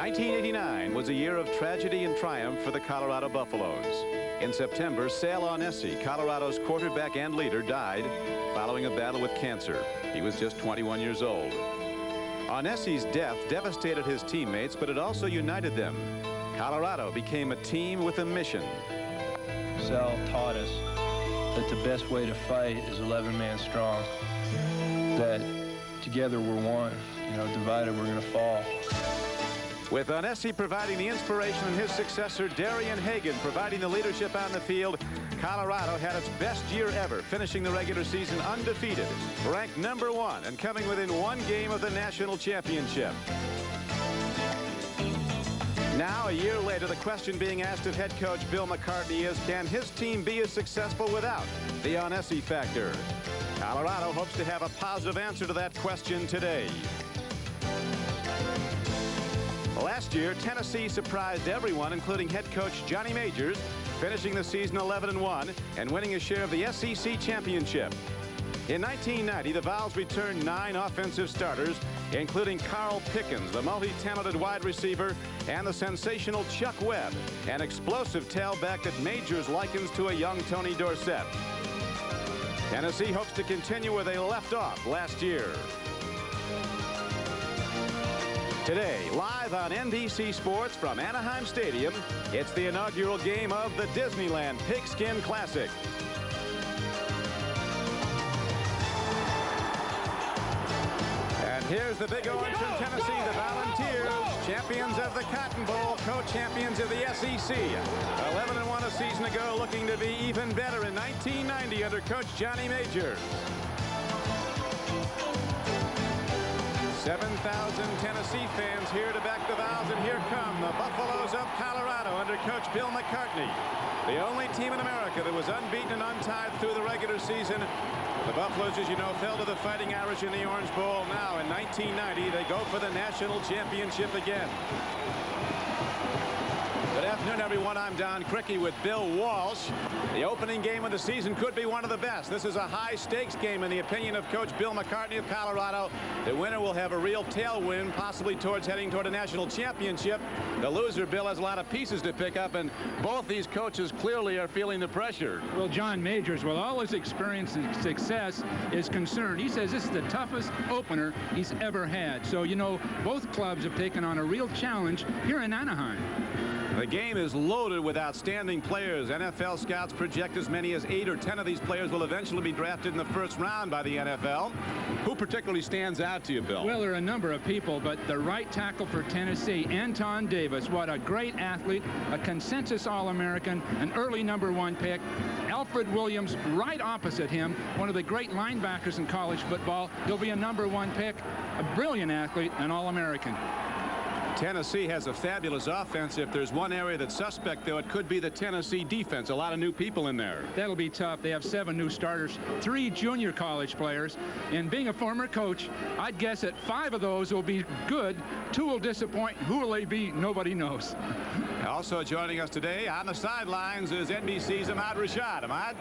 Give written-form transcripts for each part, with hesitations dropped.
1989 was a year of tragedy and triumph for the Colorado Buffaloes. In September, Sal Onesi, Colorado's quarterback and leader, died following a battle with cancer. He was just 21 years old. Onesi's death devastated his teammates, but it also united them. Colorado became a team with a mission. Sal taught us that the best way to fight is 11 men strong, that together we're one, divided we're going to fall. With Onesi providing the inspiration and his successor, Darian Hagan, providing the leadership on the field, Colorado had its best year ever, finishing the regular season undefeated, ranked #1, and coming within one game of the national championship. Now, a year later, the question being asked of head coach Bill McCartney is, can his team be as successful without the Onesi factor? Colorado hopes to have a positive answer to that question today. Last year, Tennessee surprised everyone, including head coach Johnny Majors, finishing the season 11-1 and winning a share of the SEC championship. In 1990, the Vols returned 9 offensive starters, including Carl Pickens, the multi-talented wide receiver, and the sensational Chuck Webb, an explosive tailback that Majors likens to a young Tony Dorsett. Tennessee hopes to continue where they left off last year. Today, live on NBC Sports from Anaheim Stadium, it's the inaugural game of the Disneyland Pigskin Classic. And here's the Big Orange from Tennessee, the Volunteers, champions of the Cotton Bowl, co-champions of the SEC. 11-1 a season ago, looking to be even better in 1990 under Coach Johnny Majors. 7,000 Tennessee fans here to back the Vols, and here come the Buffaloes of Colorado under Coach Bill McCartney. The only team in America that was unbeaten and untied through the regular season. The Buffaloes, as you know, fell to the Fighting Irish in the Orange Bowl. Now, in 1990, they go for the national championship again. Good afternoon, everyone. I'm Don Crickey with Bill Walsh. The opening game of the season could be one of the best. This is a high-stakes game in the opinion of Coach Bill McCartney of Colorado. The winner will have a real tailwind, possibly heading toward a national championship. The loser, Bill, has a lot of pieces to pick up, and both these coaches clearly are feeling the pressure. Well, John Majors, with all his experience and success, is concerned. He says this is the toughest opener he's ever had. So, both clubs have taken on a real challenge here in Anaheim. The game is loaded with outstanding players. NFL scouts project as many as 8 or 10 of these players will eventually be drafted in the first round by the NFL. Who particularly stands out to you, Bill? Well, there are a number of people, but the right tackle for Tennessee, Anton Davis, what a great athlete, a consensus All-American, an early #1 pick. Alfred Williams right opposite him, one of the great linebackers in college football. He'll be a #1 pick, a brilliant athlete, an All-American. Tennessee has a fabulous offense. If there's one area that's suspect, though, it could be the Tennessee defense. A lot of new people in there. That'll be tough. They have 7 new starters, 3 junior college players. And being a former coach, I'd guess that 5 of those will be good. 2 will disappoint. Who will they be? Nobody knows. Also joining us today on the sidelines is NBC's Ahmad Rashad. Ahmad?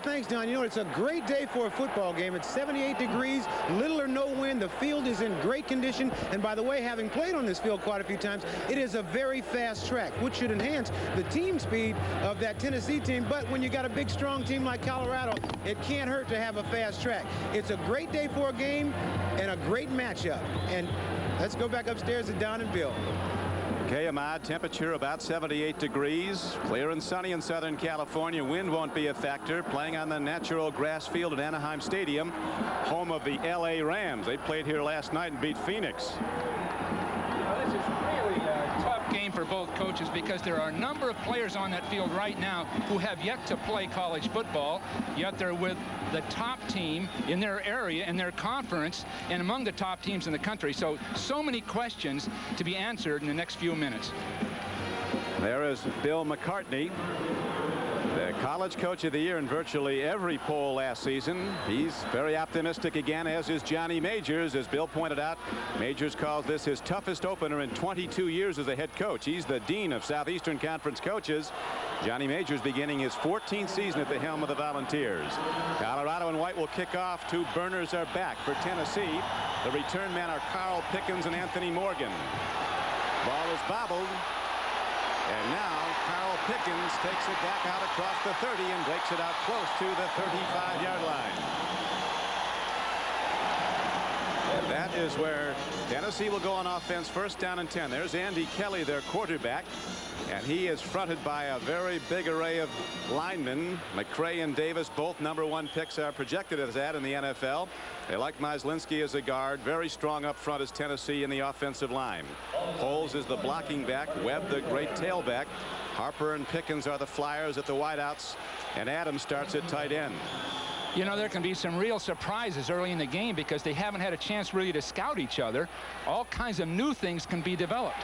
Thanks, Don. It's a great day for a football game. It's 78 degrees, little or no wind. The field is in great condition. And by the way, having played on this field quite a few times, it is a very fast track, which should enhance the team speed of that Tennessee team. But when you got a big, strong team like Colorado, it can't hurt to have a fast track. It's a great day for a game and a great matchup. And let's go back upstairs to Don and Bill. Okay, Ahmad, temperature about 78 degrees. Clear and sunny in Southern California. Wind won't be a factor. Playing on the natural grass field at Anaheim Stadium, home of the LA Rams. They played here last night and beat Phoenix. This is really a tough game for both coaches because there are a number of players on that field right now who have yet to play college football, yet they're with the top team in their area, in their conference, and among the top teams in the country. So many questions to be answered in the next few minutes. There is Bill McCartney, the college coach of the year in virtually every poll last season. He's very optimistic again, as is Johnny Majors. As Bill pointed out, Majors calls this his toughest opener in 22 years as a head coach. He's the dean of Southeastern Conference coaches. Johnny Majors beginning his 14th season at the helm of the Volunteers. Colorado and white will kick off. 2 burners are back for Tennessee. The return men are Carl Pickens and Anthony Morgan. Ball is bobbled. And now Carl Pickens takes it back out across the 30 and breaks it out close to the 35-yard line. And that is where Tennessee will go on offense. First down and 10. There's Andy Kelly, their quarterback. And he is fronted by a very big array of linemen. McCray and Davis, both #1 picks, are projected as that in the NFL. They like Myslinski as a guard. Very strong up front is Tennessee in the offensive line. Poles is the blocking back. Webb, the great tailback. Harper and Pickens are the flyers at the wideouts. And Adams starts at tight end. You know, there can be some real surprises early in the game because they haven't had a chance really to scout each other. All kinds of new things can be developed.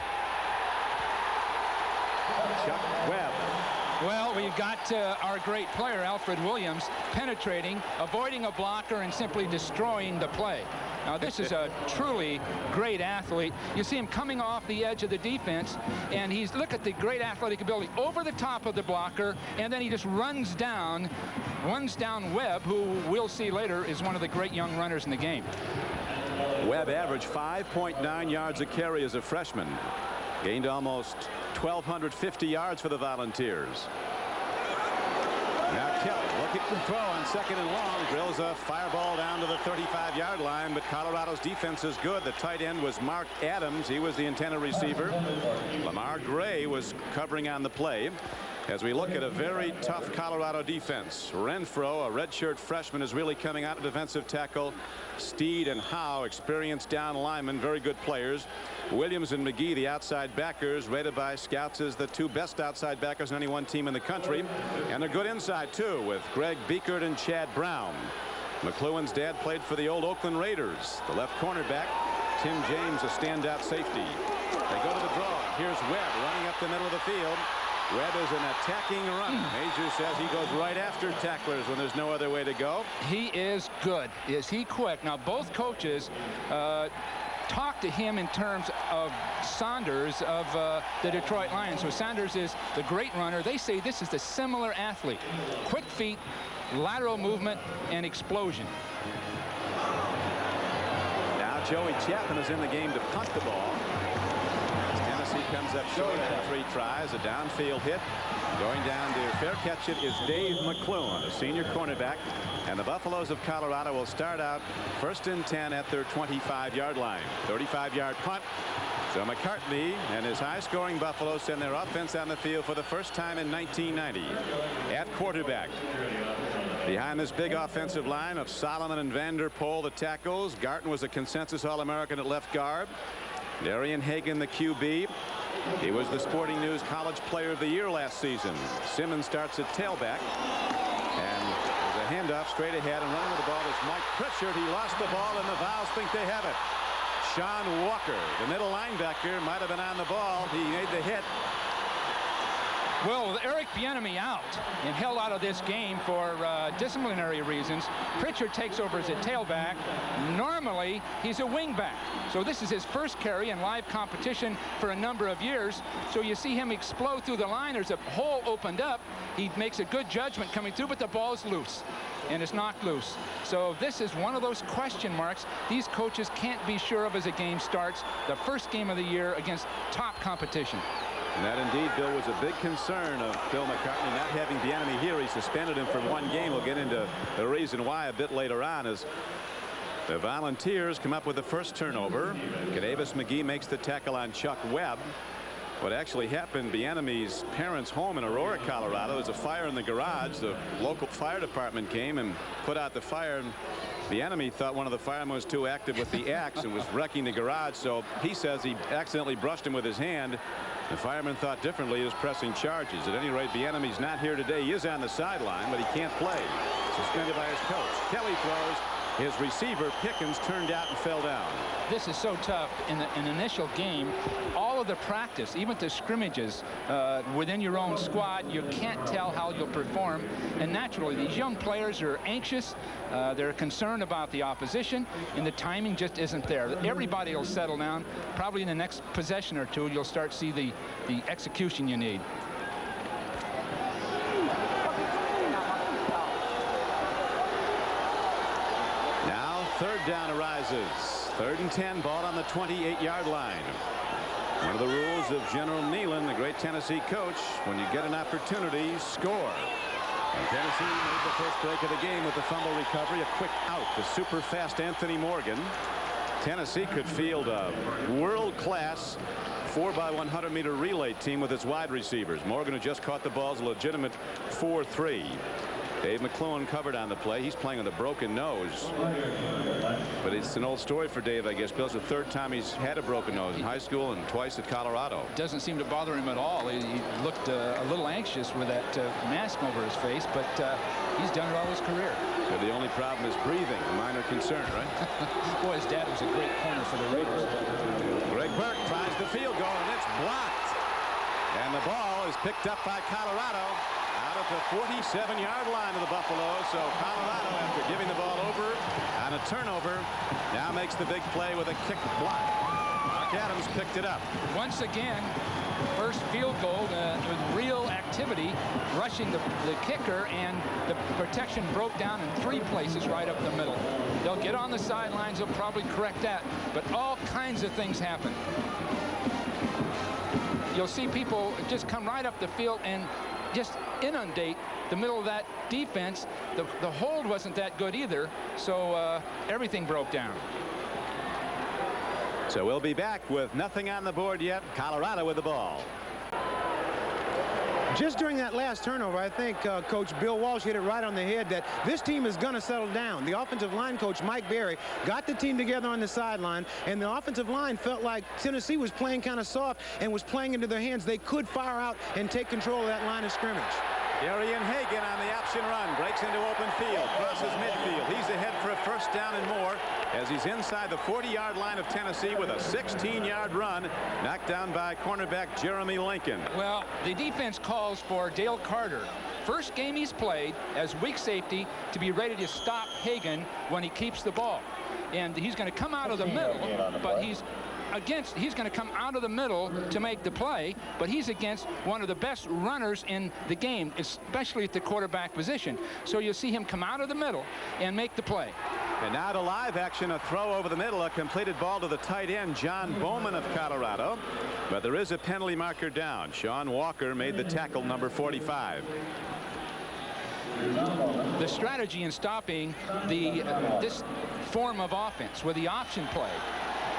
Chuck Webb. Well, we've got our great player, Alfred Williams, penetrating, avoiding a blocker, and simply destroying the play. Now, this is a truly great athlete. You see him coming off the edge of the defense, and look at the great athletic ability over the top of the blocker, and then he just runs down Webb, who we'll see later is one of the great young runners in the game. Webb averaged 5.9 yards a carry as a freshman. Gained almost 1,250 yards for the Volunteers. Now Kelly looking to throw on second and long. Drills a fireball down to the 35-yard line, but Colorado's defense is good. The tight end was Mark Adams. He was the intended receiver. Lamar Gray was covering on the play. As we look at a very tough Colorado defense, Renfro, a redshirt freshman, is really coming out of defensive tackle. Steed and Howe, experienced down linemen, very good players. Williams and McGee, the outside backers, rated by scouts as the two best outside backers in any one team in the country. And they're good inside, too, with Greg Biekert and Chad Brown. McLuhan's dad played for the old Oakland Raiders. The left cornerback, Tim James, a standout safety. They go to the draw. Here's Webb running up the middle of the field. Webb is an attacking run. Major says he goes right after tacklers when there's no other way to go. He is good. Is he quick? Now, both coaches talk to him in terms of Saunders of the Detroit Lions. So Saunders is the great runner. They say this is the similar athlete. Quick feet, lateral movement, and explosion. Now Joey Chapman is in the game to punt the ball. Comes up short after 3 tries. A downfield hit. Going down to fair catch it is Dave McLuhan, a senior cornerback. And the Buffaloes of Colorado will start out 1st and 10 at their 25-yard line. 35-yard punt. So McCartney and his high-scoring Buffaloes send their offense on the field for the first time in 1990. At quarterback. Behind this big offensive line of Solomon and Vanderpool, the tackles. Garton was a consensus All-American at left guard. Darian Hagan, the QB. He was the Sporting News College Player of the Year last season. Simmons starts at tailback. And there's a handoff straight ahead, and running with the ball is Mike Pritchard. He lost the ball, and the Vols think they have it. Sean Walker, the middle linebacker, might have been on the ball. He made the hit. Well, with Eric Bieniemy out and held out of this game for disciplinary reasons, Pritchard takes over as a tailback. Normally, he's a wingback. So this is his first carry in live competition for a number of years. So you see him explode through the line. There's a hole opened up. He makes a good judgment coming through, but the ball's loose. And it's knocked loose. So this is one of those question marks these coaches can't be sure of as a game starts. The first game of the year against top competition. And that indeed, Bill, was a big concern of Bill McCartney not having Bieniemy here. He suspended him for 1 game. We'll get into the reason why a bit later on as the Volunteers come up with the first turnover. Davis McGee makes the tackle on Chuck Webb. What actually happened, Bieniemy's parents' home in Aurora, Colorado, was a fire in the garage. The local fire department came and put out the fire. And Bieniemy thought one of the firemen was too active with the axe and was wrecking the garage. So he says he accidentally brushed him with his hand. The fireman thought differently. He was pressing charges. At any rate, Bieniemy's not here today. He is on the sideline, but he can't play. Suspended by his coach. Kelly throws. His receiver, Pickens, turned out and fell down. This is so tough in an initial game. All of the practice, even the scrimmages within your own squad, you can't tell how you'll perform. And naturally, these young players are anxious. They're concerned about the opposition, and the timing just isn't there. Everybody will settle down. Probably in the next possession or two, you'll start to see the execution you need. Third down arises. 3rd and 10, ball on the 28-yard line. One of the rules of General Neyland, the great Tennessee coach, when you get an opportunity, score. And Tennessee made the first break of the game with the fumble recovery, a quick out to super fast Anthony Morgan. Tennessee could field a world-class 4x100-meter relay team with its wide receivers. Morgan, who just caught the ball's a legitimate 4-3. Dave McClellan covered on the play. He's playing with a broken nose. But it's an old story for Dave, I guess. Bill's the third time he's had a broken nose in high school and twice at Colorado. Doesn't seem to bother him at all. He looked a little anxious with that mask over his face, but he's done it all his career. So the only problem is breathing, a minor concern, right? Boy, his dad was a great corner for the Raiders. Greg Burke tries the field goal, and it's blocked. And the ball is picked up by Colorado out at the 47-yard line of the Buffaloes. So Colorado, after giving the ball over on a turnover, now makes the big play with a kick block. Mark Adams picked it up. Once again, first field goal with real activity, rushing the kicker, and the protection broke down in 3 places right up the middle. They'll get on the sidelines. They'll probably correct that. But all kinds of things happen. You'll see people just come right up the field and just inundate the middle of that defense. The hold wasn't that good either, so everything broke down. So we'll be back with nothing on the board yet. Colorado with the ball. Just during that last turnover, I think Coach Bill Walsh hit it right on the head that this team is going to settle down. The offensive line coach, Mike Berry, got the team together on the sideline, and the offensive line felt like Tennessee was playing kind of soft and was playing into their hands. They could fire out and take control of that line of scrimmage. Darian Hagan on the option run, breaks into open field, crosses midfield. He's ahead for a first down and more as he's inside the 40-yard line of Tennessee with a 16-yard run, knocked down by cornerback Jeremy Lincoln. Well, the defense calls for Dale Carter, first game he's played as weak safety, to be ready to stop Hagan when he keeps the ball. And he's going to come out of the middle, but he's going to come out of the middle to make the play, but he's against one of the best runners in the game, especially at the quarterback position. So you'll see him come out of the middle and make the play. And now to live action, a throw over the middle, a completed ball to the tight end, John Bowman of Colorado. But there is a penalty marker down. Sean Walker made the tackle, number 45. The strategy in stopping this form of offense with the option play,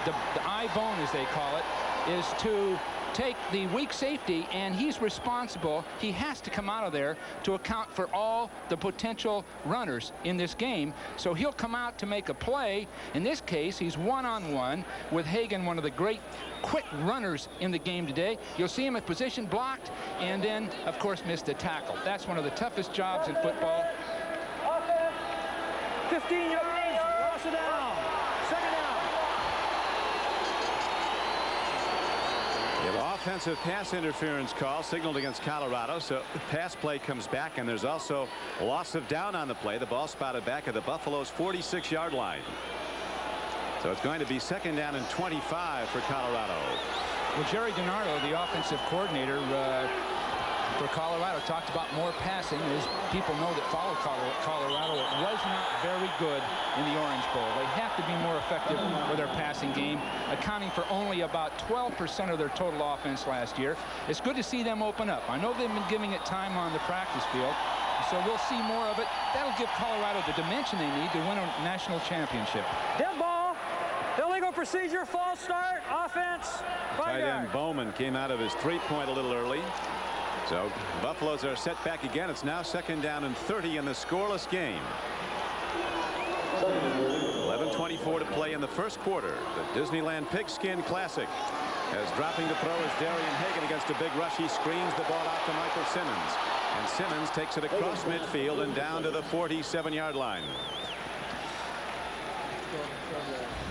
the I-bone as they call it, is to take the weak safety, and he's responsible. He has to come out of there to account for all the potential runners in this game. So he'll come out to make a play. In this case, he's one-on-one with Hagan, one of the great quick runners in the game today. You'll see him at position blocked, and then, of course, missed the tackle. That's one of the toughest jobs in football. 15 yards, loss it down. Second down. The offensive pass interference call signaled against Colorado, so the pass play comes back, and there's also loss of down on the play. The ball spotted back at the Buffalo's 46-yard line. So it's going to be second down and 25 for Colorado. Well, Jerry DiNardo, the offensive coordinator for Colorado, talked about more passing. As people know that follow Colorado, it was not very good in the Orange Bowl. They have to be more effective with their passing game, accounting for only about 12% of their total offense last year. It's good to see them open up. I know they've been giving it time on the practice field, so we'll see more of it. That'll give Colorado the dimension they need to win a national championship. Dead ball. Illegal procedure, false start, offense. Tight end Bowman came out of his three-point a little early. So Buffaloes are set back again. It's now second down and 30 in the scoreless game. 11:24 to play in the first quarter. The Disneyland Pigskin Classic. As dropping to throw is Darian Hagan against a big rush. He screens the ball out to Michael Simmons. And Simmons takes it across midfield and down to the 47-yard line.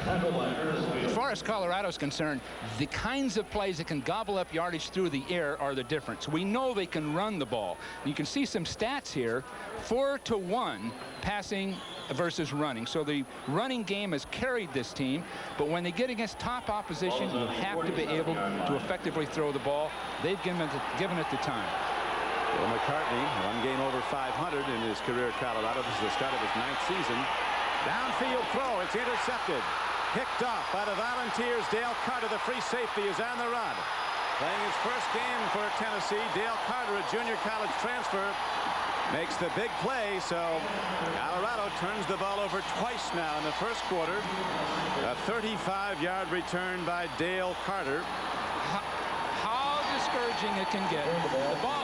As far as Colorado is concerned, the kinds of plays that can gobble up yardage through the air are the difference. We know they can run the ball. You can see some stats here, 4-to-1 passing versus running. So the running game has carried this team, but when they get against top opposition, you have to be able to effectively throw the ball. They've given it the time. Bill McCartney, one game over 500 in his career at Colorado. This is the start of his 9th season. Downfield throw, it's intercepted. Picked off by the Volunteers. Dale Carter, the free safety, is on the run. Playing his first game for Tennessee, Dale Carter, a junior college transfer, makes the big play. So Colorado turns the ball over twice now in the first quarter. A 35-yard return by Dale Carter. How discouraging it can get.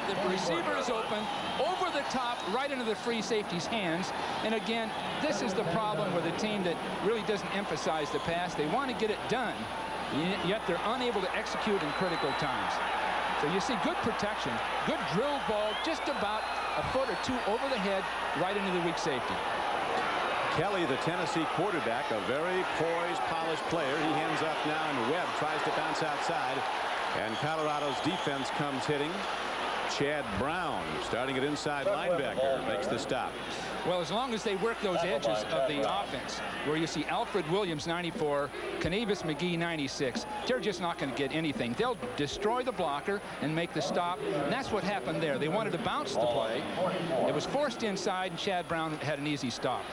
The receiver is open, over the top, right into the free safety's hands. And again, this is the problem with a team that really doesn't emphasize the pass. They want to get it done, yet they're unable to execute in critical times. So you see good protection, good drilled ball, just about a foot or two over the head, right into the weak safety. Kelly, the Tennessee quarterback, a very poised, polished player. He hands off now, and Webb tries to bounce outside. And Colorado's defense comes hitting. Chad Brown, starting at inside linebacker, makes the stop. Well, as long as they work those edges of the offense, where you see Alfred Williams, 94, Canavis McGee, 96, they're just not going to get anything. They'll destroy the blocker and make the stop. And that's what happened there. They wanted to bounce the play. It was forced inside, and Chad Brown had an easy stop.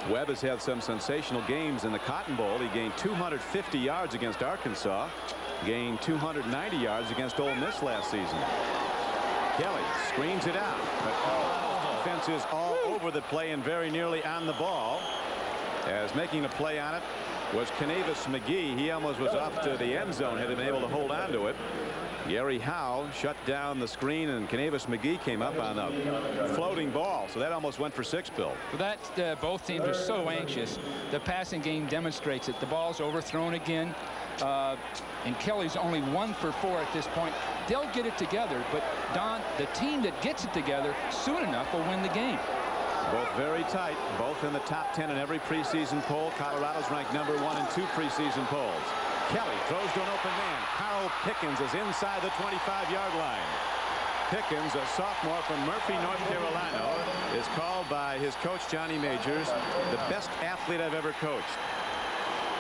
Webb has had some sensational games in the Cotton Bowl. He gained 250 yards against Arkansas, gained 290 yards against Ole Miss last season. Kelly screens it out, but Colorado's defense is all over the play and very nearly on the ball, as making a play on it was Canavis McGee. He almost was off to the end zone, had been able to hold on to it. Gary Howe shut down the screen, and Canavis McGee came up on a floating ball, so that almost went for 6, Bill. Well, that both teams are so anxious. The passing game demonstrates it. The ball's overthrown again, and Kelly's only 1 for 4 at this point. They'll get it together, but Don, the team that gets it together soon enough will win the game. Both very tight, both in the top 10 in every preseason poll. Colorado's ranked number 1 in 2 preseason polls. Kelly throws to an open man. Carl Pickens is inside the 25-yard line. Pickens, a sophomore from Murphy, North Carolina, is called by his coach, Johnny Majors, the best athlete I've ever coached.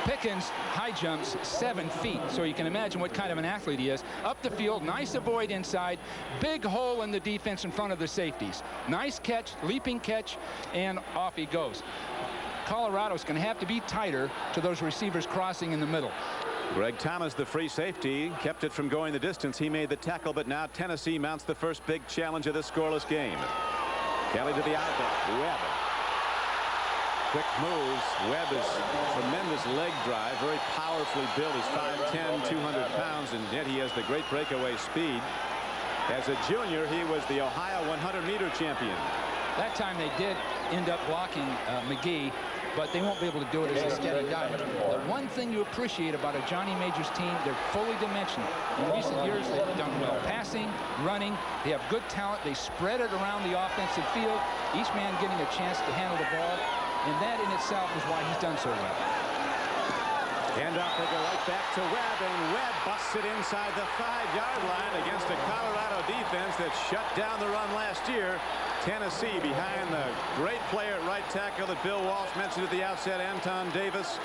Pickens high jumps 7 feet, so you can imagine what kind of an athlete he is. Up the field, nice avoid inside, big hole in the defense in front of the safeties. Nice catch, leaping catch, and off he goes. Colorado's going to have to be tighter to those receivers crossing in the middle. Greg Thomas, the free safety, kept it from going the distance. He made the tackle, but now Tennessee mounts the first big challenge of this scoreless game. Kelly to the outlet. Webb. Quick moves. Webb is tremendous leg drive, very powerfully built. He's 5'10", 200 pounds, and yet he has the great breakaway speed. As a junior, he was the Ohio 100-meter champion. That time they did end up blocking McGee, but they won't be able to do it as a steady guy. The one thing you appreciate about a Johnny Majors team, they're fully dimensional. In recent years, they've done well passing, running. They have good talent. They spread it around the offensive field, each man getting a chance to handle the ball, and that in itself is why he's done so well. Handoff, they go right back to Webb, and Webb busts it inside the 5-yard line against a Colorado defense that shut down the run last year. Tennessee behind the great player at right tackle that Bill Walsh mentioned at the outset, Anton Davis.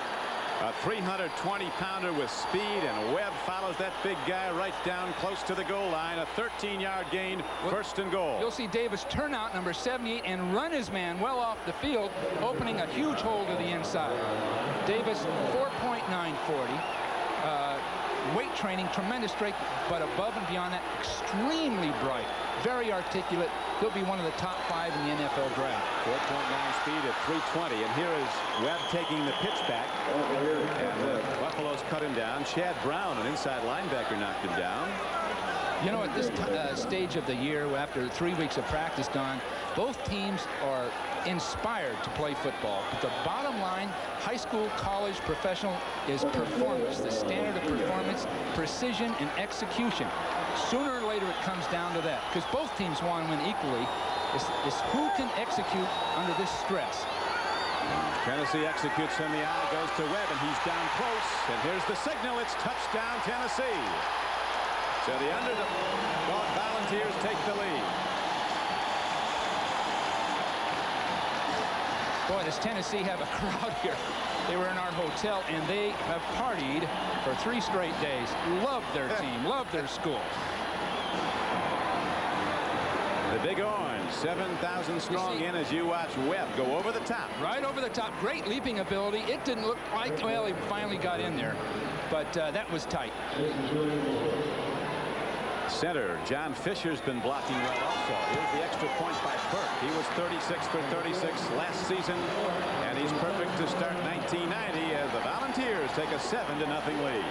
A 320-pounder with speed, and Webb follows that big guy right down close to the goal line. A 13-yard gain, first and goal. You'll see Davis turn out, number 78, and run his man well off the field, opening a huge hole to the inside. Davis, 4.940. Weight training, tremendous strength, but above and beyond that, extremely bright, very articulate. He'll be one of the top 5 in the NFL draft. 4.9 speed at 320, and here is Webb taking the pitch back, and the Buffaloes cut him down. Chad Brown, an inside linebacker, knocked him down. You know, at this stage of the year, after 3 weeks of practice, Don, both teams are inspired to play football. But the bottom line, high school, college, professional, is performance. The standard of performance, precision, and execution. Sooner or later, it comes down to that, because both teams want to win equally. It's who can execute under this stress. Tennessee executes from the eye, goes to Webb, and he's down close. And here's the signal. It's touchdown, Tennessee. So the underdog Volunteers take the lead. Boy, does Tennessee have a crowd here. They were in our hotel, and they have partied for 3 straight days. Love their team, love their school. The The Big Orange, 7,000 strong in as you watch Webb go over the top. Right over the top. Great leaping ability. It didn't look like, well, he finally got in there, but that was tight. Center, John Fisher's been blocking well also. Here's the extra point by Burke. He was 36 for 36 last season, and he's perfect to start 1990 as the Volunteers take a 7-0 lead.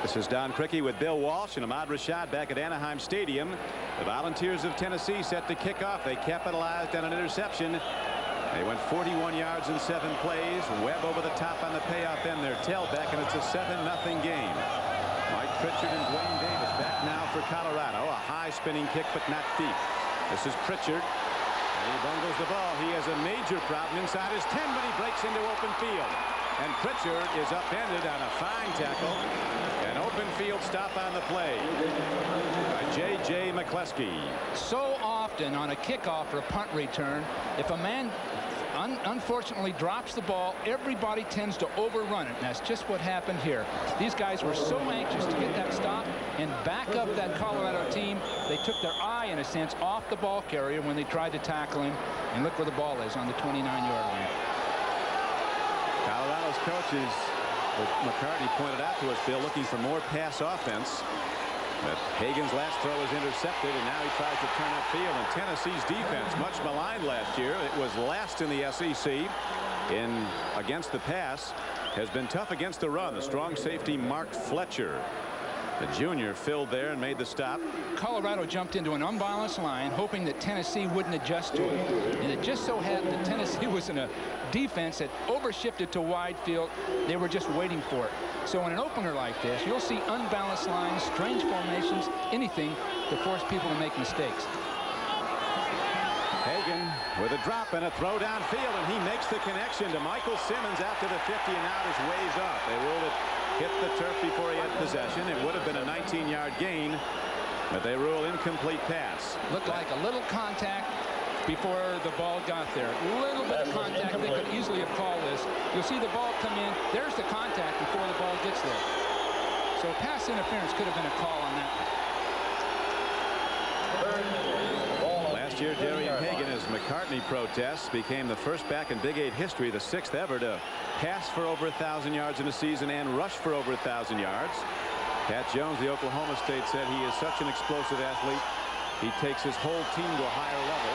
This is Don Criqui with Bill Walsh and Ahmad Rashad back at Anaheim Stadium. The Volunteers of Tennessee set to kick off. They capitalized on an interception. They went 41 yards in 7 plays. Webb over the top on the payoff end, their tailback, and it's a 7-0 game. Mike Pritchard and Dwayne Davis back now for Colorado. A high spinning kick, but not deep. This is Pritchard. And he bungles the ball. He has a major problem inside his 10, but he breaks into open field. And Pritchard is upended on a fine tackle. An open field stop on the play by J.J. McCleskey. So often on a kickoff or a punt return, if a man unfortunately drops the ball, everybody tends to overrun it. And that's just what happened here. These guys were so anxious to get that stop and back up that Colorado team. They took their eye, in a sense, off the ball carrier when they tried to tackle him. And look where the ball is, on the 29-yard line. Colorado's coaches, McCartney pointed out to us, Bill, looking for more pass offense. But Hagan's last throw was intercepted, and now he tries to turn upfield. And Tennessee's defense, much maligned last year, it was last in the SEC against the pass, has been tough against the run. The strong safety Mark Fletcher, the junior, filled there and made the stop. Colorado jumped into an unbalanced line, hoping that Tennessee wouldn't adjust to it. And it just so happened that Tennessee was in a defense that overshifted to wide field. They were just waiting for it. So in an opener like this, you'll see unbalanced lines, strange formations, anything to force people to make mistakes. Hagan with a drop and a throw downfield, and he makes the connection to Michael Simmons after the 50, and now his ways off. They ruled it hit the turf before he had possession. It would have been a 19-yard gain, but they rule incomplete pass. Looked like a little contact before the ball got there. A little bit of contact. They could easily have called this. You'll see the ball come in. There's the contact before the ball gets there. So pass interference could have been a call on that. Last year, Darian Hagan, as McCartney protests, became the first back in Big 8 history, the 6th ever to pass for over 1,000 yards in a season and rush for over 1,000 yards. Pat Jones, the Oklahoma State, said he is such an explosive athlete. He takes his whole team to a higher level.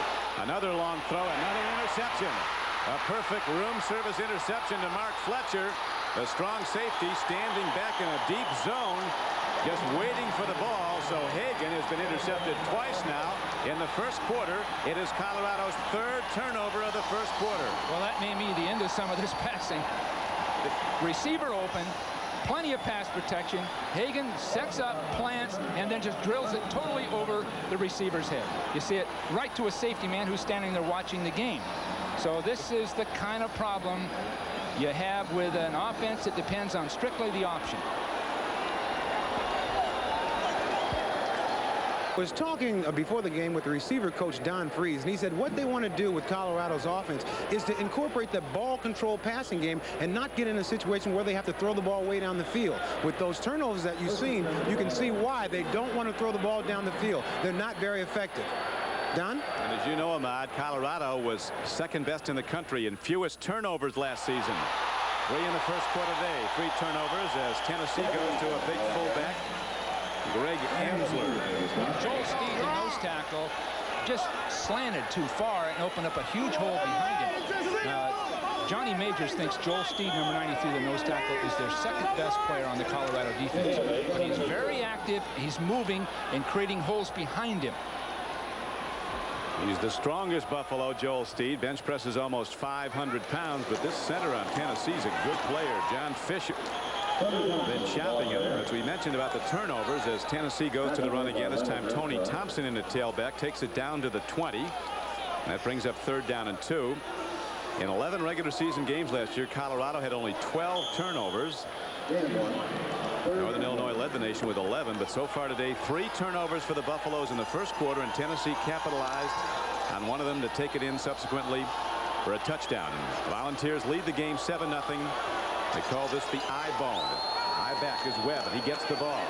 Another long throw, another interception. A perfect room service interception to Mark Fletcher. The strong safety standing back in a deep zone, just waiting for the ball. So Hagan has been intercepted twice now in the first quarter. It is Colorado's 3rd turnover of the first quarter. Well, that may be the end of some of this passing. The receiver open. Plenty of pass protection. Hagan sets up, plants, and then just drills it totally over the receiver's head. You see it right to a safety man who's standing there watching the game. So this is the kind of problem you have with an offense that depends on strictly the option. Was talking before the game with the receiver coach Don Freese, and he said what they want to do with Colorado's offense is to incorporate the ball control passing game and not get in a situation where they have to throw the ball way down the field. With those turnovers that you've seen, you can see why they don't want to throw the ball down the field. They're not very effective. Don? And as you know, Ahmad, Colorado was 2nd best in the country in fewest turnovers last season. 3 in the first quarter today, 3 turnovers as Tennessee goes to a big fullback, Greg Amsler. Joel Steed, the nose tackle, just slanted too far and opened up a huge hole behind him. Johnny Majors thinks Joel Steed, number 93, the nose tackle, is their 2nd best player on the Colorado defense. But he's very active, he's moving and creating holes behind him. He's the strongest Buffalo, Joel Steed. Bench presses almost 500 pounds, but this center on Tennessee's a good player. John Fisher been shopping him. As we mentioned about the turnovers, as Tennessee goes to the run again, this time Tony Thompson in at tailback takes it down to the 20. That brings up 3rd down and 2. In 11 regular season games last year, Colorado had only 12 turnovers. Northern Illinois led the nation with 11, but so far today 3 turnovers for the Buffaloes in the first quarter, and Tennessee capitalized on one of them to take it in subsequently for a touchdown. And Volunteers lead the game 7-0. They call this the eye back is Webb, and he gets the ball.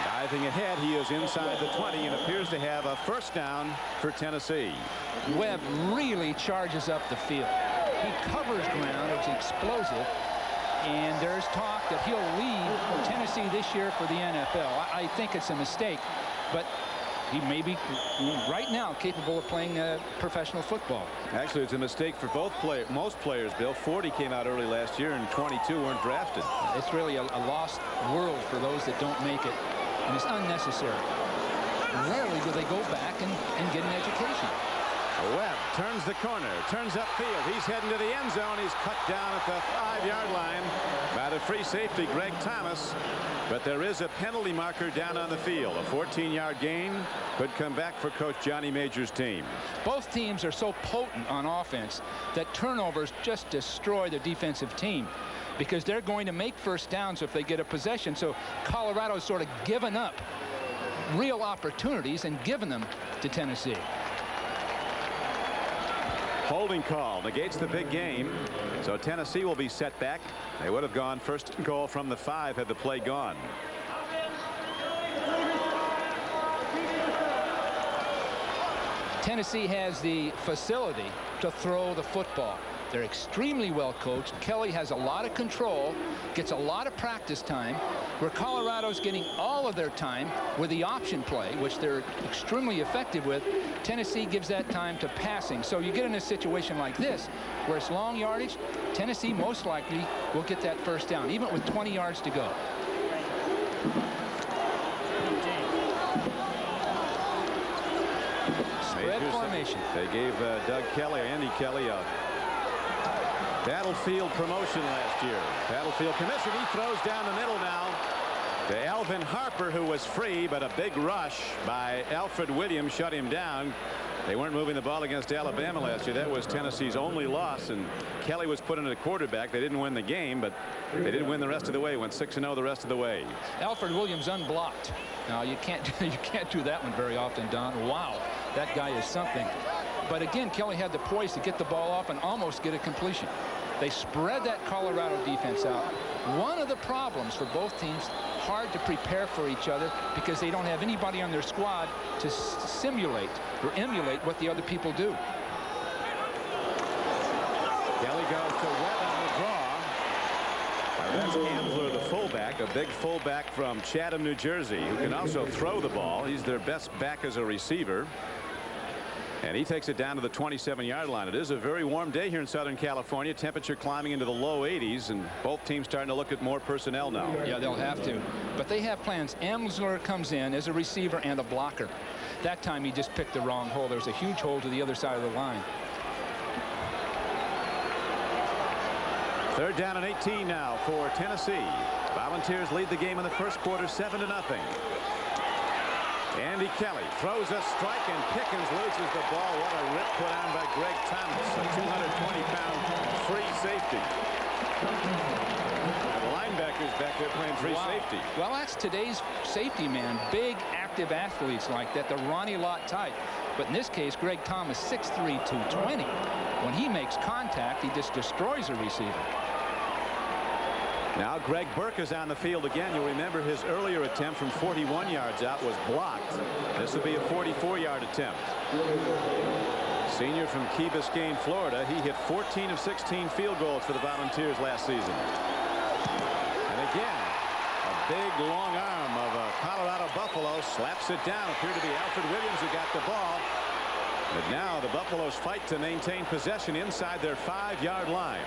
Diving ahead, he is inside the 20 and appears to have a first down for Tennessee. Webb really charges up the field. He covers ground. It's explosive. And there's talk that he'll leave Tennessee this year for the NFL. I think it's a mistake, but he may be right now capable of playing professional football. Actually, it's a mistake for most players, Bill. 40 came out early last year and 22 weren't drafted. It's really a lost world for those that don't make it, and it's unnecessary. Rarely do they go back and get an education. Webb turns the corner, turns upfield. He's heading to the end zone. He's cut down at the 5-yard line by the free safety, Greg Thomas. But there is a penalty marker down on the field. A 14-yard gain could come back for Coach Johnny Majors' team. Both teams are so potent on offense that turnovers just destroy the defensive team, because they're going to make first downs if they get a possession. So Colorado's sort of given up real opportunities and given them to Tennessee. Holding call negates the big game, so Tennessee will be set back. They would have gone first and goal from the 5 had the play gone. Tennessee has the facility to throw the football. They're extremely well coached. Kelly has a lot of control, gets a lot of practice time, where Colorado's getting all of their time with the option play, which they're extremely effective with. Tennessee gives that time to passing. So you get in a situation like this where it's long yardage. Tennessee most likely will get that first down, even with 20 yards to go. Spread formation. They gave Andy Kelly a battlefield promotion last year. Battlefield commission. He throws down the middle now to Alvin Harper, who was free, but a big rush by Alfred Williams shut him down. They weren't moving the ball against Alabama last year. That was Tennessee's only loss, and Kelly was put in at quarterback. They didn't win the game, but they did win the rest of the way. Went 6-0 the rest of the way. Alfred Williams unblocked. Now you can't do that one very often, Don. Wow, that guy is something. But again, Kelly had the poise to get the ball off and almost get a completion. They spread that Colorado defense out. One of the problems for both teams, hard to prepare for each other because they don't have anybody on their squad to simulate or emulate what the other people do. Kelly goes to Webb on the draw. That's Ambler, the fullback, a big fullback from Chatham, New Jersey, who can also throw the ball. He's their best back as a receiver. And he takes it down to the 27-yard line. It is a very warm day here in Southern California. Temperature climbing into the low 80s, and both teams starting to look at more personnel now. Yeah, they'll have to. But they have plans. Amsler comes in as a receiver and a blocker. That time he just picked the wrong hole. There's a huge hole to the other side of the line. Third down and 18 now for Tennessee. Volunteers lead the game in the first quarter 7-0. Andy Kelly throws a strike, and Pickens loses the ball. What a rip put on by Greg Thomas, a 220-pound free safety. And the linebackers back there playing free safety. Well, that's today's safety, man. Big, active athletes like that, the Ronnie Lott type. But in this case, Greg Thomas, 6'3", 220. When he makes contact, he just destroys a receiver. Now Greg Burke is on the field again. You'll remember his earlier attempt from 41 yards out was blocked. This will be a 44-yard attempt. Senior from Key Biscayne, Florida. He hit 14 of 16 field goals for the Volunteers last season. And again, a big long arm of Colorado Buffalo slaps it down. Appeared to be Alfred Williams who got the ball. But now the Buffaloes fight to maintain possession inside their 5-yard line.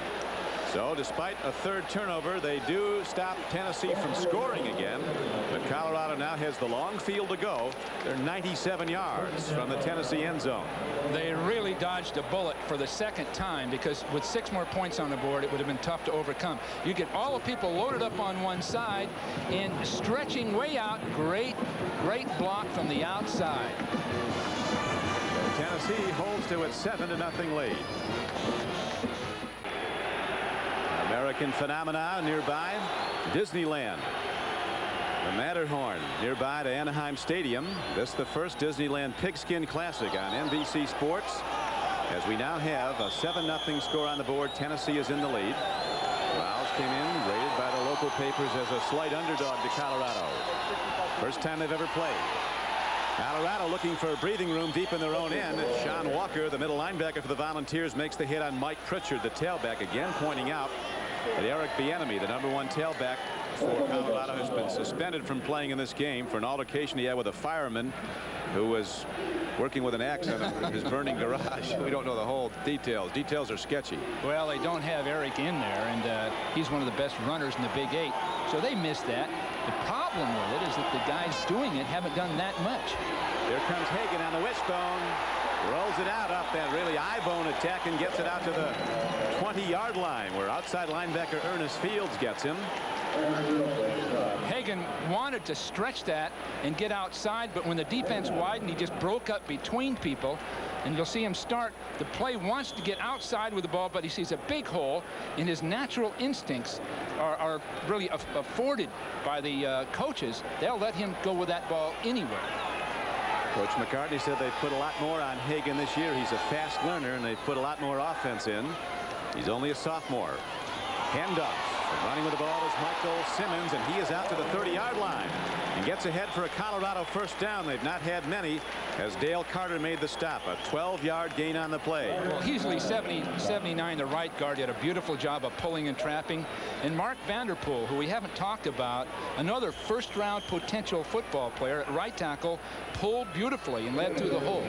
So despite a third turnover, they do stop Tennessee from scoring again. But Colorado now has the long field to go. They're 97 yards from the Tennessee end zone. They really dodged a bullet for the second time, because with 6 more points on the board, it would have been tough to overcome. You get all the people loaded up on one side and stretching way out. Great block from the outside. Tennessee holds to its 7-0 lead. American phenomena nearby, Disneyland. The Matterhorn nearby to Anaheim Stadium. This is the first Disneyland Pigskin Classic on NBC Sports. As we now have a 7-0 score on the board. Tennessee is in the lead. Miles came in, rated by the local papers as a slight underdog to Colorado. First time they've ever played. Colorado looking for breathing room deep in their own end. Sean Walker, the middle linebacker for the Volunteers, makes the hit on Mike Pritchard, the tailback, again pointing out that Eric Bieniemy, the #1 tailback for Colorado, has been suspended from playing in this game for an altercation he had with a fireman who was working with an axe on his burning garage. We don't know the whole details. Details are sketchy. Well, they don't have Eric in there, and he's one of the best runners in the Big 8, so they missed that. The problem with it is that the guys doing it haven't done that much. Here comes Hagan on the wishbone, rolls it out up that really eye-bone attack and gets it out to the 20-yard line, where outside linebacker Ernest Fields gets him. Hagan wanted to stretch that and get outside, but when the defense widened, he just broke up between people, and you'll see him start. The play wants to get outside with the ball, but he sees a big hole, and his natural instincts are really afforded by the coaches. They'll let him go with that ball anywhere. Coach McCartney said they put a lot more on Hagan this year. He's a fast learner, and they put a lot more offense in. He's only a sophomore. Handoff. Running with the ball is Michael Simmons, and he is out to the 30-yard line and gets ahead for a Colorado first down. They've not had many, as Dale Carter made the stop. A 12-yard gain on the play. Well, easily 79, the right guard, did a beautiful job of pulling and trapping. And Mark Vanderpool, who we haven't talked about, another first-round potential football player at right tackle, pulled beautifully and led through the hole.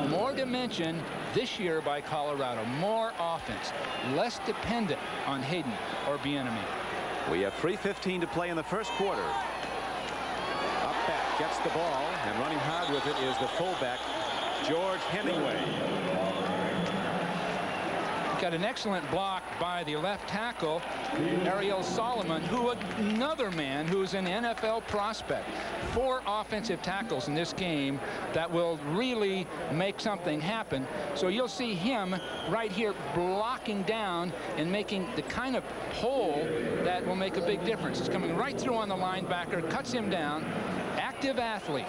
More dimension this year by Colorado. More offense. Less dependent on Hayden or Bieniemy. We have 3:15 to play in the first quarter. Up back, gets the ball, and running hard with it is the fullback, George Hemingway. Got an excellent block by the left tackle, Ariel Solomon, who another man who's an NFL prospect. 4 offensive tackles in this game that will really make something happen. So you'll see him right here blocking down and making the kind of hole that will make a big difference. It's coming right through on the linebacker, cuts him down. Active athlete.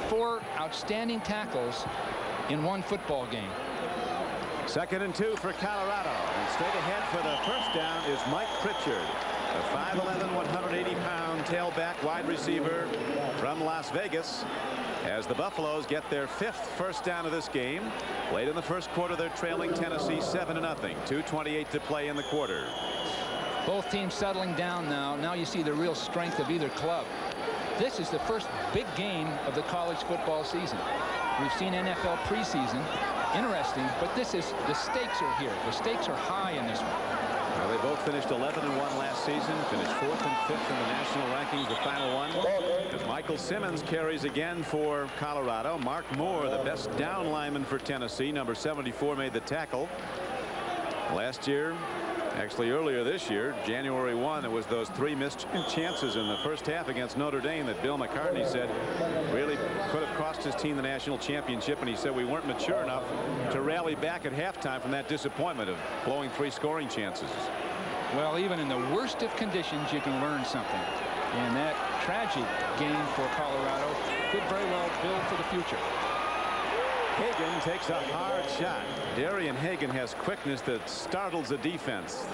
4 outstanding tackles in one football game. 2nd and 2 for Colorado, and straight ahead for the first down is Mike Pritchard, a 5'11", 180-pound tailback wide receiver from Las Vegas, as the Buffaloes get their 5th first down of this game. Late in the first quarter, they're trailing Tennessee 7-0. 2:28 to play in the quarter. Both teams settling down now. Now you see the real strength of either club. This is the first big game of the college football season. We've seen NFL preseason. Interesting, but the stakes are here. The stakes are high in this one. Well, they both finished 11-1 last season, finished 4th and 5th in the national rankings, the final one. As Michael Simmons carries again for Colorado. Mark Moore, the best down lineman for Tennessee, number 74, made the tackle. Last year, actually earlier this year, January 1, it was those 3 missed chances in the first half against Notre Dame that Bill McCartney said really could have cost his team the national championship, and he said we weren't mature enough to rally back at halftime from that disappointment of blowing 3 scoring chances. Well, even in the worst of conditions, you can learn something, and that tragic game for Colorado could very well build for the future. Hagan takes a hard shot. Darian Hagan has quickness that startles the defense.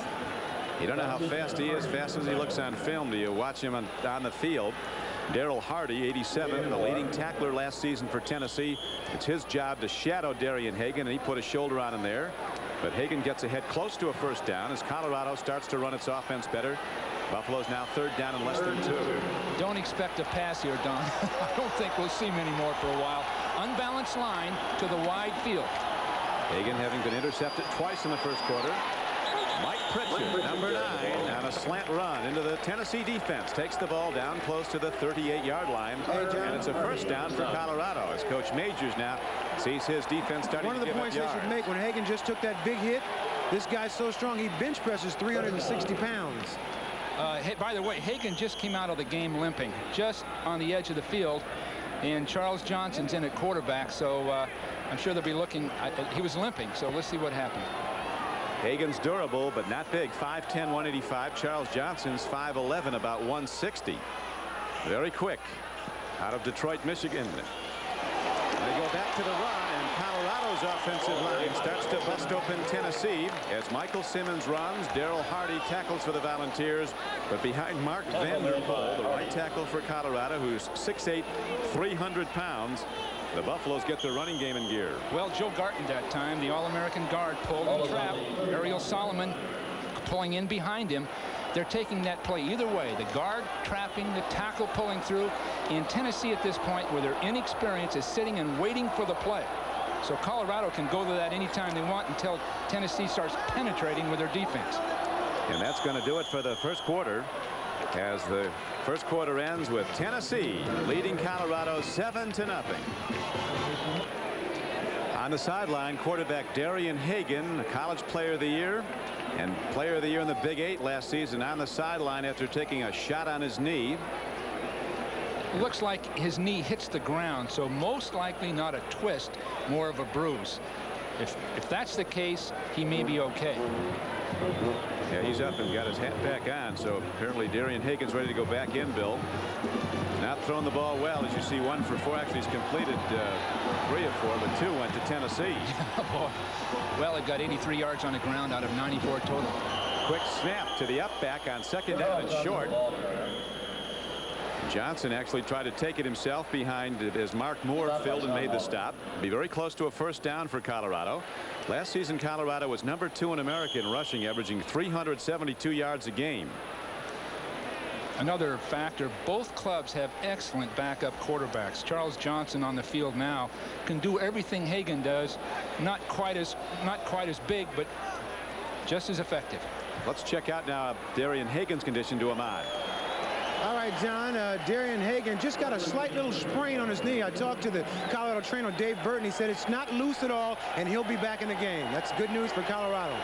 You don't know how fast he is. Fast as he looks on film. Do you watch him on the field? Darrell Hardy, 87, the leading tackler last season for Tennessee. It's his job to shadow Darian Hagan, and he put a shoulder on him there. But Hagan gets ahead close to a first down as Colorado starts to run its offense better. Buffalo's now 3rd down and less than 2. Don't expect a pass here, Don. I don't think we'll see many more for a while. Unbalanced line to the wide field. Hagan having been intercepted twice in the first quarter. Mike Pritchard, number 9, on a slant run into the Tennessee defense. Takes the ball down close to the 38-yard line. And it's a first down for Colorado as Coach Majors now sees his defense starting to give up yards. One of the points they should make, when Hagan just took that big hit, this guy's so strong he bench presses 360 pounds. By the way, Hagan just came out of the game limping, just on the edge of the field, and Charles Johnson's in at quarterback, so I'm sure they'll be looking. He was limping, so let's see what happens. Hagan's durable, but not big. 5'10", 185. Charles Johnson's 5'11", about 160. Very quick. Out of Detroit, Michigan. They go back to the run, and Colorado Colorado's offensive line starts to bust open Tennessee as Michael Simmons runs. Darryl Hardy tackles for the Volunteers, but behind Mark Vanderpool, the right tackle for Colorado, who's 6'8", 300 pounds. The Buffaloes get their running game in gear. Well, Joe Garton that time, the All-American guard, pulled in the trap. Ariel Solomon pulling in behind him. They're taking that play either way. The guard trapping, the tackle pulling through. In Tennessee at this point, where their inexperience is sitting and waiting for the play. So Colorado can go to that anytime they want until Tennessee starts penetrating with their defense. And that's going to do it for the first quarter, as the first quarter ends with Tennessee leading Colorado 7-0. On the sideline, quarterback Darian Hagan, a college player of the year and player of the year in the Big 8 last season, on the sideline after taking a shot on his knee. Looks like his knee hits the ground, so most likely not a twist, more of a bruise. If that's the case, he may be okay. Yeah, he's up and got his hat back on, so apparently Darian Hagan's ready to go back in, Bill. Not throwing the ball well, as you see, 1 for 4. Actually, he's completed 3 of 4, but 2 went to Tennessee. Boy. Well, it got 83 yards on the ground out of 94 total. Quick snap to the up back on second down and short. Johnson actually tried to take it himself behind as Mark Moore filled and made the stop. Be very close to a first down for Colorado. Last season, Colorado was number 2 in America in rushing, averaging 372 yards a game. Another factor, both clubs have excellent backup quarterbacks. Charles Johnson on the field now can do everything Hagan does. Not quite as big, but just as effective. Let's check out now Darian Hagan's condition to Ahmad. All right, John, Darian Hagan just got a slight little sprain on his knee. I talked to the Colorado trainer, Dave Burton. He said it's not loose at all, and he'll be back in the game. That's good news for Colorado.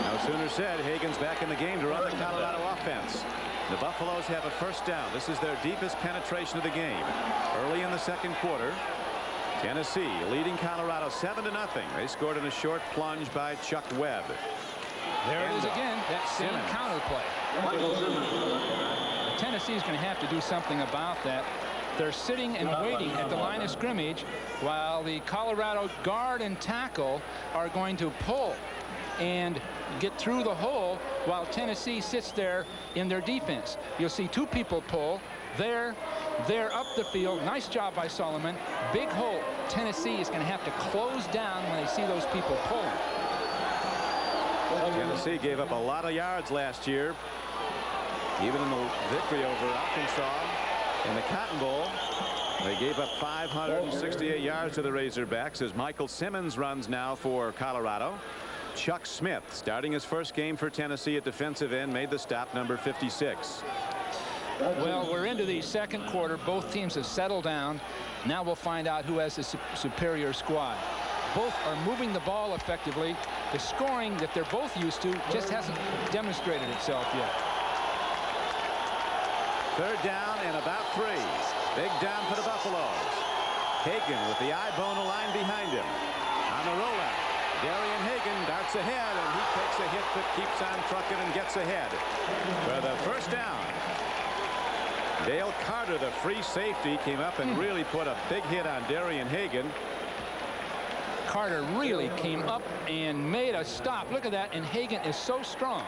No sooner said. Hagan's back in the game to run the Colorado offense. The Buffaloes have a first down. This is their deepest penetration of the game. Early in the second quarter, Tennessee leading Colorado 7-0. They scored in a short plunge by Chuck Webb. There it is again, that same counter play. Tennessee is going to have to do something about that. They're sitting and waiting at the line of scrimmage while the Colorado guard and tackle are going to pull and get through the hole while Tennessee sits there in their defense. You'll see 2 people pull. They're up the field. Nice job by Solomon. Big hole. Tennessee is going to have to close down when they see those people pulling. Tennessee gave up a lot of yards last year, even in the victory over Arkansas in the Cotton Bowl. They gave up 568 yards to the Razorbacks as Michael Simmons runs now for Colorado. Chuck Smith, starting his first game for Tennessee at defensive end, made the stop, number 56. Well, we're into the second quarter. Both teams have settled down. Now we'll find out who has the superior squad. Both are moving the ball effectively. The scoring that they're both used to just hasn't demonstrated itself yet. Third down and about 3. Big down for the Buffaloes. Hagan with the eye bone line behind him. On the rollout, Darian Hagan darts ahead, and he takes a hit but keeps on trucking and gets ahead for the first down. Dale Carter, the free safety, came up and really put a big hit on Darian Hagan. Carter really came up and made a stop. Look at that, and Hagan is so strong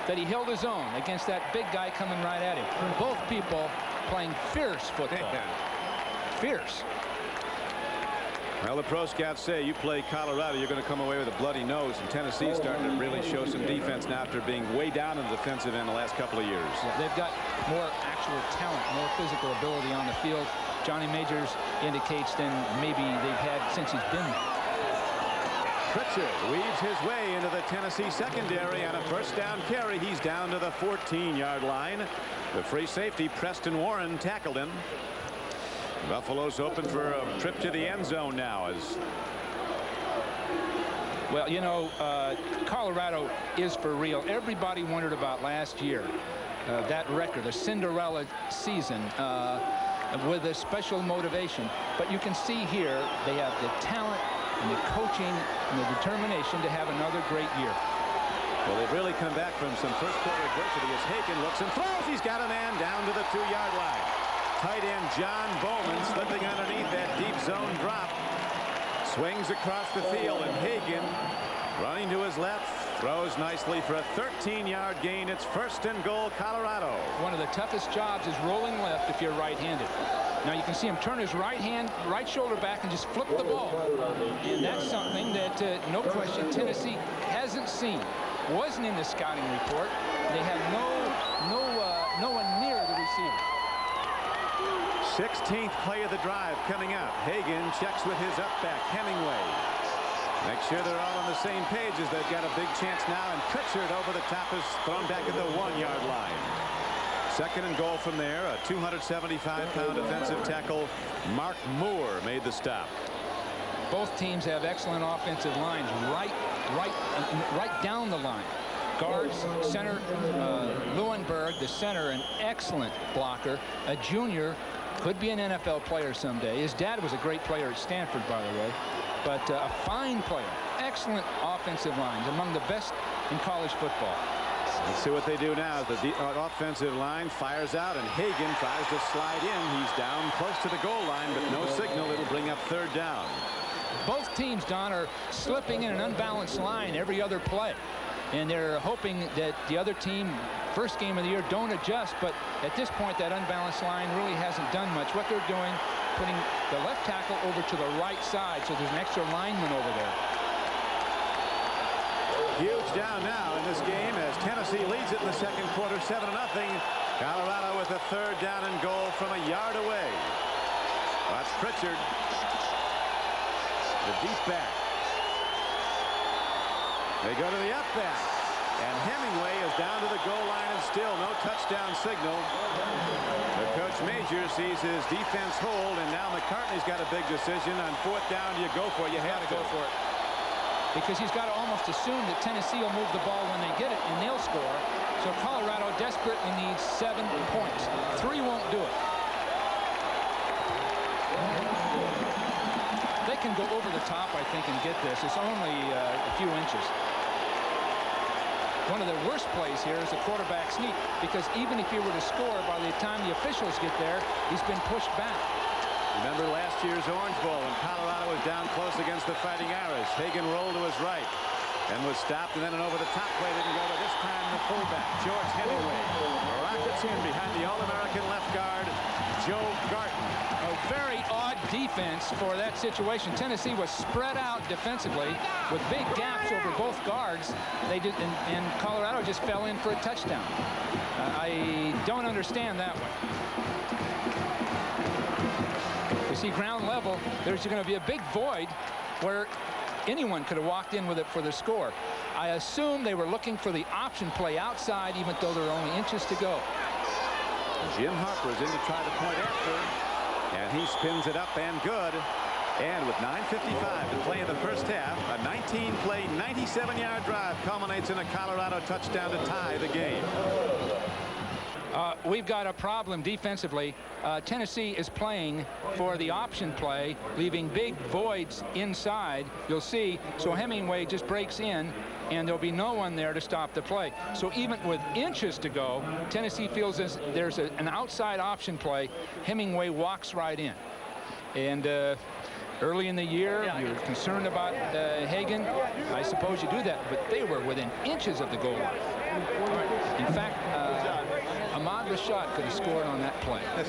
that he held his own against that big guy coming right at him. Both people playing fierce football. Fierce. Well, the pro scouts say you play Colorado, you're going to come away with a bloody nose, and Tennessee is starting to really show some defense now after being way down in the defensive end the last couple of years. Yeah, they've got more actual talent, more physical ability on the field. Johnny Majors indicates than maybe they've had since he's been there. Pritchard weaves his way into the Tennessee secondary on a first down carry. He's down to the 14-yard line. The free safety, Preston Warren, tackled him. Buffalo's open for a trip to the end zone now. Well, you know, Colorado is for real. Everybody wondered about last year, that record, a Cinderella season with a special motivation. But you can see here they have the talent and the coaching and the determination to have another great year. Well, they've really come back from some first quarter adversity as Hagan looks and throws. He's got a man down to the 2-yard line. Tight end John Bowman slipping underneath that deep zone drop. Swings across the field, and Hagan running to his left, throws nicely for a 13-yard gain. It's 1st and goal, Colorado. One of the toughest jobs is rolling left if you're right-handed. Now you can see him turn his right shoulder back and just flip the ball. And that's something that, no question, Tennessee hasn't seen. Wasn't in the scouting report. They have no one near the receiver. 16th play of the drive coming up. Hagan checks with his up back, Hemingway. Make sure they're all on the same page as they've got a big chance now, and Pritchard over the top is thrown back at the 1-yard line. 2nd and goal from there. A 275-pound defensive tackle, Mark Moore, made the stop. Both teams have excellent offensive lines right down the line. Guards, center, Leuenberg, the center, an excellent blocker. A junior, could be an NFL player someday. His dad was a great player at Stanford, by the way. But a fine player. Excellent offensive lines, among the best in college football. Let's see what they do now. The offensive line fires out, and Hagan tries to slide in. He's down close to the goal line, but no signal. It'll bring up 3rd down. Both teams, Don, are slipping in an unbalanced line every other play. And they're hoping that the other team, first game of the year, don't adjust. But at this point, that unbalanced line really hasn't done much. What they're doing, putting the left tackle over to the right side, so there's an extra lineman over there. Huge down now in this game as Tennessee leads it in the 2nd quarter, 7-0. Colorado with a 3rd down and goal from a yard away. Watch Pritchard, the deep back. They go to the up back, and Hemingway is down to the goal line, and still no touchdown signal. But Coach Major sees his defense hold, and now McCartney's got a big decision. On 4th down, do you go for it? You have to go for it. Because he's got to almost assume that Tennessee will move the ball when they get it, and they'll score. So Colorado desperately needs 7 points. 3 won't do it. They can go over the top, I think, and get this. It's only a few inches. One of the worst plays here is the quarterback sneak, because even if he were to score, by the time the officials get there, he's been pushed back. Remember last year's Orange Bowl when Colorado was down close against the Fighting Irish. Hagan rolled to his right and was stopped, and then an over-the-top play didn't go, but this time the fullback, George Hemingway, rockets in behind the All-American left guard, Joe Garton. A very odd defense for that situation. Tennessee was spread out defensively with big gaps over both guards. They did, and Colorado just fell in for a touchdown. I don't understand that one. You see, ground level, there's going to be a big void where anyone could have walked in with it for the score. I assume they were looking for the option play outside, even though there were only inches to go. Jim Harper's in to try the point after, and he spins it up and good. And with 9:55 to play in the first half, a 19-play, 97-yard drive culminates in a Colorado touchdown to tie the game. We've got a problem defensively. Tennessee is playing for the option play, leaving big voids inside. You'll see, so Hemingway just breaks in, and there'll be no one there to stop the play. So even with inches to go, Tennessee feels as there's an outside option play. Hemingway walks right in. And early in the year, you're concerned about Hagan. I suppose you do that, but they were within inches of the goal line. In fact, Ahmad Rashad could have scored on that play. I'll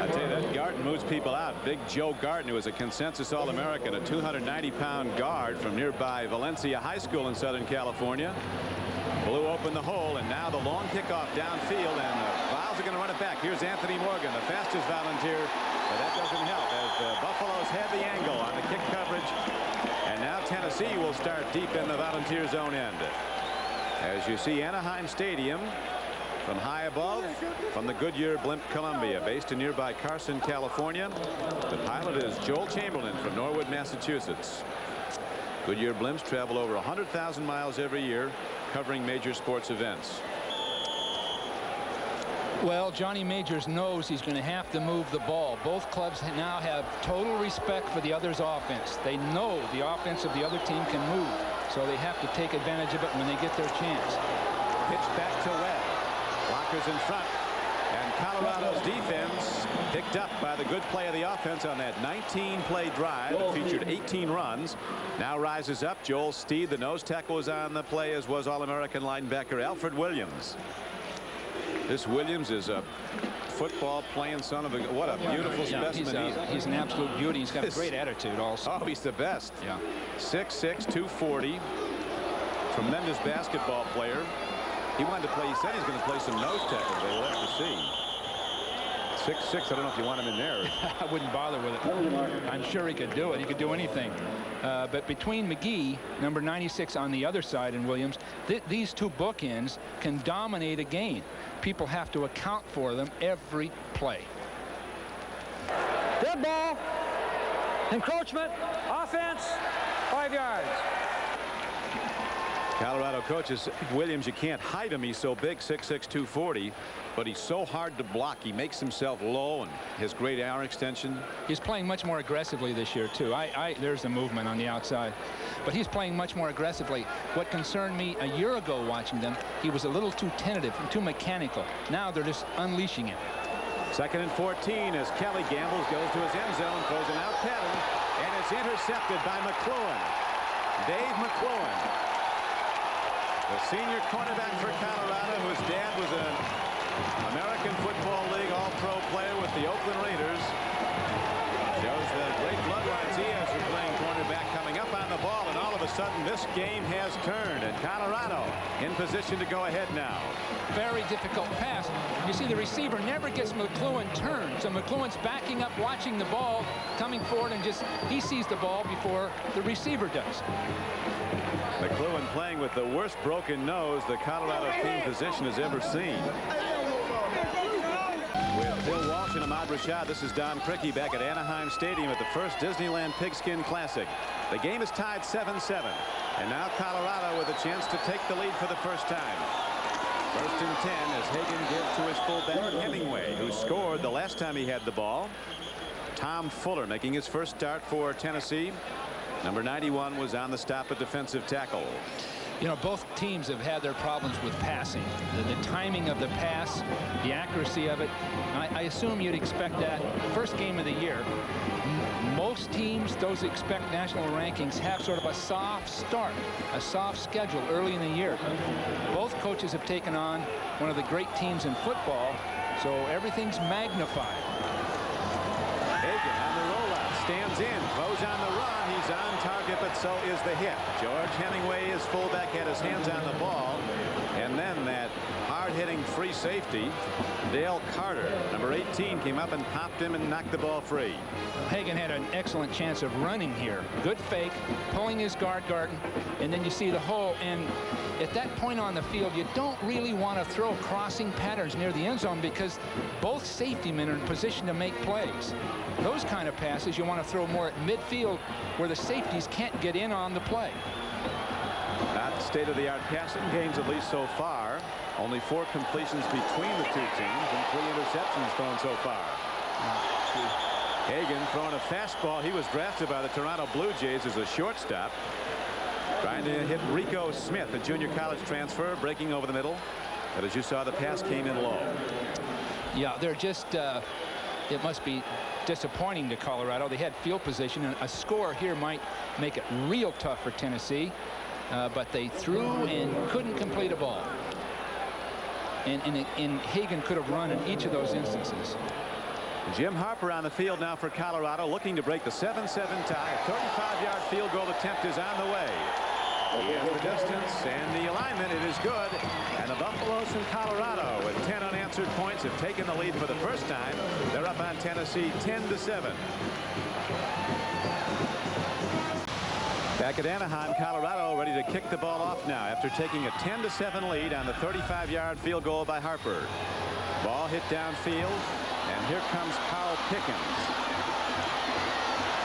tell you, that Garton moves people out. Big Joe Garton, who was a consensus All-American, a 290-pound guard from nearby Valencia High School in Southern California. Blew open the hole, and now the long kickoff downfield, and the Vols are going to run it back. Here's Anthony Morgan, the fastest Volunteer, but that doesn't help as the Buffaloes had the angle on the kick coverage, and now Tennessee will start deep in the Volunteer zone end. As you see Anaheim Stadium from high above, from the Goodyear Blimp Columbia, based in nearby Carson, California. The pilot is Joel Chamberlain from Norwood, Massachusetts. Goodyear Blimps travel over 100,000 miles every year, covering major sports events. Well, Johnny Majors knows he's going to have to move the ball. Both clubs now have total respect for the other's offense. They know the offense of the other team can move, so they have to take advantage of it when they get their chance. Pitch back to Webb. Blockers in front. And Colorado's defense picked up by the good play of the offense on that 19-play drive that featured 18 runs. Now rises up. Joel Steed, the nose tackle, was on the play, as was All-American linebacker Alfred Williams. This Williams is a football playing son of a, what a beautiful specimen. He's an absolute beauty. He's got a great attitude also. Oh, he's the best. Yeah. 6'6", 240. Tremendous basketball player. He wanted to play. He said he's going to play some nose tackles. We'll have to see. 6'6". I don't know if you want him in there. I wouldn't bother with it. I'm sure he could do it. He could do anything. But between McGee, number 96 on the other side, and Williams, these two bookends can dominate a game. People have to account for them every play. Dead ball. Encroachment. Offense. 5 yards. Colorado coaches Williams, you can't hide him. He's so big, 6'6", 240, but he's so hard to block. He makes himself low, and his great arm extension. He's playing much more aggressively this year too. There's the movement on the outside, but he's playing much more aggressively. What concerned me a year ago watching them, he was a little too tentative and too mechanical. Now they're just unleashing him. 2nd and 14 as Kelly gambles, goes to his end zone, throws an out pattern, and it's intercepted by McCloughan. Dave McCloughan, the senior cornerback for Colorado, whose dad was an American Football League All-Pro player with the Oakland Raiders. Shows the great bloodlines he has for playing cornerback, coming up on the ball, and all of a sudden this game has turned, and Colorado in position to go ahead now. Very difficult pass. You see the receiver never gets McCloughan turned, so McCloughan's backing up, watching the ball, coming forward, and he sees the ball before the receiver does. McCloughan playing with the worst broken nose the Colorado team position has ever seen. With Bill Walsh and Ahmad Rashad, this is Don Criqui back at Anaheim Stadium at the first Disneyland Pigskin Classic. The game is tied 7-7, and now Colorado with a chance to take the lead for the first time. 1st and 10 as Hagan gives to his fullback Hemingway, who scored the last time he had the ball. Tom Fuller making his first start for Tennessee. Number 91 was on the stop at defensive tackle. You know, both teams have had their problems with passing. The timing of the pass, the accuracy of it. I assume you'd expect that. First game of the year, most teams, those that expect national rankings, have sort of a soft start, a soft schedule early in the year. Both coaches have taken on one of the great teams in football, so everything's magnified. Hagan on the rollout, stands in, throws on the run. He's on target, but so is the hit. George Hemingway, his fullback, had his hands on the ball, and then that hard-hitting free safety, Dale Carter, number 18, came up and popped him and knocked the ball free. Hagan had an excellent chance of running here. Good fake, pulling his guard, and then you see the hole. And at that point on the field, you don't really want to throw crossing patterns near the end zone because both safety men are in position to make plays. Those kind of passes you want to throw more at midfield where the safeties can't get in on the play. Not state-of-the-art passing games, at least so far. Only 4 completions between the two teams and 3 interceptions thrown so far. Hagan throwing a fastball. He was drafted by the Toronto Blue Jays as a shortstop. Trying to hit Rico Smith, a junior college transfer, breaking over the middle. But as you saw, the pass came in low. Yeah, they're just, it must be disappointing to Colorado. They had field position, and a score here might make it real tough for Tennessee. But they threw and couldn't complete a ball. And Hagan could have run in each of those instances. Jim Harper on the field now for Colorado, looking to break the 7-7 tie. A 35-yard field goal attempt is on the way. He has the distance and the alignment. It is good. And the Buffaloes from Colorado, with 10 unanswered points, have taken the lead for the first time. They're up on Tennessee 10-7. Back at Anaheim, Colorado ready to kick the ball off now after taking a 10-7 lead on the 35-yard field goal by Harper. Ball hit downfield, and here comes Carl Pickens.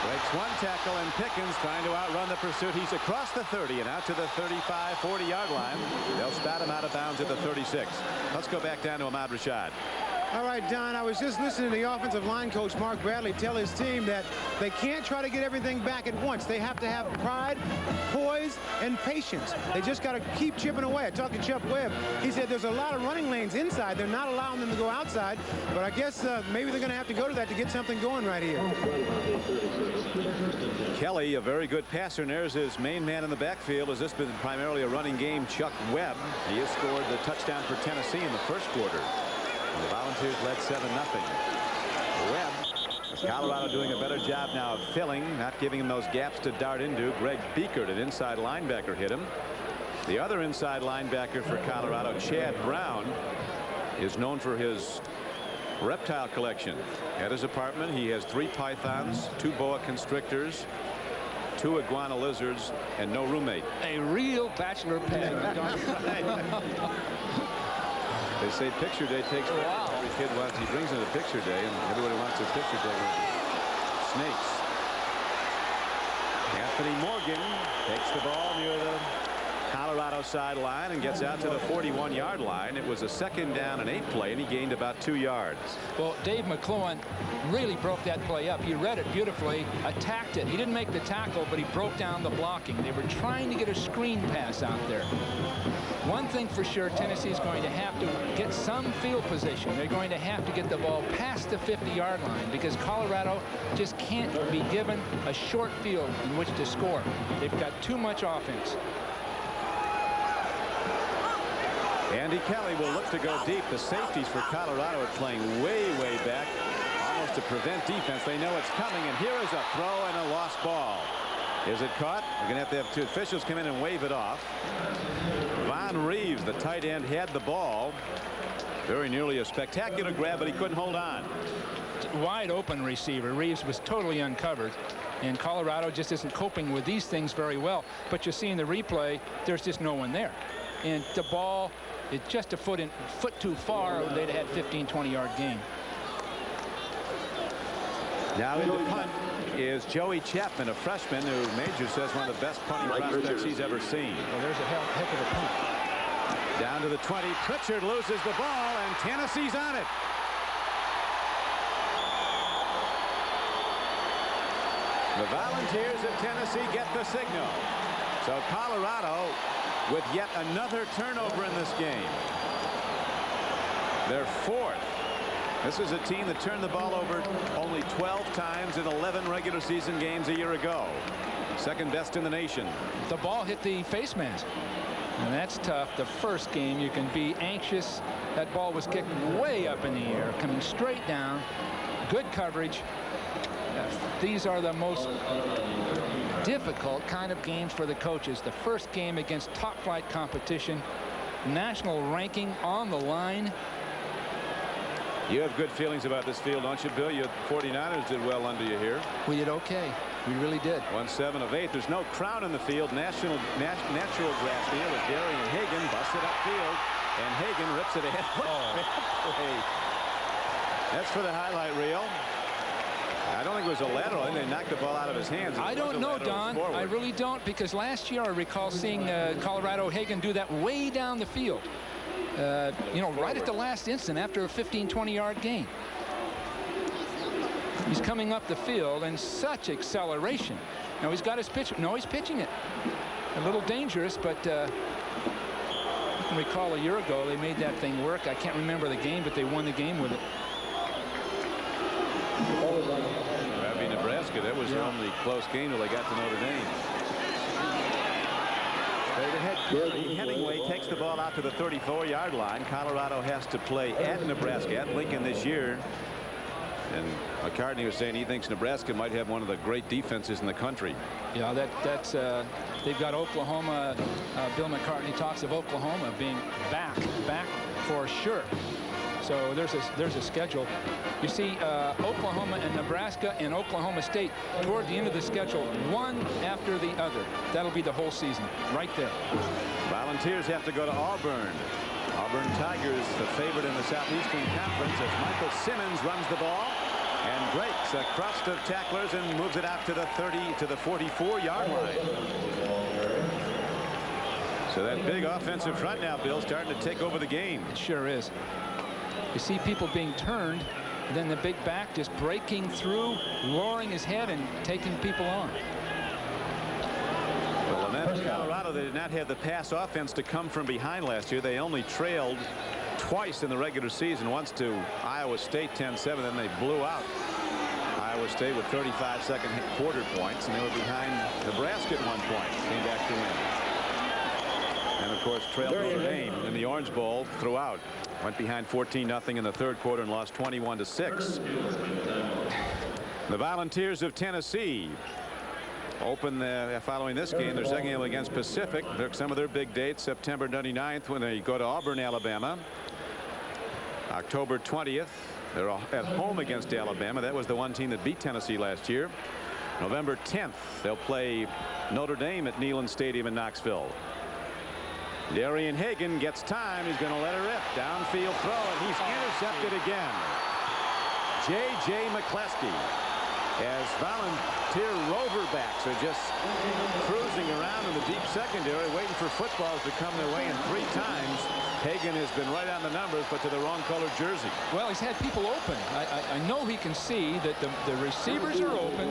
Breaks one tackle, and Pickens trying to outrun the pursuit. He's across the 30 and out to the 35, 40-yard line. They'll spot him out of bounds at the 36. Let's go back down to Ahmad Rashad. All right, Don, I was just listening to the offensive line coach, Mark Bradley, tell his team that they can't try to get everything back at once. They have to have pride, poise, and patience. They just got to keep chipping away. I talked to Chuck Webb. He said there's a lot of running lanes inside. They're not allowing them to go outside, but I guess maybe they're going to have to go to that to get something going right here. Kelly, a very good passer, and there's his main man in the backfield. Has this been primarily a running game? Chuck Webb. He has scored the touchdown for Tennessee in the first quarter. The Volunteers led 7-0. Webb, Colorado doing a better job now of filling, not giving him those gaps to dart into. Greg Beekert, an inside linebacker, hit him. The other inside linebacker for Colorado, Chad Brown, is known for his reptile collection. At his apartment, he has 3 pythons, 2 boa constrictors, 2 iguana lizards, and no roommate. A real bachelor pad. They say picture day takes forever. Every kid wants, he brings in a picture day, and everybody wants a picture day with snakes. Anthony Morgan takes the ball near the Colorado sideline and gets out to the 41-yard line. It was a 2nd down and 8 play, and he gained about 2 yards. Well, Dave McCloughan really broke that play up. He read it beautifully, attacked it. He didn't make the tackle, but he broke down the blocking. They were trying to get a screen pass out there. One thing for sure, Tennessee is going to have to get some field position. They're going to have to get the ball past the 50-yard line because Colorado just can't be given a short field in which to score. They've got too much offense. Andy Kelly will look to go deep. The safeties for Colorado are playing way back, almost to prevent defense. They know it's coming, and here is a throw and a lost ball. Is it caught? We're going to have 2 officials come in and wave it off. Von Reeves, the tight end, had the ball. Very nearly a spectacular grab, but he couldn't hold on. Wide open receiver. Reeves was totally uncovered, and Colorado just isn't coping with these things very well. But you see in the replay, there's just no one there. And the ball is just a foot too far. They'd have had 15-20-yard gain. Now in the punt is Joey Chapman, a freshman who Major says one of the best punting prospects he's ever seen. Well, there's a heck of a punt. Down to the 20. Pritchard loses the ball, and Tennessee's on it. The Volunteers of Tennessee get the signal. So Colorado with yet another turnover in this game. Their 4th. This is a team that turned the ball over only 12 times in 11 regular season games a year ago. 2nd best in the nation. The ball hit the face mask. And that's tough. The first game you can be anxious. That ball was kicked way up in the air, coming straight down. Good coverage. These are the most difficult kind of games for the coaches. The first game against top flight competition, national ranking on the line. You have good feelings about this field, don't you, Bill? Your 49ers did well under you here. We did okay. We really did. 1-7 of 8. There's no crown in the field. Natural grass field with Darian Hagan busted upfield, and Hagan rips it ahead. Oh. That's for the highlight reel. I don't think it was a lateral. I think they knocked the ball out of his hands. I don't know, Don. I really don't, because last year I recall seeing Colorado Hagan do that way down the field. You know, right at the last instant after a 15-20-yard gain. He's coming up the field and such acceleration. Now he's got his pitch. No, he's pitching it. A little dangerous, but I can recall a year ago they made that thing work. I can't remember the game, but they won the game with it. That'd be Nebraska. That was their only close game till they got to Notre Dame. Straight ahead. Hemingway takes the ball out to the 34-yard line. Colorado has to play at Nebraska, at Lincoln this year. And McCartney was saying he thinks Nebraska might have one of the great defenses in the country. Yeah, that's they've got Oklahoma. Bill McCartney talks of Oklahoma being back for sure. So there's a schedule. You see Oklahoma and Nebraska and Oklahoma State toward the end of the schedule, one after the other. That'll be the whole season right there. Volunteers have to go to Auburn. Auburn Tigers, the favorite in the Southeastern Conference, as Michael Simmons runs the ball and breaks a crust of tacklers and moves it out to the 44-yard line. So that big offensive front now, Bill, starting to take over the game. It sure is. You see people being turned, and then the big back just breaking through, lowering his head, and taking people on. Well, and then Colorado, they did not have the pass offense to come from behind last year. They only trailed twice in the regular season, once to Iowa State 10-7, then they blew out Iowa State with 35-second quarter points, and they were behind Nebraska at one point, came back to win. And of course trailed Notre Dame in the Orange Bowl throughout. Went behind 14-0 in the third quarter and lost 21-6. The Volunteers of Tennessee open following this game their second game against Pacific. Took some of their big dates. September 29th when they go to Auburn, Alabama. October 20th they're at home against Alabama. That was the one team that beat Tennessee last year. November 10th they'll play Notre Dame at Neyland Stadium in Knoxville. Darian Hagan gets time. He's going to let her rip. Downfield throw, and he's intercepted again. J.J. McCleskey, as volunteer roverbacks are just cruising around in the deep secondary waiting for footballs to come their way, and 3 times Hagan has been right on the numbers but to the wrong colored jersey. Well, he's had people open. I know he can see that the receivers are open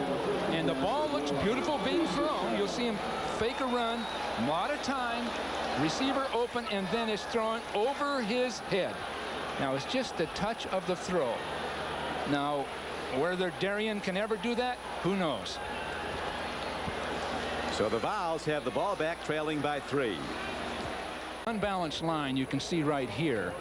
and the ball looks beautiful being thrown. You'll see him fake a run, a lot of time, receiver open, and then it's thrown over his head. Now it's just the touch of the throw. Now whether Darian can ever do that, who knows. So the Vols have the ball back, trailing by 3. Unbalanced line you can see right here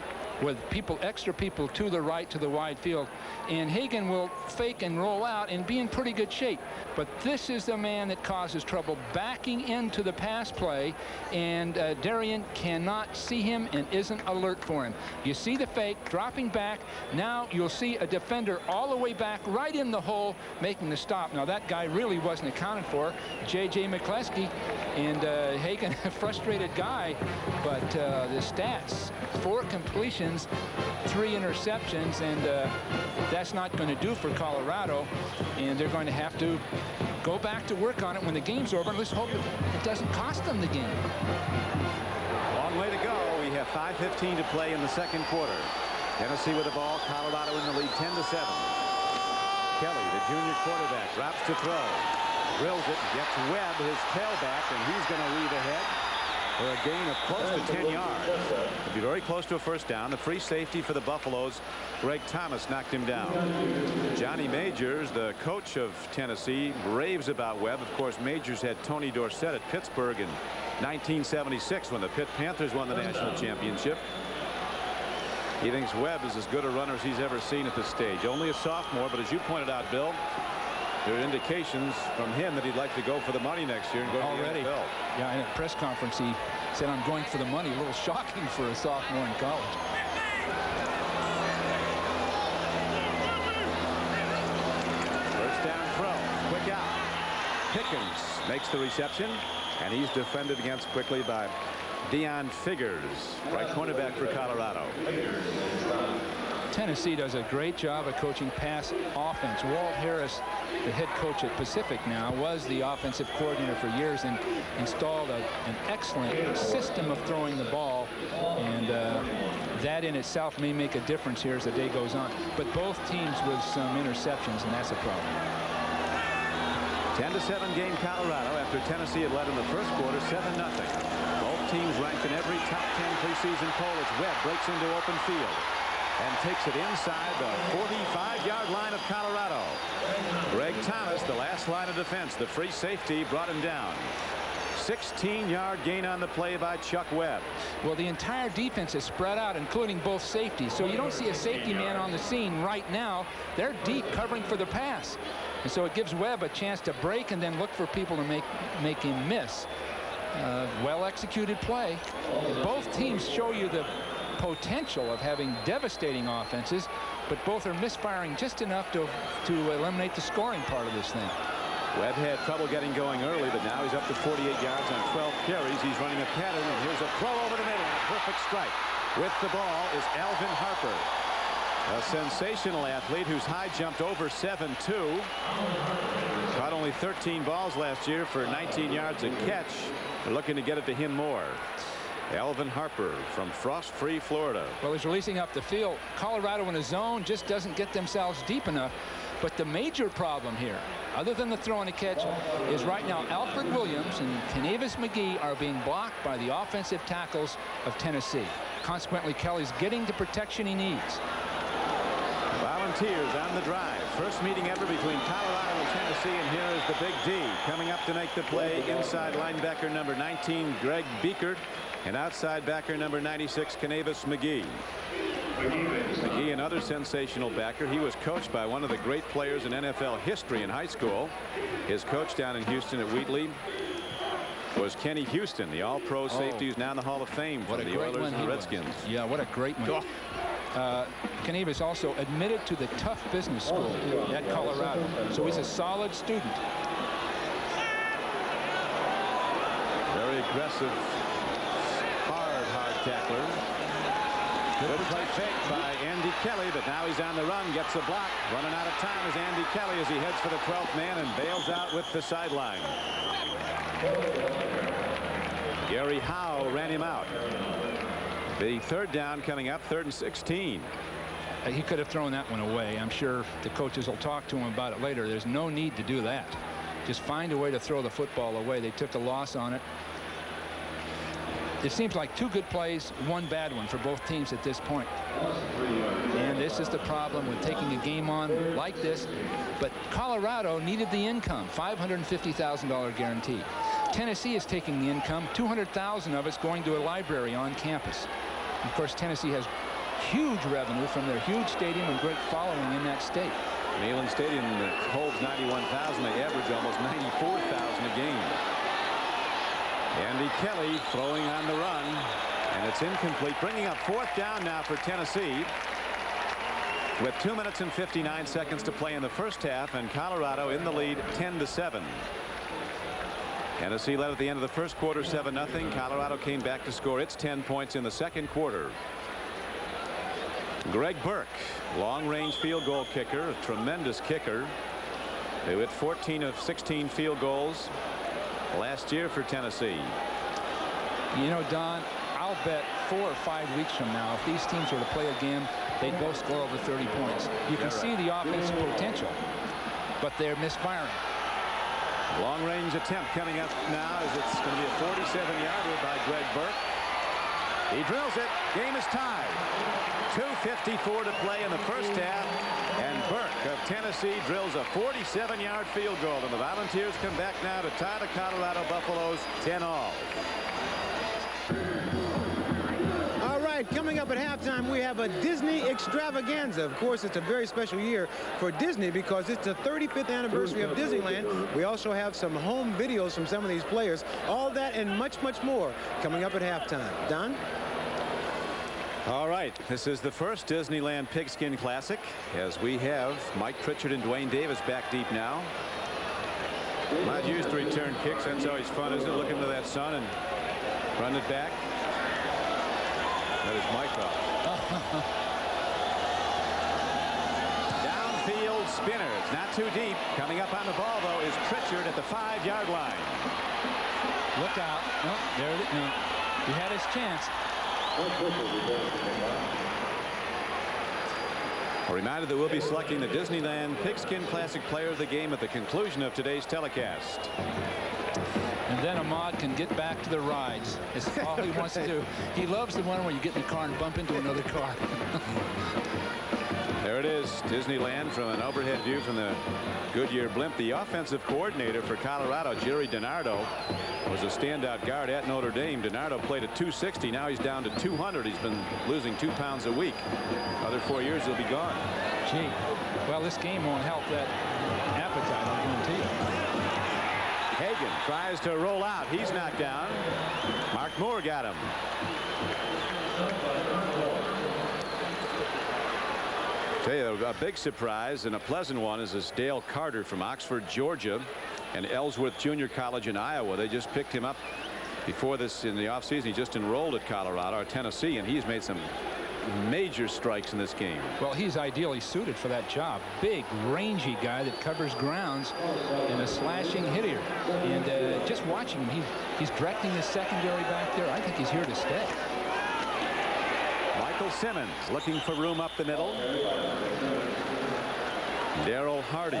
with extra people to the right to the wide field, and Hagan will fake and roll out and be in pretty good shape. But this is the man that causes trouble backing into the pass play, and Darian cannot see him and isn't alert for him. You see the fake dropping back. Now you'll see a defender all the way back right in the hole making the stop. Now that guy really wasn't accounted for, J.J. McCleskey, and Hagan, a frustrated guy, but the stats: 4 completions, 3 interceptions, and that's not going to do for Colorado, and they're going to have to go back to work on it when the game's over. Let's hope it doesn't cost them the game. Long way to go. We have 5:15 to play in the second quarter. Tennessee with the ball. Colorado in the lead 10-7. Kelly, the junior quarterback, drops to throw. Drills it, gets Webb, his tailback, and he's going to lead ahead for a gain of close to 10 yards. It'll be very close to a first down. The free safety for the Buffaloes, Greg Thomas, knocked him down. Johnny Majors, the coach of Tennessee, raves about Webb. Of course, Majors had Tony Dorsett at Pittsburgh in 1976 when the Pitt Panthers won the national championship. He thinks Webb is as good a runner as he's ever seen at this stage. Only a sophomore, but as you pointed out, Bill, there are indications from him that he'd like to go for the money next year and go already. to the NFL. Yeah, in a press conference he said, "I'm going for the money." A little shocking for a sophomore in college. First down throw, quick out. Pickens makes the reception, and he's defended against quickly by Deion Figures, right cornerback for Colorado. Tennessee does a great job of coaching pass offense. Walt Harris, the head coach at Pacific now, was the offensive coordinator for years and installed an excellent system of throwing the ball, and that in itself may make a difference here as the day goes on. But both teams with some interceptions, and that's a problem. 10-7 game Colorado after Tennessee had led in the first quarter 7-0. Both teams ranked in every top 10 preseason poll as Webb breaks into open field and takes it inside the 45-yard line of Colorado. Greg Thomas, the last line of defense, the free safety, brought him down. 16-yard gain on the play by Chuck Webb. Well, the entire defense is spread out, including both safeties. So you don't see a safety man on the scene right now. They're deep covering for the pass. And so it gives Webb a chance to break and then look for people to make him miss. Well-executed play. Both teams show you the potential of having devastating offenses, but both are misfiring just enough to eliminate the scoring part of this thing. Webb had trouble getting going early, but now he's up to 48 yards on 12 carries. He's running a pattern, and here's a throw over the middle. A perfect strike. With the ball is Alvin Harper, a sensational athlete who's high jumped over 7'2". Caught only 13 balls last year for 19 yards a catch. They're looking to get it to him more. Alvin Harper from Frost-Free, Florida. Well, he's releasing up the field. Colorado in a zone just doesn't get themselves deep enough. But the major problem here, other than the throw and a catch, is right now Alfred Williams and Canavis McGee are being blocked by the offensive tackles of Tennessee. Consequently, Kelly's getting the protection he needs. Volunteers on the drive. First meeting ever between Colorado and Tennessee, and here is the Big D coming up to make the play. Inside linebacker number 19, Greg Beekert, and outside backer number 96, Canavis McGee. McGee, another sensational backer. He was coached by one of the great players in NFL history in high school. His coach down in Houston at Wheatley was Kenny Houston, the all-pro safety who's now in the Hall of Fame for the Oilers and the Redskins. Yeah, what a great one. Canavis also admitted to the tough business school at Colorado, so he's a solid student. Very aggressive, hard tackler. Good play fake by Andy Kelly, but now he's on the run, gets a block. Running out of time is Andy Kelly as he heads for the 12th man and bails out with the sideline. Gary Howe ran him out. The third down coming up, 3rd and 16. He could have thrown that one away. I'm sure the coaches will talk to him about it later. There's no need to do that. Just find a way to throw the football away. They took a loss on it. It seems like 2 good plays, 1 bad one for both teams at this point. And this is the problem with taking a game on like this. But Colorado needed the income, $550,000 guarantee. Tennessee is taking the income, $200,000 of it's going to a library on campus. Of course, Tennessee has huge revenue from their huge stadium and great following in that state. Neyland Stadium that holds 91,000. They average almost 94,000 a game. Andy Kelly throwing on the run, and it's incomplete, bringing up 4th down now for Tennessee with 2 minutes and 59 seconds to play in the first half, and Colorado in the lead 10-7. Tennessee led at the end of the first quarter 7-0. Colorado came back to score its 10 points in the second quarter. Greg Burke, long-range field goal kicker, a tremendous kicker, who hit 14 of 16 field goals last year for Tennessee. You know, Don, I'll bet 4 or 5 weeks from now, if these teams were to play again, they'd both score over 30 points. You can see the offensive potential, but they're misfiring. Long-range attempt coming up now as it's going to be a 47-yarder by Greg Burke. He drills it. Game is tied. 2:54 to play in the first half, and Burke of Tennessee drills a 47-yard field goal, and the Volunteers come back now to tie the Colorado Buffaloes 10-all. All right, coming up at halftime, we have a Disney extravaganza. Of course, it's a very special year for Disney because it's the 35th anniversary of Disneyland. We also have some home videos from some of these players. All that and much, much more coming up at halftime. Don? All right, this is the first Disneyland Pigskin Classic, as we have Mike Pritchard and Dwayne Davis back deep now. Not used to return kicks. That's always fun, isn't it? Look into that sun and run it back. That is Mike off. Downfield spinner. It's not too deep. Coming up on the ball, though, is Pritchard at the 5-yard line. Look out. No, there it is. No. He had his chance. A reminder that we'll be selecting the Disneyland Pigskin Classic Player of the Game at the conclusion of today's telecast. And then Ahmad can get back to the rides. It's all he wants to do. He loves the one where you get in the car and bump into another car. There it is, Disneyland from an overhead view from the Goodyear blimp. The offensive coordinator for Colorado, Jerry DiNardo, was a standout guard at Notre Dame. DiNardo played at 260. Now he's down to 200. He's been losing 2 pounds a week. Other 4 years he'll be gone. Gee, well, this game won't help that appetite, I'll guarantee you. Hagan tries to roll out. He's knocked down. Mark Moore got him. Tell you, a big surprise and a pleasant one is this Dale Carter from Oxford, Georgia, and Ellsworth Junior College in Iowa. They just picked him up before this in the offseason. He just enrolled at Colorado or Tennessee, and he's made some major strikes in this game. Well, he's ideally suited for that job. Big, rangy guy that covers grounds and a slashing hitter. And just watching him, he's directing his secondary back there. I think he's here to stay. Michael Simmons looking for room up the middle. Darryl Hardy,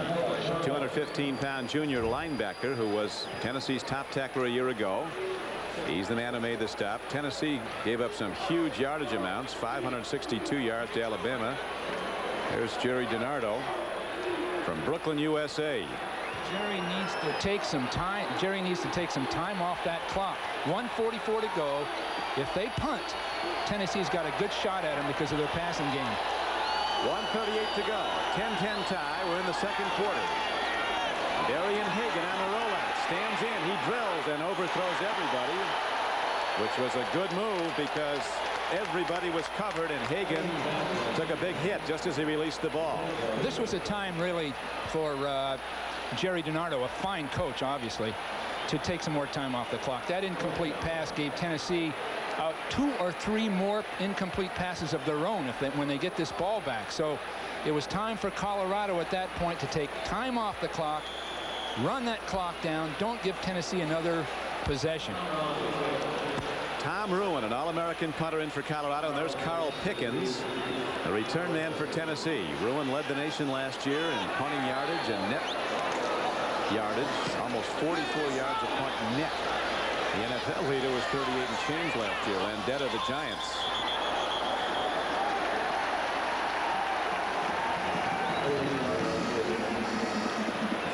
215-pound junior linebacker who was Tennessee's top tackler a year ago. He's the man who made the stop. Tennessee gave up some huge yardage amounts, 562 yards to Alabama. There's Jerry DiNardo from Brooklyn, USA. Jerry needs to take some time. Jerry needs to take some time off that clock. 1:44 to go. If they punt, Tennessee's got a good shot at him because of their passing game. 1:38 to go. 10-10 tie. We're in the second quarter. Darian Hagan on the rollout. Stands in. He drills and overthrows everybody, which was a good move because everybody was covered, and Hagan took a big hit just as he released the ball. This was a time really for Jerry DiNardo, a fine coach, obviously, to take some more time off the clock. That incomplete pass gave Tennessee 2 or 3 more incomplete passes of their own when they get this ball back. So it was time for Colorado at that point to take time off the clock, run that clock down, don't give Tennessee another possession. Tom Ruin, an All-American punter in for Colorado, and there's Carl Pickens, a return man for Tennessee. Ruin led the nation last year in punting yardage and net yardage, almost 44 yards a punt net. The NFL leader was 38 and change last year. Landetta, the Giants.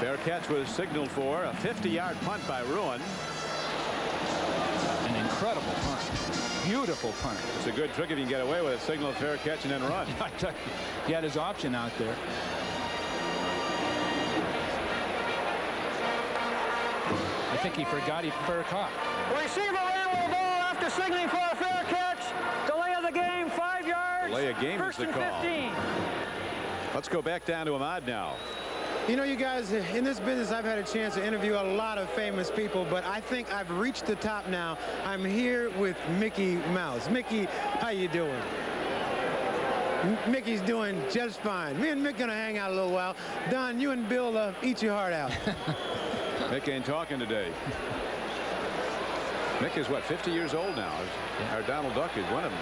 Fair catch was signaled for. A 50-yard punt by Ruin. An incredible punt. Beautiful punt. It's a good trick if you can get away with it. Signal fair catch and then run. He had his option out there. I think he forgot he fair caught. Receiver ran with the ball after signaling for a fair catch. Delay of the game, 5 yards. Delay of game is the call. 15. Let's go back down to Ahmad now. You know, you guys, in this business, I've had a chance to interview a lot of famous people, but I think I've reached the top now. I'm here with Mickey Mouse. Mickey, how you doing? Mickey's doing just fine. Me and Mick gonna hang out a little while. Don, you and Bill eat your heart out. Mick ain't talking today. Mick is what, 50 years old now? Our Donald Duck is one of them.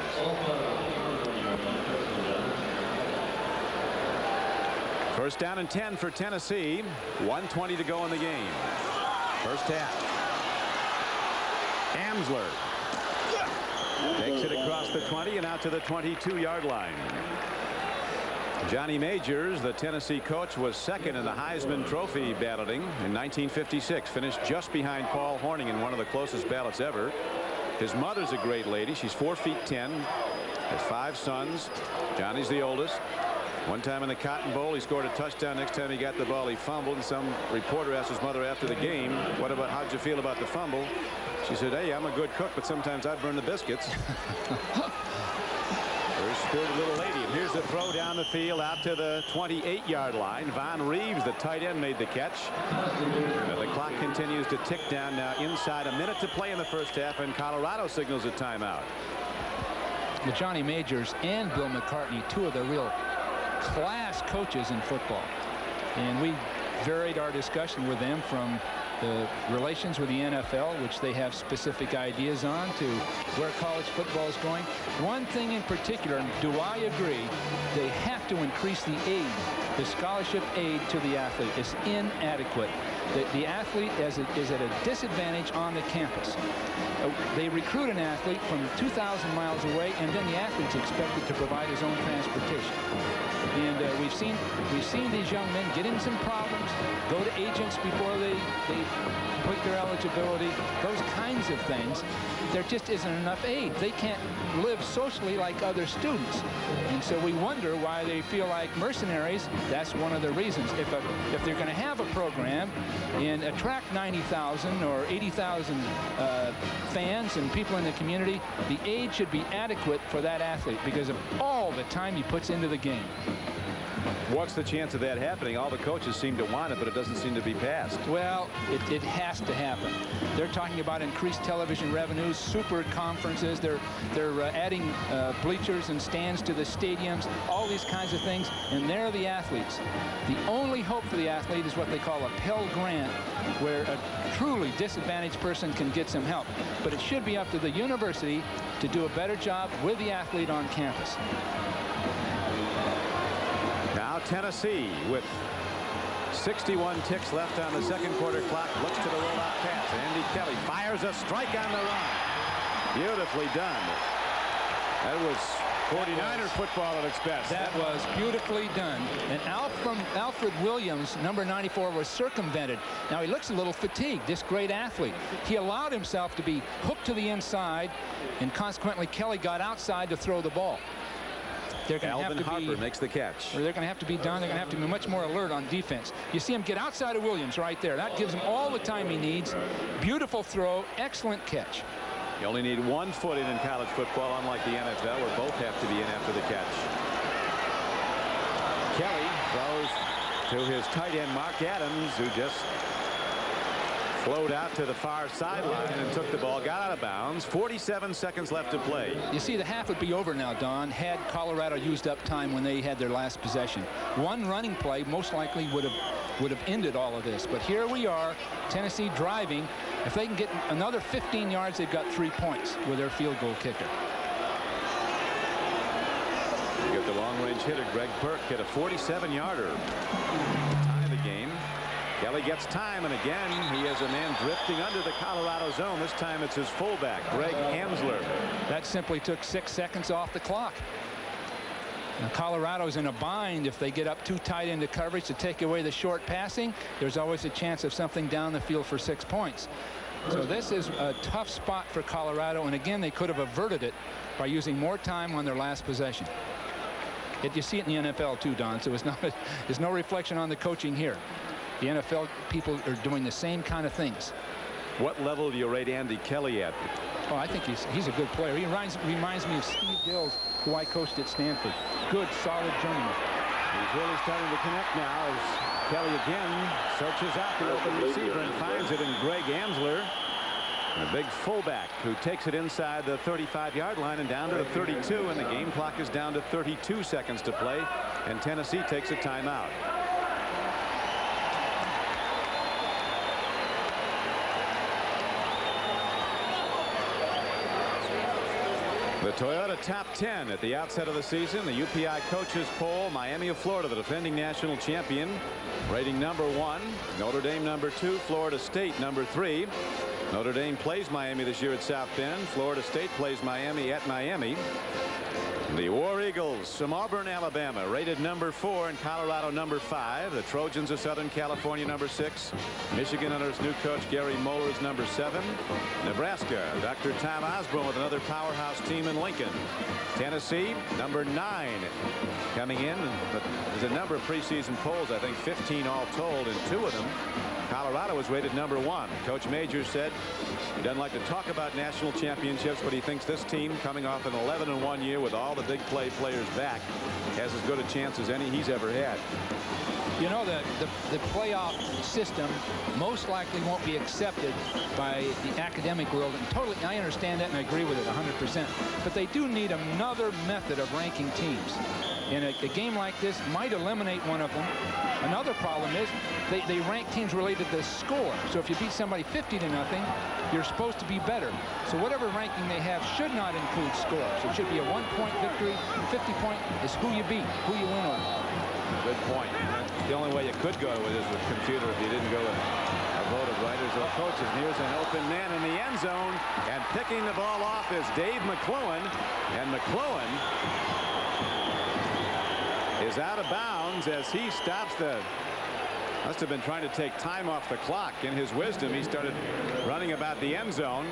First down and 10 for Tennessee. 1:20 to go in the game. First half. Amsler takes it across the 20 and out to the 22-yard line. Johnny Majors, the Tennessee coach, was second in the Heisman Trophy balloting in 1956. Finished just behind Paul Hornung in one of the closest ballots ever. His mother's a great lady. She's 4 feet 10. Has 5 sons. Johnny's the oldest. One time in the Cotton Bowl, he scored a touchdown. Next time he got the ball, he fumbled. And some reporter asked his mother after the game, how'd you feel about the fumble? She said, hey, I'm a good cook, but sometimes I burn the biscuits. Very spirited little lady. And here's the throw down the field out to the 28-yard line. Von Reeves, the tight end, made the catch. And the clock continues to tick down now inside a minute to play in the first half, and Colorado signals a timeout. The Johnny Majors and Bill McCartney, 2 of the real class coaches in football. And we varied our discussion with them from the relations with the NFL, which they have specific ideas on, to where college football is going. One thing in particular, do I agree, they have to increase the aid, the scholarship aid to the athlete. It's inadequate. The athlete is at a disadvantage on the campus. They recruit an athlete from 2,000 miles away, and then the athlete's expected to provide his own transportation. And we've seen these young men get in some problems, go to agents before they put their eligibility, those kinds of things. There just isn't enough aid. They can't live socially like other students. And so we wonder why they feel like mercenaries. That's one of the reasons. If they're going to have a program and attract 90,000 or 80,000 fans and people in the community, the aid should be adequate for that athlete because of all the time he puts into the game. What's the chance of that happening? All the coaches seem to want it, but it doesn't seem to be passed. Well, it has to happen. They're talking about increased television revenues, super conferences. They're adding bleachers and stands to the stadiums, all these kinds of things, and they're the athletes. The only hope for the athlete is what they call a Pell Grant, where a truly disadvantaged person can get some help. But it should be up to the university to do a better job with the athlete on campus. Now Tennessee with 61 ticks left on the second quarter clock. Looks to the rollout pass. Andy Kelly fires a strike on the run. Beautifully done. That was 49er football at its best. That was beautifully done. And Alfred Williams, number 94, was circumvented. Now he looks a little fatigued, this great athlete. He allowed himself to be hooked to the inside, and consequently Kelly got outside to throw the ball. They're going to have to Harper makes the catch. They're going to have to be done. They're going to have to be much more alert on defense. You see him get outside of Williams right there. That gives him all the time he needs. Beautiful throw, excellent catch. You only need one foot in college football, unlike the NFL, where both have to be in after the catch. Kelly throws to his tight end, Mark Adams, who just flowed out to the far sideline and took the ball, got out of bounds. 47 seconds left to play. You see, the half would be over now, Don, had Colorado used up time when they had their last possession. One running play most likely would have ended all of this. But here we are, Tennessee driving. If they can get another 15 yards, they've got 3 points with their field goal kicker. You get the long-range hitter, Greg Burke, hit a 47-yarder to tie the game. Kelly gets time, and again, he has a man drifting under the Colorado zone. This time it's his fullback, Greg Amsler. That simply took 6 seconds off the clock. Now, Colorado's in a bind if they get up too tight into coverage to take away the short passing. There's always a chance of something down the field for 6 points. So this is a tough spot for Colorado, and again, they could have averted it by using more time on their last possession. You see it in the NFL too, Don, so there's no reflection on the coaching here. The NFL people are doing the same kind of things. What level do you rate Andy Kelly at? Oh, I think he's a good player. He reminds me of Steve Dills, who I coached at Stanford. Good, solid journeyman. He's really starting to connect now as Kelly again searches out the open receiver and finds it in Greg Amsler. A big fullback who takes it inside the 35-yard line and down to the 32, and the game clock is down to 32 seconds to play, and Tennessee takes a timeout. The Toyota top 10 at the outset of the season. The UPI coaches poll, Miami of Florida, the defending national champion, rating number 1. Notre Dame number 2. Florida State number 3. Notre Dame plays Miami this year at South Bend. Florida State plays Miami at Miami. The War Eagles from Auburn, Alabama, rated number 4, and Colorado number 5. The Trojans of Southern California number 6. Michigan under its new coach Gary Moeller is number 7. Nebraska, Dr. Tom Osborne with another powerhouse team in Lincoln. Tennessee number 9 coming in, but there's a number of preseason polls, I think 15 all told, and 2 of them Colorado was rated number 1. Coach Majors said he doesn't like to talk about national championships, but he thinks this team, coming off an 11-1 year with all the big play players back, has as good a chance as any he's ever had. You know, the playoff system most likely won't be accepted by the academic world. And totally, I understand that and I agree with it 100%. But they do need another method of ranking teams. And a game like this might eliminate one of them. Another problem is they rank teams related to score. So if you beat somebody 50-0, you're supposed to be better. So whatever ranking they have should not include scores. It should be a 1-point victory. 50-point is who you beat, who you win over. Good point. The only way you could go with is with computer if you didn't go with a vote of writers or coaches. And here's an open man in the end zone, and picking the ball off is Dave McClellan, and McClellan is out of bounds as he stops must have been trying to take time off the clock. In his wisdom, he started running about the end zone.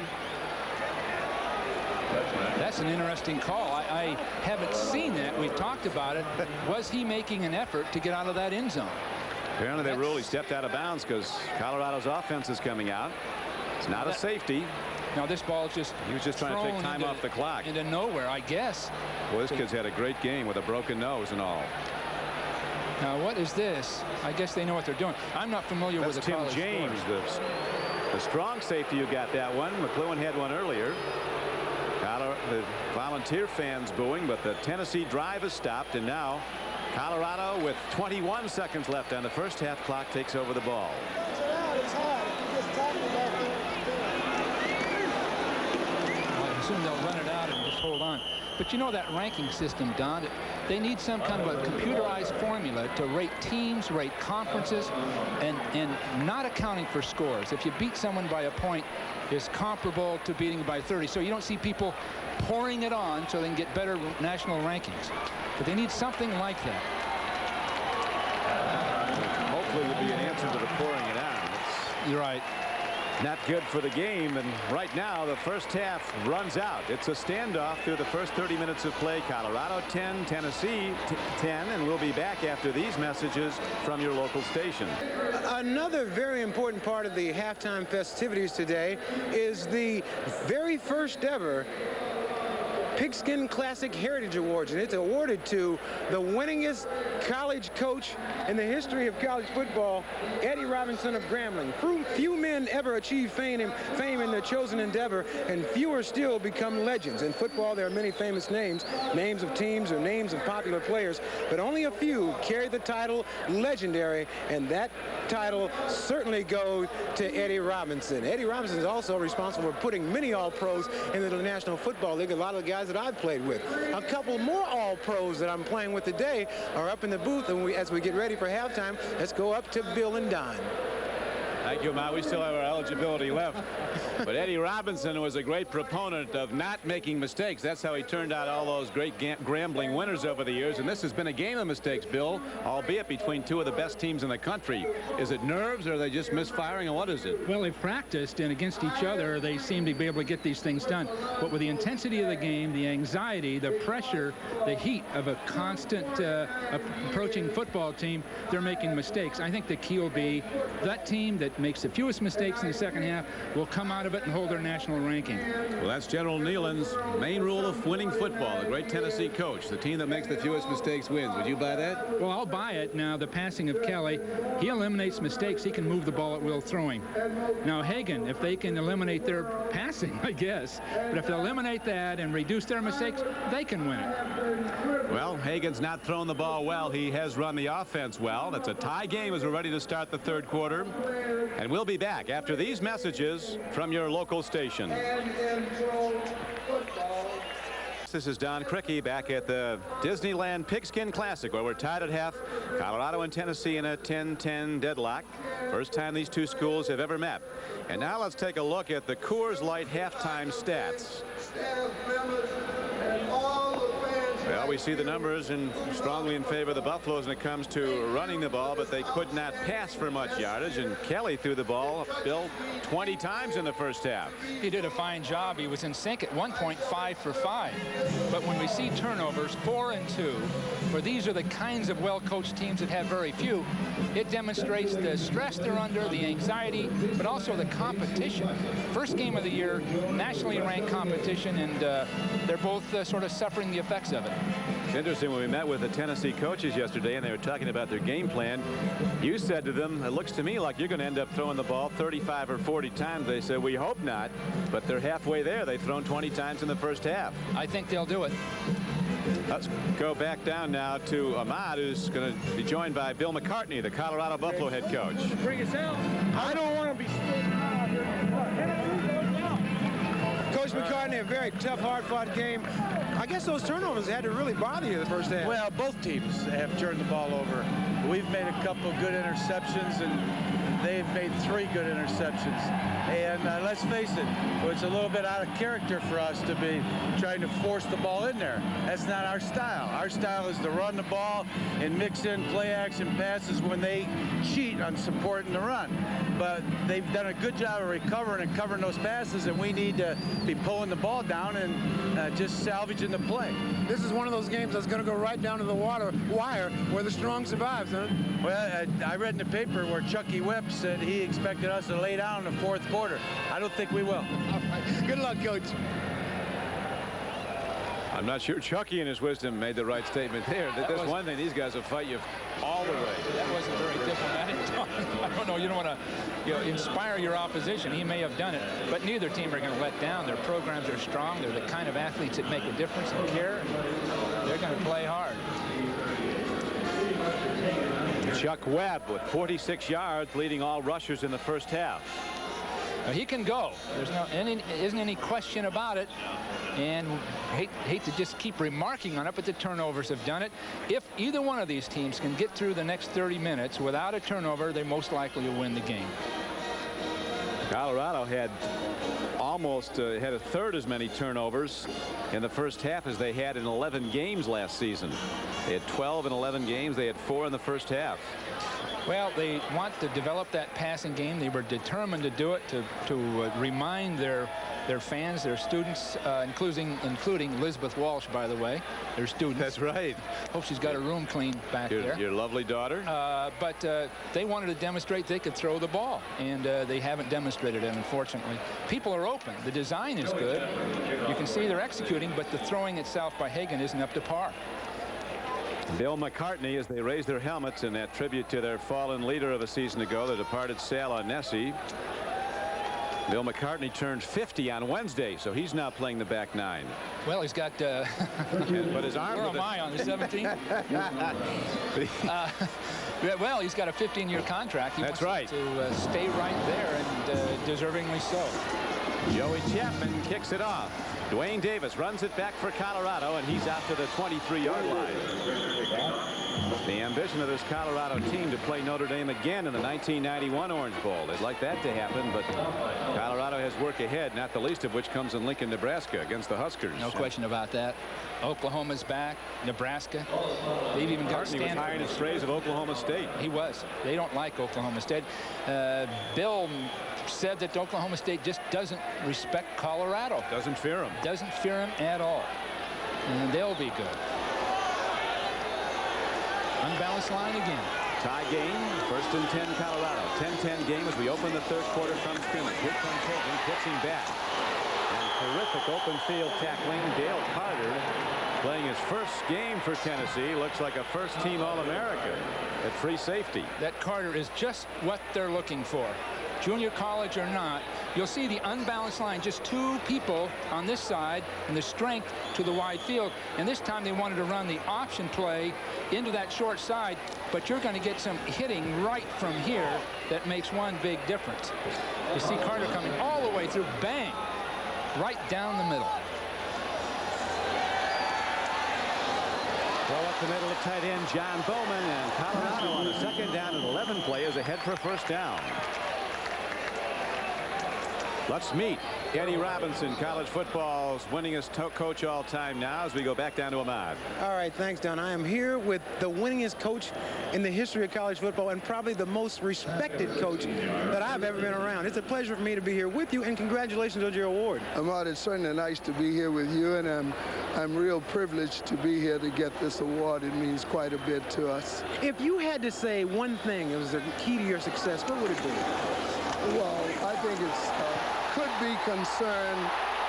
That's an interesting call. I haven't seen that. We've talked about it. Was he making an effort to get out of that end zone? Apparently they ruled he stepped out of bounds because Colorado's offense is coming out. It's not a safety. No, this ball is just he was just trying to take time off the clock. Into nowhere, I guess. Well, this kid's had a great game with a broken nose and all. Now, what is this? I guess they know what they're doing. I'm not familiar with the Tim college James, the strong safety who got that one. McLuhan had one earlier. The Volunteer fans booing, but the Tennessee drive is stopped, and now Colorado, with 21 seconds left on the first half clock, takes over the ball. I assume they'll run it out and just hold on. But you know that ranking system, Don, they need some kind of a computerized formula to rate teams, rate conferences, and not accounting for scores. If you beat someone by a point, is comparable to beating by 30. So you don't see people pouring it on so they can get better national rankings. But they need something like that. Hopefully there'll be an answer to the pouring it on. You're right. Not good for the game, and right now the first half runs out. It's a standoff through the first 30 minutes of play. Colorado 10, Tennessee 10, and we'll be back after these messages from your local station. Another very important part of the halftime festivities today is the very first ever Pigskin Classic Heritage Awards, and it's awarded to the winningest college coach in the history of college football, Eddie Robinson of Grambling. Few men ever achieve fame in their chosen endeavor, and fewer still become legends. In football, there are many famous names of teams or names of popular players, but only a few carry the title legendary, and that title certainly goes to Eddie Robinson. Eddie Robinson is also responsible for putting many All-Pros into the National Football League. A lot of the guys that I've played with. A couple more All-Pros that I'm playing with today are up in the booth, and as we get ready for halftime, let's go up to Bill and Don. Thank you, Matt. We still have our eligibility left. But Eddie Robinson was a great proponent of not making mistakes. That's how he turned out all those great Grambling winners over the years. And this has been a game of mistakes, Bill, albeit between two of the best teams in the country. Is it nerves, or are they just misfiring, or what is it? Well, they've practiced, and against each other, they seem to be able to get these things done. But with the intensity of the game, the anxiety, the pressure, the heat of a constant approaching football team, they're making mistakes. I think the key will be that team that makes the fewest mistakes in the second half will come out of it and hold their national ranking. Well, that's General Nealon's main rule of winning football, the great Tennessee coach. The team that makes the fewest mistakes wins. Would you buy that? Well, I'll buy it. Now, the passing of Kelly, he eliminates mistakes. He can move the ball at will throwing. Now, Hagan, if they can eliminate their passing, I guess. But if they eliminate that and reduce their mistakes, they can win it. Well, Hagan's not thrown the ball well. He has run the offense well. That's a tie game as we're ready to start the third quarter. And we'll be back after these messages from your local station. This is Don Crickey back at the Disneyland Pigskin Classic, where we're tied at half. Colorado and Tennessee in a 10-10 deadlock. First time these two schools have ever met. And now let's take a look at the Coors Light halftime stats. Well, we see the numbers and strongly in favor of the Buffaloes when it comes to running the ball, but they could not pass for much yardage, and Kelly threw the ball, Bill, 20 times in the first half. He did a fine job. He was in sync at one point, 5 for 5. But when we see turnovers, 4 and 2, where these are the kinds of well-coached teams that have very few, it demonstrates the stress they're under, the anxiety, but also the competition. First game of the year, nationally ranked competition, and they're both sort of suffering the effects of it. It's interesting, when we met with the Tennessee coaches yesterday and they were talking about their game plan, you said to them, it looks to me like you're going to end up throwing the ball 35 or 40 times. They said, we hope not, but they're halfway there. They've thrown 20 times in the first half. I think they'll do it. Let's go back down now to Ahmad, who's going to be joined by Bill McCartney, the Colorado Buffalo head coach. Bring us out. I don't want to be skating out here. Coach McCartney, a very tough, hard-fought game. I guess those turnovers had to really bother you the first half. Well, both teams have turned the ball over. We've made a couple of good interceptions, and they've made 3 good interceptions. And let's face it, it's a little bit out of character for us to be trying to force the ball in there. That's not our style. Our style is to run the ball and mix in play-action passes when they cheat on supporting the run. But they've done a good job of recovering and covering those passes, and we need to be pulling the ball down and just salvaging the play. This is one of those games that's going to go right down to the wire where the strong survives, huh? Well, I read in the paper where Chucky Whip said he expected us to lay down in the fourth quarter. I don't think we will. All right. Good luck, Coach. I'm not sure Chucky in his wisdom made the right statement there. That's one thing. These guys will fight you all the way. That wasn't very diplomatic. I don't know. You don't want to inspire your opposition. He may have done it, but neither team are going to let down. Their programs are strong. They're the kind of athletes that make a difference and care. They're going to play hard. Chuck Webb with 46 yards, leading all rushers in the first half. He can go. Isn't any question about it. And hate to just keep remarking on it, but the turnovers have done it. If either one of these teams can get through the next 30 minutes without a turnover, they most likely will win the game. Colorado had almost had a third as many turnovers in the first half as they had in 11 games last season. They had 12 in 11 games. They had 4 in the first half. Well, they want to develop that passing game. They were determined to do it to remind their fans, their students, including Elizabeth Walsh, by the way, their students. That's right. Hope she's got her room clean back there. Your lovely daughter. But they wanted to demonstrate they could throw the ball, and they haven't demonstrated it, unfortunately. People are open. The design is good. You can see they're executing, but the throwing itself by Hagan isn't up to par. Bill McCartney, as they raise their helmets in that tribute to their fallen leader of a season ago, the departed Sal Onesi. Bill McCartney turned 50 on Wednesday, so he's now playing the back nine. Well, he's got. But his arm. Where am I on the 17th? Well, he's got a 15-year contract. He That's wants right. to stay right there, and deservingly so. Joey Chapman kicks it off. Dwayne Davis runs it back for Colorado, and he's out to the 23-yard line. The ambition of this Colorado team to play Notre Dame again in the 1991 Orange Bowl. They'd like that to happen, but Colorado has work ahead, not the least of which comes in Lincoln, Nebraska, against the Huskers. No question about that. Oklahoma's back. Nebraska. They've even got Stanford. He was high in his praise of Oklahoma State. He was. They don't like Oklahoma State. Bill said that Oklahoma State just doesn't respect Colorado. Doesn't fear him. Doesn't fear him at all. And they'll be good. Unbalanced line again. Tie game, 1st and 10 Colorado. 10-10 game as we open the third quarter from scrimmage. Here comes Hagan, pitching back. And terrific open field tackling. Dale Carter playing his first game for Tennessee. Looks like a first-team All-American at free safety. That Carter is just what they're looking for. Junior college or not, you'll see the unbalanced line, just 2 people on this side and the strength to the wide field. And this time they wanted to run the option play into that short side, but you're going to get some hitting right from here that makes one big difference. You see Carter coming all the way through, bang, right down the middle. Throw up the middle of tight end John Bowman, and Colorado on a 2nd down and 11 play is ahead for first down. Let's meet Eddie Robinson, college football's winningest coach all time now, as we go back down to Ahmad. All right, thanks, Don. I am here with the winningest coach in the history of college football and probably the most respected coach that I've ever been around. It's a pleasure for me to be here with you, and congratulations on your award. Ahmad, it's certainly nice to be here with you, and I'm real privileged to be here to get this award. It means quite a bit to us. If you had to say one thing that was the key to your success, what would it be? Well, I think it's could be concern,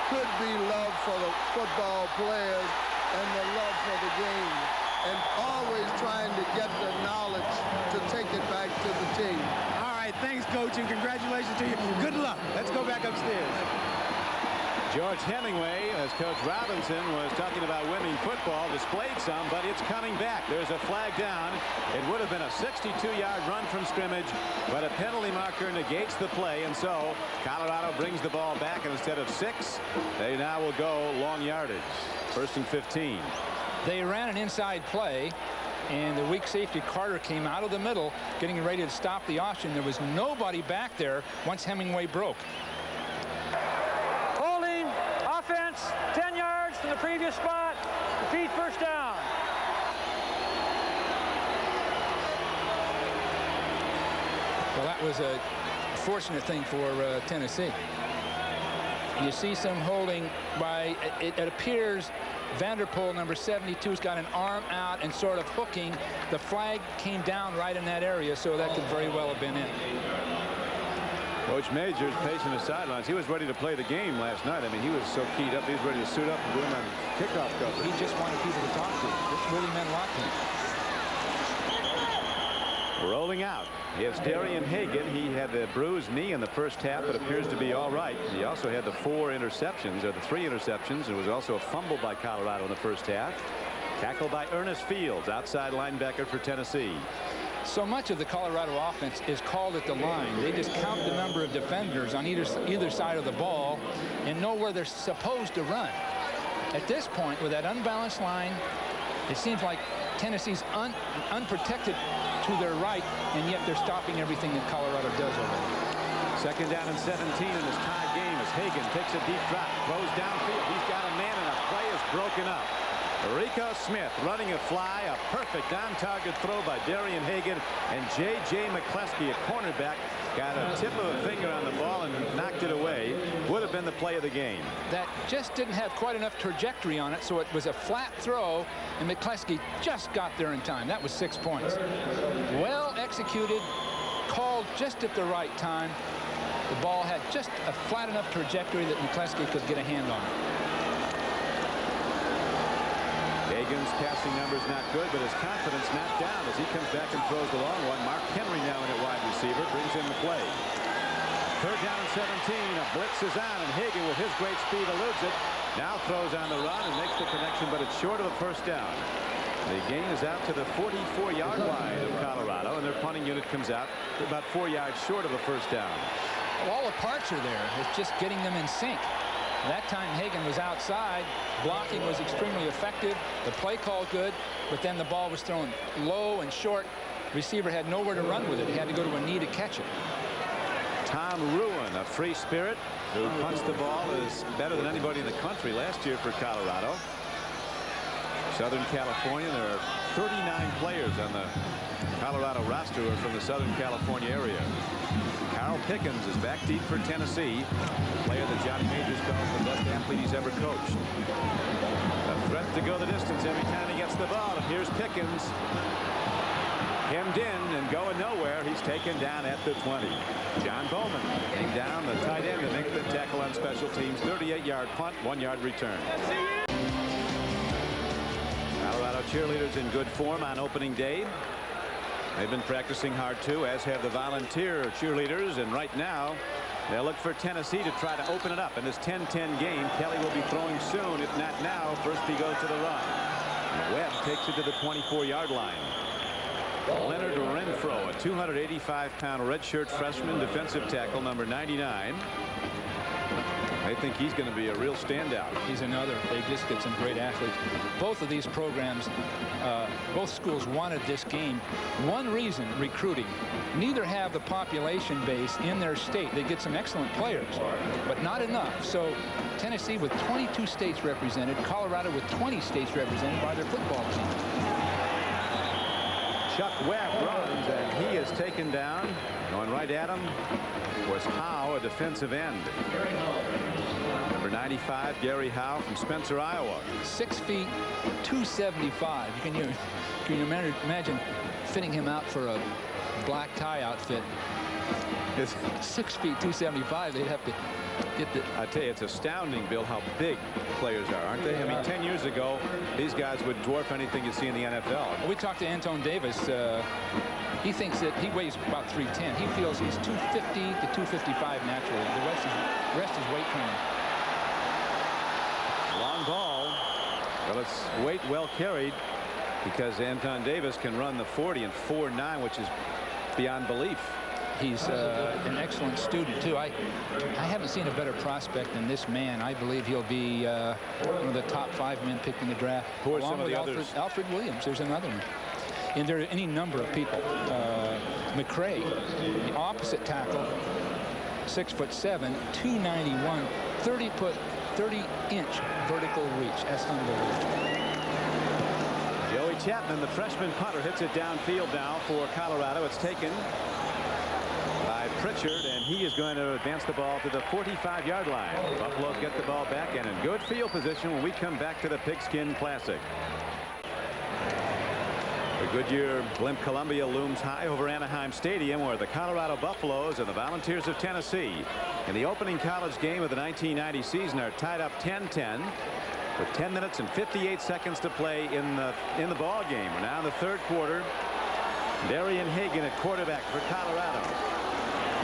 could be love for the football players and the love for the game, and always trying to get the knowledge to take it back to the team. All right, thanks, Coach, and congratulations to you. Good luck. Let's go back upstairs. George Hemingway, as Coach Robinson was talking about winning football, displayed some, but it's coming back. There's a flag down. It would have been a 62-yard run from scrimmage, but a penalty marker negates the play, and so Colorado brings the ball back, and instead of 6, they now will go long yardage. 1st and 15. They ran an inside play, and the weak safety Carter came out of the middle, getting ready to stop the option. There was nobody back there once Hemingway broke. Offense, 10 yards from the previous spot. Repeat, first down. Well, that was a fortunate thing for Tennessee. You see some holding by, it appears Vanderpool, number 72, has got an arm out and sort of hooking. The flag came down right in that area, so that could very well have been it. Coach Majors pacing the sidelines. He was ready to play the game last night. I mean, he was so keyed up. He was ready to suit up and go in on kickoff coverage. He just wanted people to talk to. It really meant a lot to him. Rolling out. It's Darian Hagan. He had the bruised knee in the first half, but appears to be all right. He also had the 4 interceptions, or the 3 interceptions. There was also a fumble by Colorado in the first half. Tackled by Ernest Fields, outside linebacker for Tennessee. So much of the Colorado offense is called at the line. They just count the number of defenders on either side of the ball and know where they're supposed to run. At this point, with that unbalanced line, it seems like Tennessee's unprotected to their right, and yet they're stopping everything that Colorado does over there. Second down and 17 in this tie game as Hagan takes a deep drop, throws downfield. He's got a man, and a play is broken up. Rico Smith running a fly, a perfect on-target throw by Darian Hagan, and J.J. McCleskey, a cornerback, got a tip of a finger on the ball and knocked it away. Would have been the play of the game. That just didn't have quite enough trajectory on it, so it was a flat throw, and McCleskey just got there in time. That was 6 points. Well executed, called just at the right time. The ball had just a flat enough trajectory that McCleskey could get a hand on it. Hagan's passing numbers not good, but his confidence not down as he comes back and throws the long one. Mark Henry now in at wide receiver brings in the play. Third down and 17. A blitz is on, and Hagan with his great speed eludes it. Now throws on the run and makes the connection, but it's short of a first down. The game is out to the 44-yard line of Colorado, and their punting unit comes out about 4 yards short of a first down. All the parts are there. It's just getting them in sync. That time Hagan was outside. Blocking was extremely effective. The play call good, but then the ball was thrown low and short. Receiver had nowhere to run with it. He had to go to a knee to catch it. Tom Ruin, a free spirit who punts the ball, is better than anybody in the country last year for Colorado. Southern California, there are 39 players on the Colorado roster who are from the Southern California area. Carl Pickens is back deep for Tennessee, a player that Johnny Majors calls the best athlete he's ever coached. A threat to go the distance every time he gets the ball. And here's Pickens, hemmed in and going nowhere. He's taken down at the 20. John Bowman came down, the tight end, to make the tackle on special teams. 38-yard punt, 1-yard return. Colorado cheerleaders in good form on opening day. They've been practicing hard too, as have the volunteer cheerleaders, and right now they'll look for Tennessee to try to open it up in this 10-10 game. Kelly will be throwing soon, if not now. First he goes to the run. Webb takes it to the 24-yard line. Leonard Renfro, a 285-pound redshirt freshman defensive tackle, number 99. I think he's going to be a real standout. He's another. They just get some great athletes. Both of these programs, both schools wanted this game. One reason, recruiting. Neither have the population base in their state. They get some excellent players, but not enough. So Tennessee with 22 states represented, Colorado with 20 states represented by their football team. Chuck Webb runs, and he is taken down. Going right at him was Howe, a defensive end. Number 95, Gary Howe from Spencer, Iowa. 6 feet, 275. Can you imagine fitting him out for a black tie outfit? 6 feet, 275. They'd have to get the... I tell you, it's astounding, Bill, how big players are, aren't they? I mean, 10 years ago, these guys would dwarf anything you see in the NFL. We talked to Anton Davis. He thinks that he weighs about 310. He feels he's 250 to 255 naturally. The rest is weight training. Long ball. Well, it's weight well carried, because Anton Davis can run the 40 in 4.9, which is beyond belief. He's an excellent student too. I haven't seen a better prospect than this man. I believe he'll be one of the top 5 men picked in the draft. Who are some of the others? Alfred Williams. There's another one. And there are any number of people. McCray, the opposite tackle, 6'7", 291, 30-inch vertical reach. That's unbelievable. Joey Chapman, the freshman punter, hits it downfield now for Colorado. It's taken by Pritchard, and he is going to advance the ball to the 45-yard line. Buffaloes get the ball back and in good field position when we come back to the Pigskin Classic. The Goodyear Blimp Columbia looms high over Anaheim Stadium, where the Colorado Buffaloes and the Volunteers of Tennessee in the opening college game of the 1990 season are tied up 10-10 with 10 minutes and 58 seconds to play in the ball game. We're now in the third quarter. Darian Hagan at quarterback for Colorado.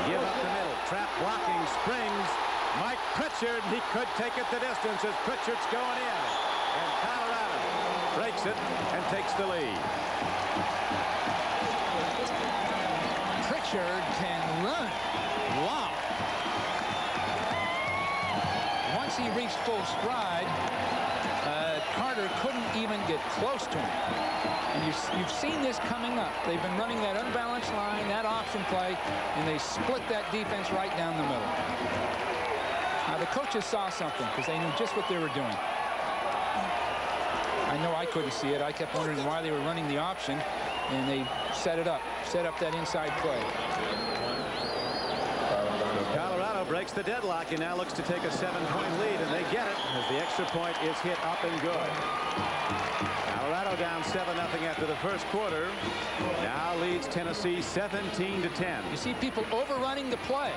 Give up the middle. Trap blocking. Springs. Mike Pritchard. He could take it the distance as Pritchard's going in. And Colorado breaks it and takes the lead. Pritchard can run. Wow. Once he reached full stride, Carter couldn't even get close to him. And you've seen this coming up. They've been running that unbalanced line, that option play, and they split that defense right down the middle. Now, the coaches saw something because they knew just what they were doing. I know I couldn't see it. I kept wondering why they were running the option, and they set up that inside play. Colorado breaks the deadlock and now looks to take a 7-point lead, and they get it as the extra point is hit up and good. Colorado down 7-0 after the first quarter. Now leads Tennessee 17-10. You see people overrunning the play,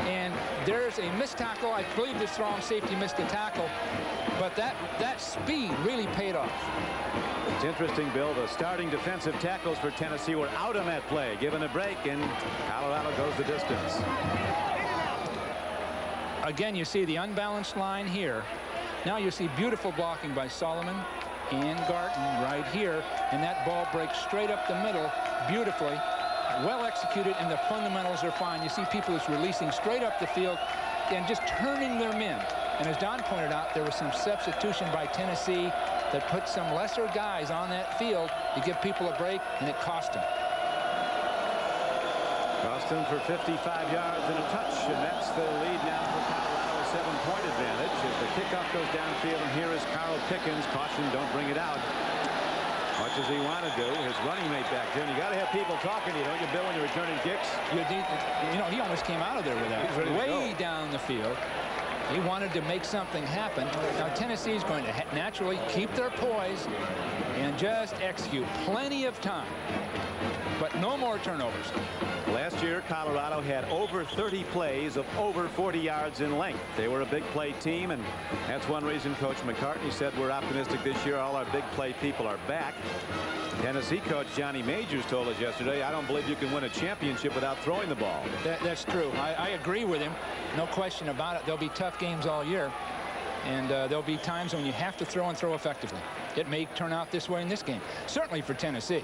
and there's a missed tackle. I believe the strong safety missed the tackle, but that speed really paid off. It's interesting, Bill. The starting defensive tackles for Tennessee were out on that play, given a break, and Colorado goes the distance. Again, you see the unbalanced line here. Now you see beautiful blocking by Solomon and Garton right here, and that ball breaks straight up the middle beautifully. Well executed, and the fundamentals are fine. You see people is releasing straight up the field and just turning their men. And as Don pointed out, there was some substitution by Tennessee that put some lesser guys on that field to give people a break, and it cost them. Cost them for 55 yards and a touch, and that's the lead now for Colorado, a 7-point advantage as the kickoff goes downfield. And here is Carl Pickens. Caution, don't bring it out. Much as he wanted to, his running mate back there. And you got to have people talking to you, don't you, Bill, when you're returning kicks? You know, he almost came out of there with that. Way down the field. He wanted to make something happen. Now Tennessee is going to naturally keep their poise and just execute plenty of time, but no more turnovers. Last year, Colorado had over 30 plays of over 40 yards in length. They were a big play team, and that's one reason Coach McCartney said we're optimistic this year. All our big play people are back. Tennessee coach Johnny Majors told us yesterday, I don't believe you can win a championship without throwing the ball. That's true. I agree with him. No question about it. There'll be tough games all year, and there'll be times when you have to throw and throw effectively. It may turn out this way in this game, certainly for Tennessee.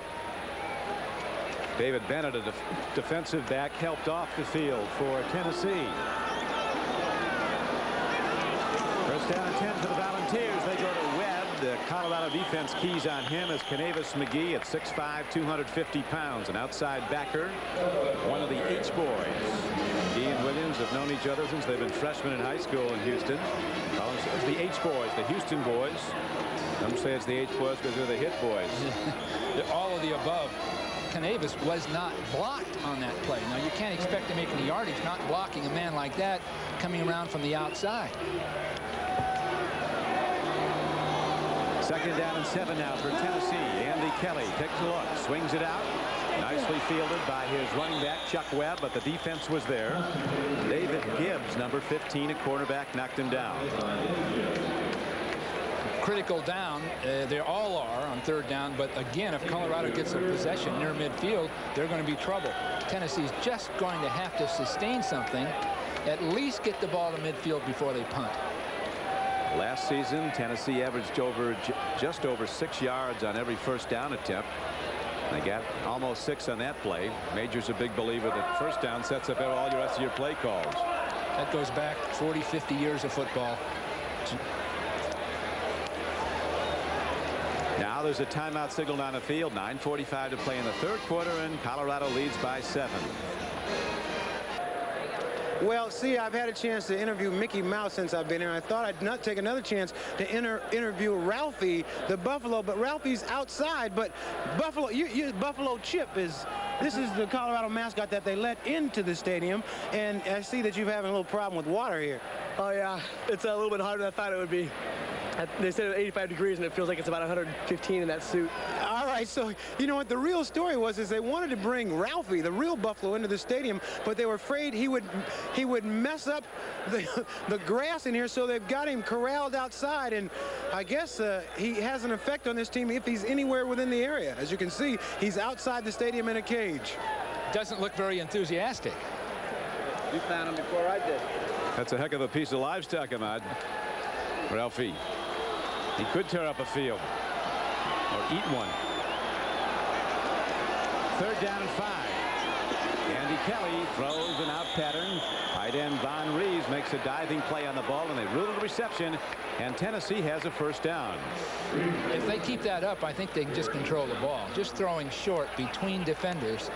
David Bennett, a defensive back, helped off the field for Tennessee. First down and 10 for the Volunteers. They go to Webb. The Colorado defense keys on him as Canavis McGee at 6'5", 250 pounds, an outside backer, one of the H boys. He and Williams have known each other since they've been freshmen in high school in Houston. It's the H boys, the Houston boys. Some say it's the H boys because they're the hit boys. All of the above. Canavis was not blocked on that play. Now, you can't expect to make any yardage not blocking a man like that coming around from the outside. Second down and 7 now for Tennessee. Andy Kelly takes a look, swings it out. Nicely fielded by his running back, Chuck Webb, but the defense was there. David Gibbs, number 15, a cornerback, knocked him down. Critical down, they all are on third down, but again, if Colorado gets a possession near midfield, they're going to be trouble. Tennessee's just going to have to sustain something, at least get the ball to midfield before they punt. Last season, Tennessee averaged just over 6 yards on every first down attempt. They got almost 6 on that play. Major's a big believer that first down sets up all the rest of your play calls. That goes back 40, 50 years of football. Now there's a timeout signaled on the field. 9:45 to play in the third quarter, and Colorado leads by 7. Well, see, I've had a chance to interview Mickey Mouse since I've been here. I thought I'd not take another chance to interview Ralphie, the Buffalo, but Ralphie's outside. But Buffalo, Buffalo Chip this is the Colorado mascot that they let into the stadium, and I see that you're having a little problem with water here. Oh yeah, it's a little bit harder than I thought it would be. They said 85 degrees, and it feels like it's about 115 in that suit. All right, so you know what the real story was is they wanted to bring Ralphie, the real Buffalo, into the stadium, but they were afraid he would mess up the grass in here, so they've got him corralled outside, and I guess he has an effect on this team if he's anywhere within the area. As you can see, he's outside the stadium in a cage. Doesn't look very enthusiastic. You found him before I did. That's a heck of a piece of livestock, Ahmad. Ralphie. He could tear up a field or eat one. 3rd down and 5. Andy Kelly throws an out pattern. Tight end Von Reeves makes a diving play on the ball, and they rule the reception, and Tennessee has a 1st down. If they keep that up, I think they can just control the ball. Just throwing short between defenders.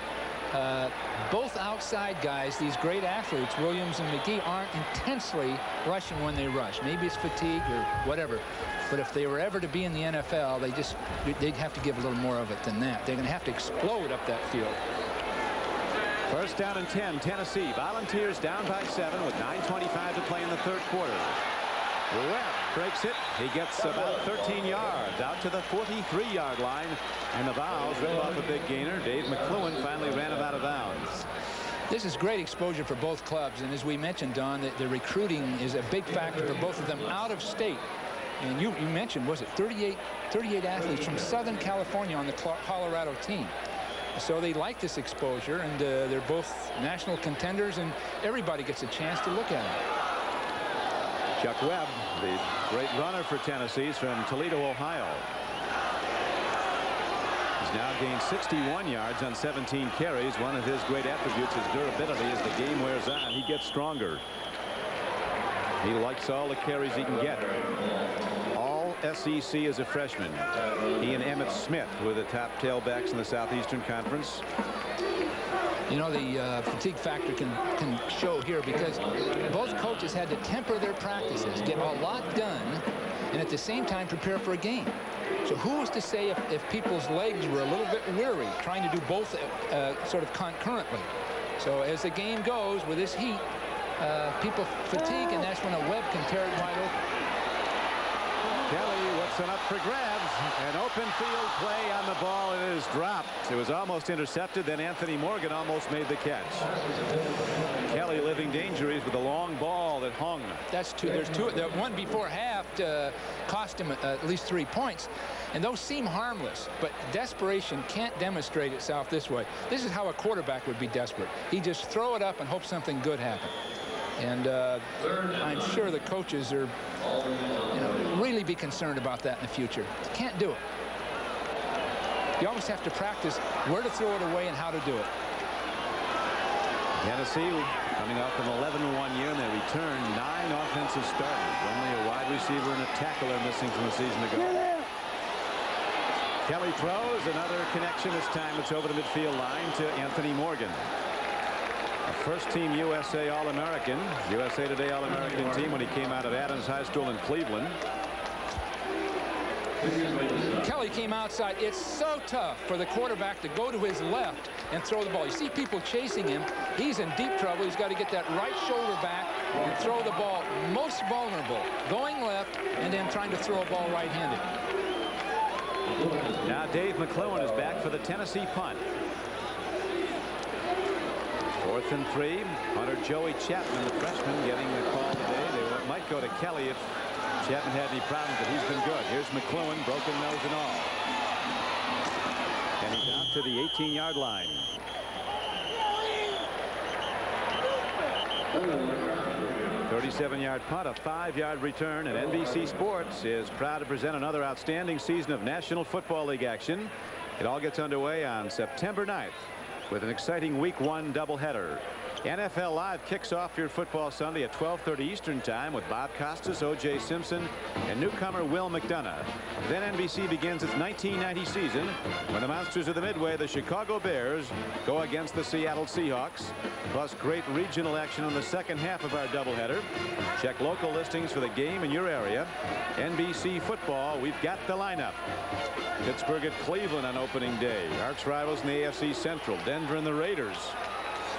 Both outside guys, these great athletes, Williams and McGee, aren't intensely rushing when they rush. Maybe it's fatigue or whatever. But if they were ever to be in the NFL, they'd have to give a little more of it than that. They're going to have to explode up that field. 1st down and 10. Tennessee. Volunteers down by 7 with 9:25 to play in the 3rd quarter. Webb breaks it. He gets about 13 yards out to the 43-yard line, and the Vols rip off a big gainer. Dave McClellan finally ran him out of bounds. This is great exposure for both clubs, and as we mentioned, Don, the recruiting is a big factor for both of them out of state. And you mentioned, was it 38 athletes from Southern California on the Colorado team. So they like this exposure, and they're both national contenders, and everybody gets a chance to look at them. Chuck Webb, the great runner for Tennessee, is from Toledo, Ohio. He's now gained 61 yards on 17 carries. One of his great attributes is durability. As the game wears on, he gets stronger. He likes all the carries he can get. All SEC as a freshman. He and Emmitt Smith were the top tailbacks in the Southeastern Conference. You know, the fatigue factor can show here because both coaches had to temper their practices, get a lot done, and at the same time prepare for a game. So who was to say if people's legs were a little bit weary, trying to do both sort of concurrently? So as the game goes with this heat, people fatigue, and that's when a Webb can tear it wide open. Kelly whips it up for grabs. An open field play on the ball. It is dropped. It was almost intercepted. Then Anthony Morgan almost made the catch. Kelly living dangerous with a long ball that hung. That's two. There's two. The one before half cost him at least 3 points. And those seem harmless, but desperation can't demonstrate itself this way. This is how a quarterback would be desperate. He just throw it up and hope something good happens. And I'm sure the coaches are, really be concerned about that in the future. Can't do it. You always have to practice where to throw it away and how to do it. Tennessee coming off an 11-1 year, and they return 9 offensive starters. Only a wide receiver and a tackler missing from the season ago. Kelly throws another connection. This time it's over the midfield line to Anthony Morgan. A first-team USA All-American, USA Today All-American team when he came out of Adams High School in Cleveland. Kelly came outside. It's so tough for the quarterback to go to his left and throw the ball. You see people chasing him. He's in deep trouble. He's got to get that right shoulder back and throw the ball. Most vulnerable, going left and then trying to throw a ball right-handed. Now Dave McClellan is back for the Tennessee punt. 4th and 3. Hunter Joey Chapman, the freshman, getting the call today. They might go to Kelly if Chapman had any problems, but he's been good. Here's McClellan, broken nose and all. And he's out to the 18-yard line. A 37-yard punt, a 5-yard return, and NBC Sports is proud to present another outstanding season of National Football League action. It all gets underway on September 9th with an exciting Week 1 doubleheader. NFL Live kicks off your football Sunday at 12:30 Eastern Time with Bob Costas, O.J. Simpson, and newcomer Will McDonough. Then NBC begins its 1990 season when the monsters of the Midway, the Chicago Bears, go against the Seattle Seahawks. Plus great regional action on the second half of our doubleheader. Check local listings for the game in your area. NBC football, we've got the lineup. Pittsburgh at Cleveland on opening day. Arch rivals in the AFC Central, Denver and the Raiders.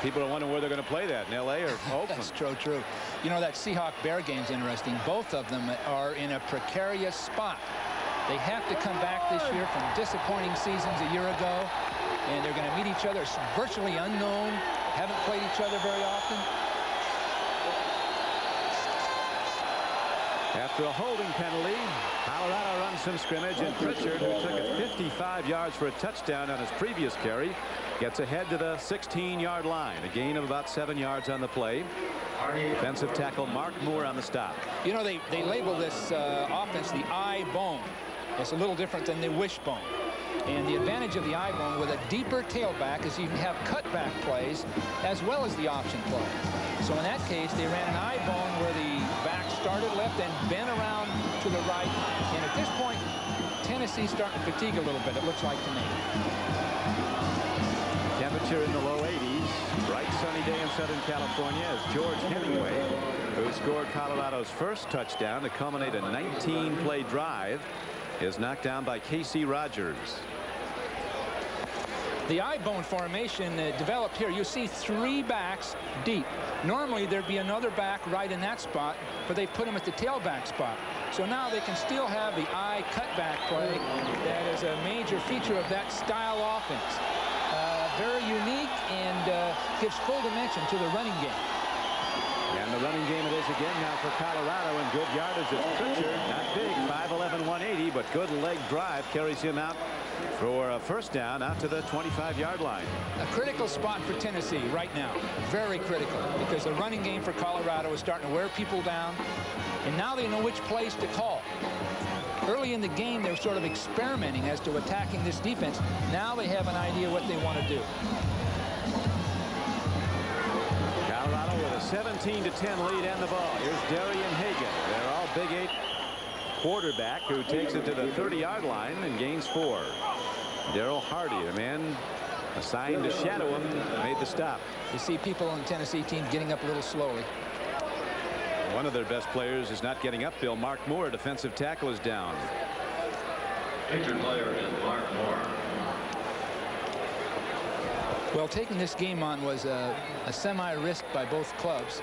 People are wondering where they're going to play that, in L.A. or Oakland. That's true. You know, that Seahawk-Bear game's interesting. Both of them are in a precarious spot. They have to come back this year from disappointing seasons a year ago, and they're going to meet each other. It's virtually unknown. Haven't played each other very often. After a holding penalty, Colorado runs some scrimmage, and Pritchard, who took it 55 yards for a touchdown on his previous carry, gets ahead to the 16-yard line. A gain of about 7 yards on the play. Defensive tackle Mark Moore on the stop. You know, they label this offense the eye bone. It's a little different than the wishbone. And the advantage of the eye bone with a deeper tailback is you can have cutback plays as well as the option play. So in that case, they ran an eye bone where the back started left and bent around to the right. And at this point, Tennessee's starting to fatigue a little bit, it looks like to me. Temperature in the low 80s. Bright sunny day in Southern California as George Hemingway, who scored Colorado's first touchdown to culminate a 19-play drive, is knocked down by Casey Rogers. The eye bone formation developed here. You see 3 backs deep. Normally there'd be another back right in that spot, but they put him at the tailback spot. So now they can still have the eye cutback play. That is a major feature of that style offense. Very unique and gives full dimension to the running game. And the running game it is again now for Colorado, and good yardage is Pritchard. Not big, 5'11", 180, but good leg drive carries him out for a first down out to the 25-yard line. A critical spot for Tennessee right now. Very critical, because the running game for Colorado is starting to wear people down, and now they know which plays to call. Early in the game, they were sort of experimenting as to attacking this defense. Now they have an idea what they want to do. Colorado with a 17-10 lead and the ball. Here's Darian Hagan, their all Big 8 quarterback, who takes it to the 30-yard line and gains 4. Darryl Hardy, the man assigned to shadow him, made the stop. You see people on the Tennessee team getting up a little slowly. One of their best players is not getting up, Bill. Mark Moore, defensive tackle, is down. Injured player is Mark Moore. Well, taking this game on was a semi-risk by both clubs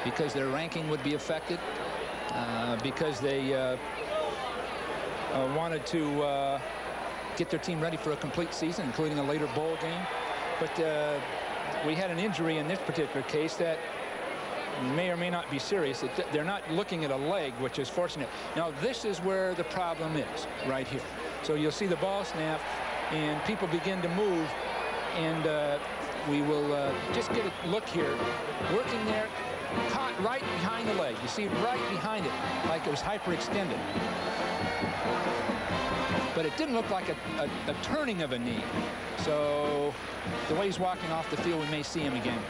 because their ranking would be affected, because they wanted to get their team ready for a complete season, including a later bowl game. But we had an injury in this particular case that may or may not be serious. They're not looking at a leg, which is fortunate. Now, this is where the problem is, right here. So you'll see the ball snap, and people begin to move, and we will just get a look here. Working there, caught right behind the leg. You see right behind it, like it was hyperextended. But it didn't look like a turning of a knee. So the way he's walking off the field, we may see him again.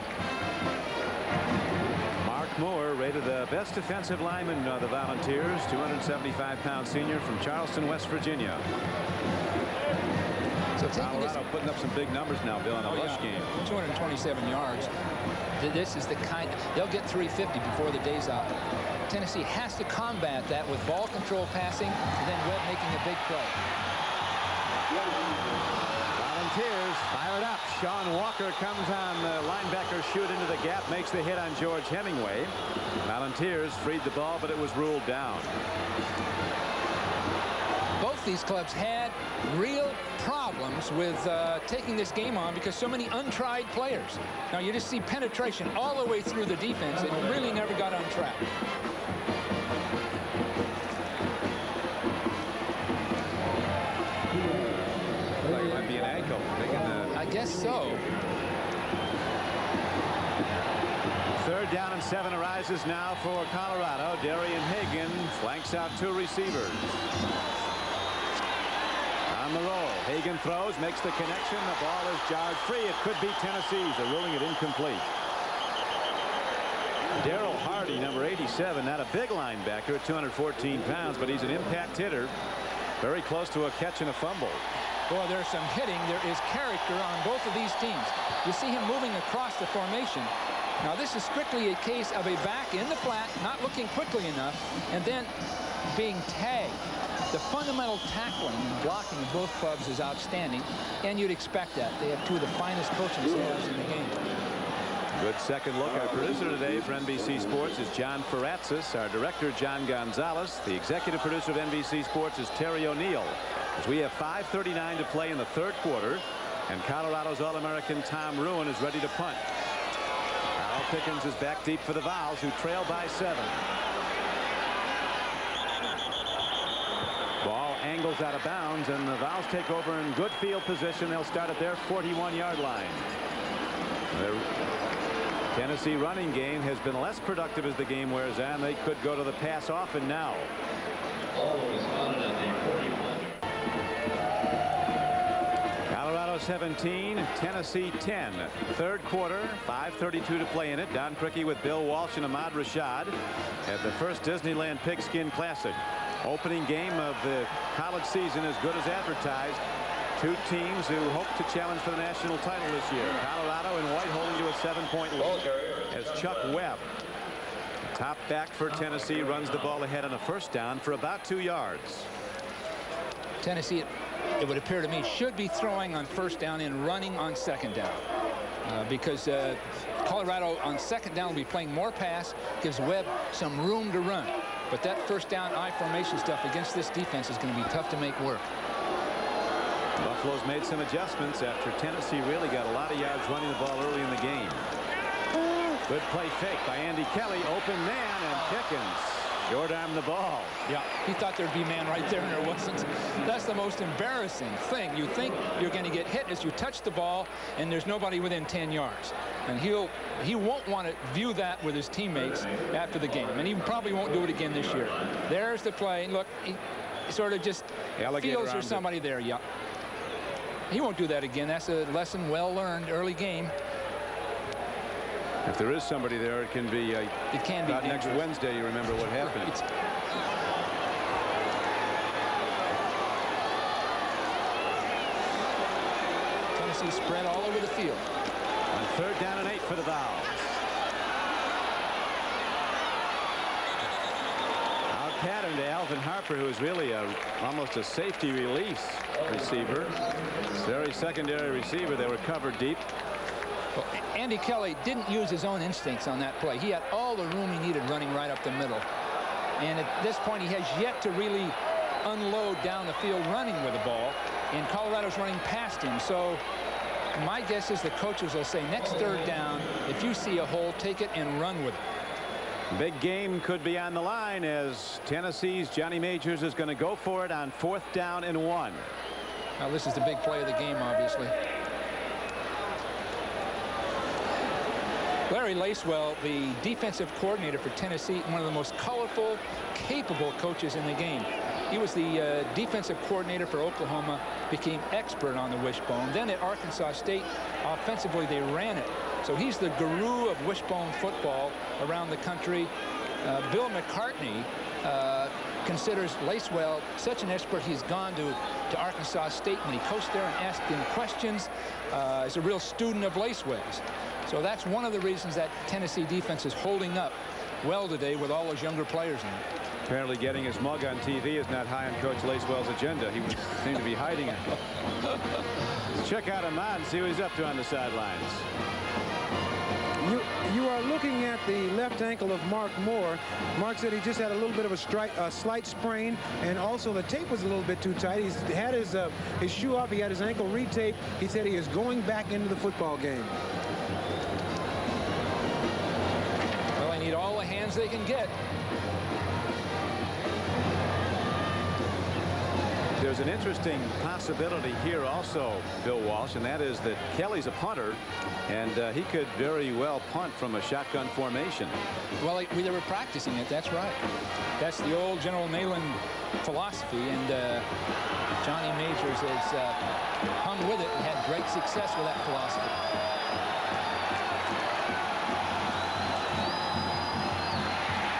Moore, rated the best defensive lineman of the Volunteers, 275-pound senior from Charleston, West Virginia. So Colorado putting up some big numbers now, Bill, in a rush game. 227 yards. This is the kind. They'll get 350 before the day's out. Tennessee has to combat that with ball control passing, and then Webb making a big play. Volunteers fired up. Sean Walker comes on the linebacker shoot into the gap, makes the hit on George Hemingway. Volunteers freed the ball, but it was ruled down. Both these clubs had real problems with taking this game on because so many untried players. Now you just see penetration all the way through the defense. It really never got on track. I guess so. 3rd down and 7 arises now for Colorado. Darian Hagan flanks out 2 receivers. On the roll, Hagan throws, makes the connection. The ball is jarred free. It could be Tennessee's. They're ruling it incomplete. Darryl Hardy, number 87, not a big linebacker at 214 pounds, but he's an impact hitter. Very close to a catch and a fumble. Boy, there's some hitting. There is character on both of these teams. You see him moving across the formation. Now, this is strictly a case of a back in the flat, not looking quickly enough, and then being tagged. The fundamental tackling and blocking of both clubs is outstanding, and you'd expect that. They have 2 of the finest coaching staffs in the game. Good second look. Our producer today for NBC Sports is John Ferratzis. Our director, John Gonzalez. The executive producer of NBC Sports is Terry O'Neill. As we have 5:39 to play in the third quarter, and Colorado's All-American Tom Ruin is ready to punt. Al Pickens is back deep for the Vols, who trail by 7. Ball angles out of bounds, and the Vols take over in good field position. They'll start at their 41-yard line. The Tennessee running game has been less productive as the game wears on. They could go to the pass often now. Colorado 17, Tennessee 10. Third quarter, 5:32 to play in it. Don Criqui with Bill Walsh and Ahmad Rashad at the first Disneyland Pigskin Classic. Opening game of the college season, as good as advertised. Two teams who hope to challenge for the national title this year. Colorado in white holding to a 7-point lead as Chuck Webb, top back for Tennessee, runs the ball ahead on a first down for about 2 yards. Tennessee, it would appear to me, should be throwing on first down and running on second down, because Colorado on second down will be playing more pass, gives Webb some room to run. But that first down I formation stuff against this defense is going to be tough to make work. Buffalo's made some adjustments after Tennessee really got a lot of yards running the ball early in the game. Good play fake by Andy Kelly. Open man, and Pickens short arm the ball. Yeah, he thought there'd be man right there, and there wasn't. That's the most embarrassing thing. You think you're going to get hit as you touch the ball, and there's nobody within 10 yards. And he won't want to view that with his teammates after the game, and he probably won't do it again this year. There's the play. Look, he sort of just feels there's somebody there. Yeah. He won't do that again. That's a lesson well learned early game. If there is somebody there, it can be about next Wednesday. You remember what happened. Right. Tennessee spread all over the field. On third down and 8 for the Vols. Out pattern to Alvin Harper, who is really almost a safety release receiver. Very secondary receiver. They were covered deep. Well, Andy Kelly didn't use his own instincts on that play. He had all the room he needed running right up the middle. And at this point, he has yet to really unload down the field running with the ball. And Colorado's running past him. So my guess is the coaches will say next third down, if you see a hole, take it and run with it. Big game could be on the line as Tennessee's Johnny Majors is going to go for it on 4th down and 1. Now this is the big play of the game, obviously. Larry Lacewell, the defensive coordinator for Tennessee, one of the most colorful, capable coaches in the game. He was the defensive coordinator for Oklahoma, became expert on the wishbone. Then at Arkansas State, offensively, they ran it. So he's the guru of wishbone football around the country. Bill McCartney considers Lacewell such an expert, he's gone to Arkansas State when he coached there and asked him questions. He's a real student of Lacewell's. So that's one of the reasons that Tennessee defense is holding up well today with all those younger players in it. Apparently getting his mug on TV is not high on Coach Lacewell's agenda. He would seem to be hiding it. Let's check out Ahmad and see what he's up to on the sidelines. You are looking at the left ankle of Mark Moore. Mark said he just had a little bit of a slight sprain, and also the tape was a little bit too tight. He's had his shoe off. He had his ankle retaped. He said he is going back into the football game. Well, they need all the hands they can get. There's an interesting possibility here also, Bill Walsh, and that is that Kelly's a punter, and he could very well punt from a shotgun formation. Well, they were practicing it. That's right. That's the old General Neyland philosophy, and Johnny Majors has hung with it and had great success with that philosophy.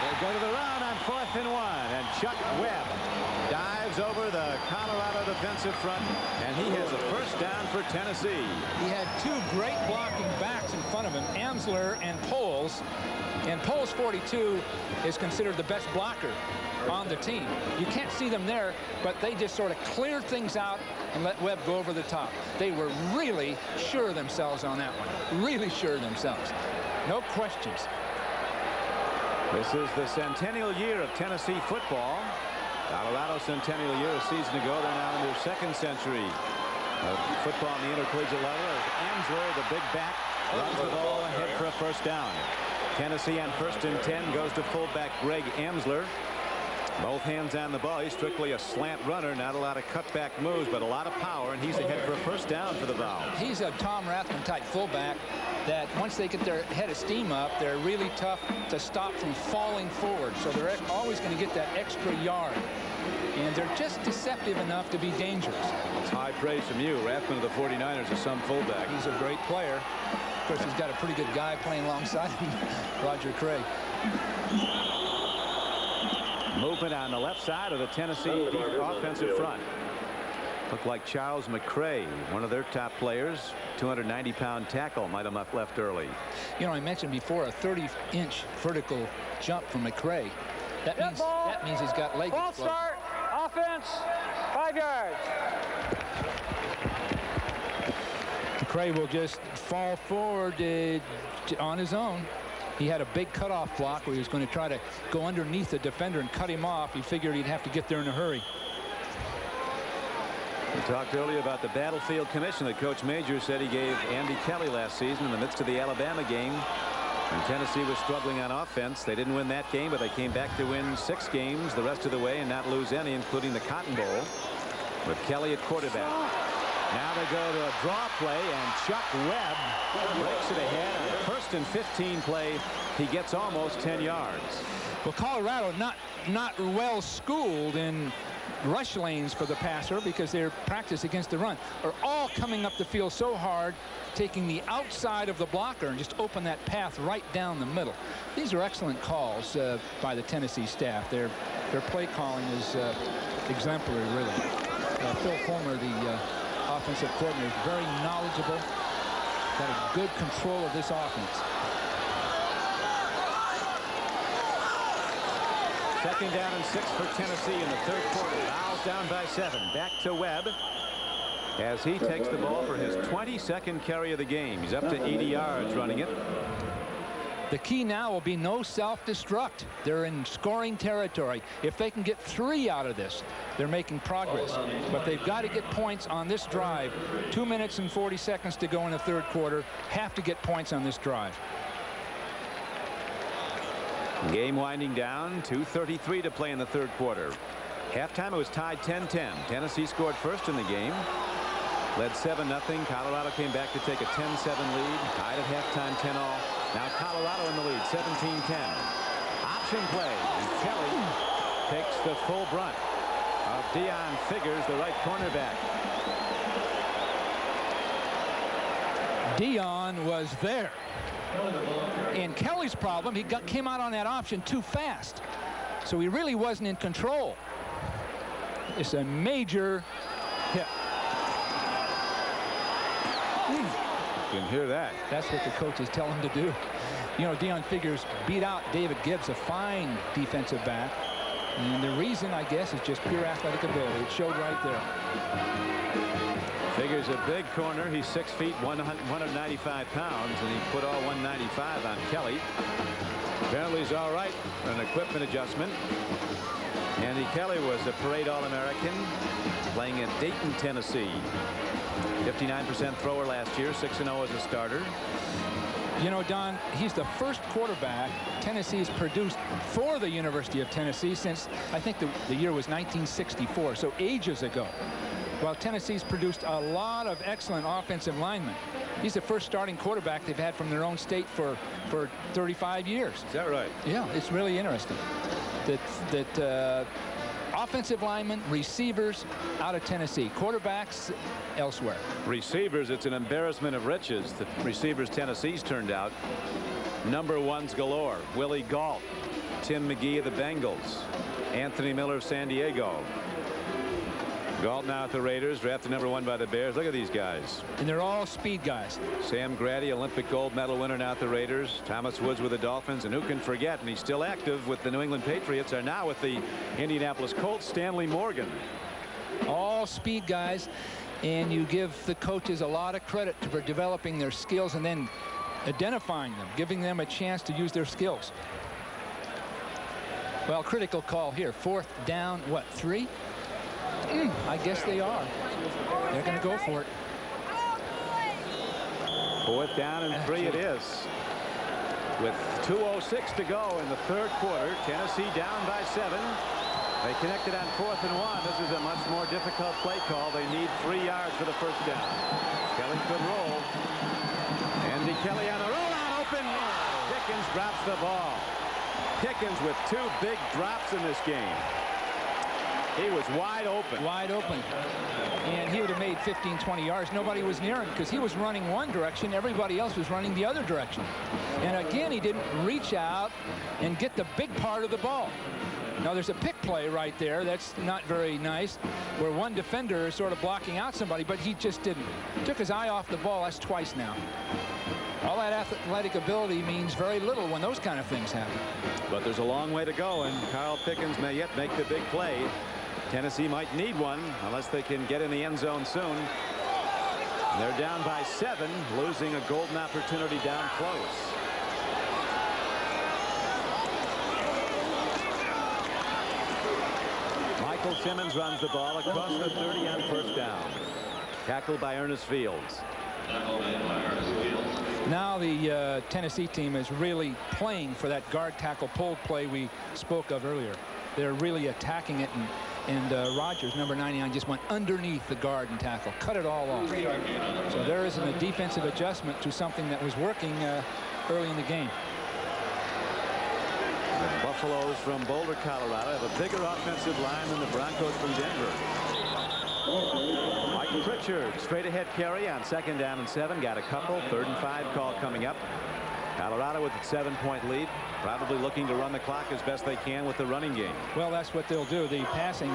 They go to the run on 4th and 1, and Chuck Webb dives over the Colorado defensive front, and he has a first down for Tennessee. He had two great blocking backs in front of him, Amsler and Poles. And Poles 42 is considered the best blocker on the team. You can't see them there, but they just sort of cleared things out and let Webb go over the top. They were really sure of themselves on that one. Really sure of themselves. No questions. This is the centennial year of Tennessee football. Colorado centennial year a season ago. They're now in their second century of football in the intercollegiate level as Amsler, the big back, runs the ball ahead for a first down. Tennessee on 1st and 10 goes to fullback Greg Amsler. Both hands on the ball. He's strictly a slant runner. Not a lot of cutback moves, but a lot of power, and he's ahead for a first down for the Vols. He's a Tom Rathman type fullback that once they get their head of steam up, they're really tough to stop from falling forward. So they're always going to get that extra yard. And they're just deceptive enough to be dangerous. It's high praise from you. Rathman of the 49ers is some fullback. He's a great player. Of course, he's got a pretty good guy playing alongside him, Roger Craig. Movement on the left side of the Tennessee offensive front. Looked like Charles McCray, one of their top players, 290-pound tackle, might have left early. You know, I mentioned before a 30-inch vertical jump from McCray. That means he's got leg. Ball start. Offense. 5 yards. McCray will just fall forward on his own. He had a big cutoff block where he was going to try to go underneath the defender and cut him off. He figured he'd have to get there in a hurry. We talked earlier about the battlefield commission that Coach Majors said he gave Andy Kelly last season in the midst of the Alabama game. And Tennessee was struggling on offense. They didn't win that game, but they came back to win 6 games the rest of the way and not lose any, including the Cotton Bowl, with Kelly at quarterback. Now they go to a draw play, and Chuck Webb breaks it ahead on a 1st and 15 play. He gets almost 10 yards. Well, Colorado not well schooled in rush lanes for the passer because their practice against the run are all coming up the field so hard, taking the outside of the blocker and just open that path right down the middle. These are excellent calls by the Tennessee staff. Their play calling is exemplary, really. Phil Fulmer, the offensive coordinator, is very knowledgeable, got a good control of this offense. 2nd down and 6 for Tennessee in the 3rd quarter. Vols down by 7. Back to Webb as he takes the ball for his 22nd carry of the game. He's up to 80 yards running it. The key now will be no self-destruct. They're in scoring territory. If they can get 3 out of this, they're making progress. But they've got to get points on this drive. 2 minutes and 40 seconds to go in the 3rd quarter. Have to get points on this drive. Game winding down. 2:33 to play in the 3rd quarter. Halftime it was tied 10-10. Tennessee scored first in the game. Led 7-0. Colorado came back to take a 10-7 lead. Tied at halftime 10-all. Now Colorado in the lead, 17-10. Option play. And Kelly takes the full brunt of Deion Figures, the right cornerback. Deion was there. And Kelly's problem, he came out on that option too fast. So he really wasn't in control. It's a major hit. You can hear that. That's what the coaches tell him to do. You know, Deion Figures beat out David Gibbs, a fine defensive back. And the reason, I guess, is just pure athletic ability. It showed right there. Figures a big corner. He's 6 feet, 195 pounds, and he put all 195 on Kelly. Apparently he's all right for an equipment adjustment. Andy Kelly was a parade All-American playing at Dayton, Tennessee. 59% thrower last year, 6-0 as a starter. You know, Don, he's the first quarterback Tennessee's produced for the University of Tennessee since, I think the year was 1964, so ages ago. While Tennessee's produced a lot of excellent offensive linemen. He's the first starting quarterback they've had from their own state for 35 years. Is that right? Yeah, it's really interesting that offensive linemen, receivers out of Tennessee, quarterbacks elsewhere. Receivers, it's an embarrassment of riches. The receivers Tennessee's turned out. Number 1s galore. Willie Gault, Tim McGee of the Bengals, Anthony Miller of San Diego. Gault now at the Raiders, drafted number 1 by the Bears. Look at these guys. And they're all speed guys. Sam Grady, Olympic gold medal winner, now at the Raiders. Thomas Woods with the Dolphins, and who can forget, and he's still active with the New England Patriots, are now with the Indianapolis Colts, Stanley Morgan. All speed guys, and you give the coaches a lot of credit for developing their skills and then identifying them, giving them a chance to use their skills. Well, critical call here. 4th down, what, 3? I guess they are. They're going to go for it. 4th down and 3 it is. With 2:06 to go in the 3rd quarter, Tennessee down by 7. They connected on 4th and 1. This is a much more difficult play call. They need 3 yards for the 1st down. Kelly could roll. Andy Kelly on the rollout, open. Pickens drops the ball. Pickens with 2 big drops in this game. He was wide open. Wide open. And he would have made 15, 20 yards. Nobody was near him because he was running one direction. Everybody else was running the other direction. And again, he didn't reach out and get the big part of the ball. Now, there's a pick play right there. That's not very nice, where one defender is sort of blocking out somebody, but he just didn't. Took his eye off the ball. That's twice now. All that athletic ability means very little when those kind of things happen. But there's a long way to go, and Carl Pickens may yet make the big play. Tennessee might need one unless they can get in the end zone soon. They're down by 7, losing a golden opportunity down close. Michael Simmons runs the ball across the 30 on 1st down. Tackled by Ernest Fields. Now the Tennessee team is really playing for that guard tackle pull play we spoke of earlier. They're really attacking it, and Rodgers, number 99, just went underneath the guard and tackle, cut it all off. So there isn't a defensive adjustment to something that was working early in the game. The Buffaloes from Boulder, Colorado, have a bigger offensive line than the Broncos from Denver. Mike Pritchard, straight ahead carry on 2nd down and 7. Got a couple. 3rd and 5 call coming up. Colorado with a 7-point lead, probably looking to run the clock as best they can with the running game. Well, that's what they'll do. The passing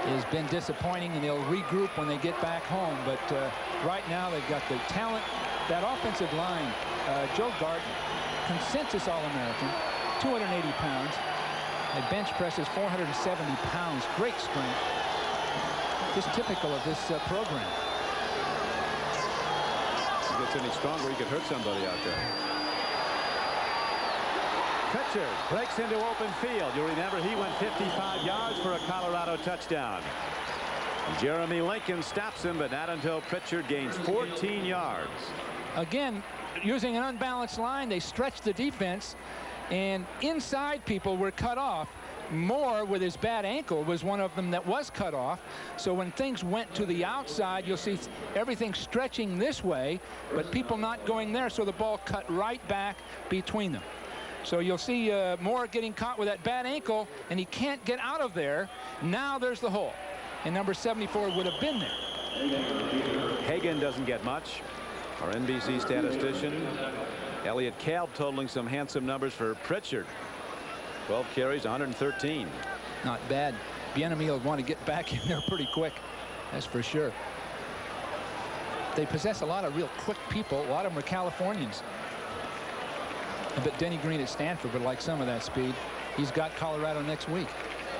has been disappointing, and they'll regroup when they get back home. But right now they've got the talent. That offensive line, Joe Gardner, consensus All-American, 280 pounds. A bench presses 470 pounds. Great strength. Just typical of this program. If he gets any stronger, he could hurt somebody out there. Pritchard breaks into open field. You'll remember he went 55 yards for a Colorado touchdown. Jeremy Lincoln stops him, but not until Pritchard gains 14 yards. Again, using an unbalanced line, they stretched the defense, and inside people were cut off. Moore, with his bad ankle, was one of them that was cut off. So when things went to the outside, you'll see everything stretching this way, but people not going there, so the ball cut right back between them. So you'll see Moore getting caught with that bad ankle, and he can't get out of there. Now there's the hole, and number 74 would have been there. Hagan doesn't get much. Our NBC statistician, Elliot Kalb, totaling some handsome numbers for Pritchard. 12 carries, 113. Not bad. Bieniemy will want to get back in there pretty quick. That's for sure. They possess a lot of real quick people. A lot of them are Californians. But Denny Green at Stanford would like some of that speed. He's got Colorado next week.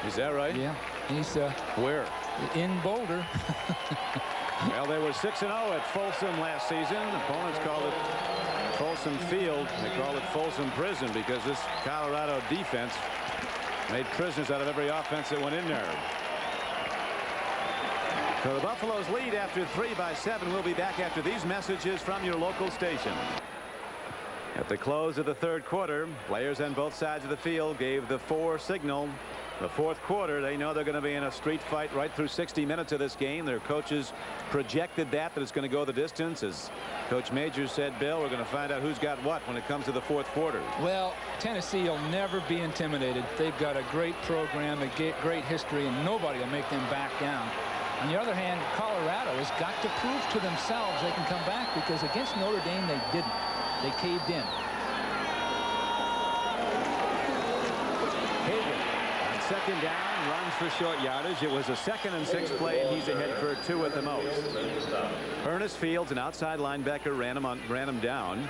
Is that right? Yeah. He's where? In Boulder. Well, they were 6-0 at Folsom last season. Opponents called it Folsom Field. They call it Folsom Prison because this Colorado defense made prisoners out of every offense that went in there. So the Buffaloes lead after 3 by 7. We'll be back after these messages from your local station. At the close of the 3rd quarter, players on both sides of the field gave the 4 signal. The 4th quarter, they know they're going to be in a street fight right through 60 minutes of this game. Their coaches projected that it's going to go the distance. As Coach Majors said, Bill, we're going to find out who's got what when it comes to the 4th quarter. Well, Tennessee will never be intimidated. They've got a great program, a great history, and nobody will make them back down. On the other hand, Colorado has got to prove to themselves they can come back, because against Notre Dame they didn't. They caved in. Hagan on 2nd down runs for short yardage. It was a 2nd and 6 play, and he's ahead for 2 at the most. Ernest Fields, an outside linebacker, ran him down.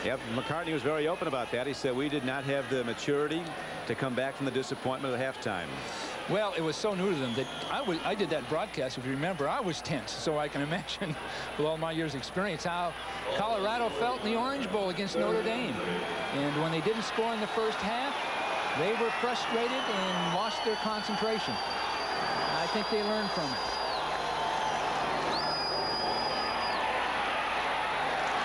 Yep, McCartney was very open about that. He said we did not have the maturity to come back from the disappointment at halftime. Well, it was so new to them that I did that broadcast, if you remember. I was tense, so I can imagine with all my years' experience how Colorado felt in the Orange Bowl against Notre Dame. And when they didn't score in the first half, they were frustrated and lost their concentration. I think they learned from it.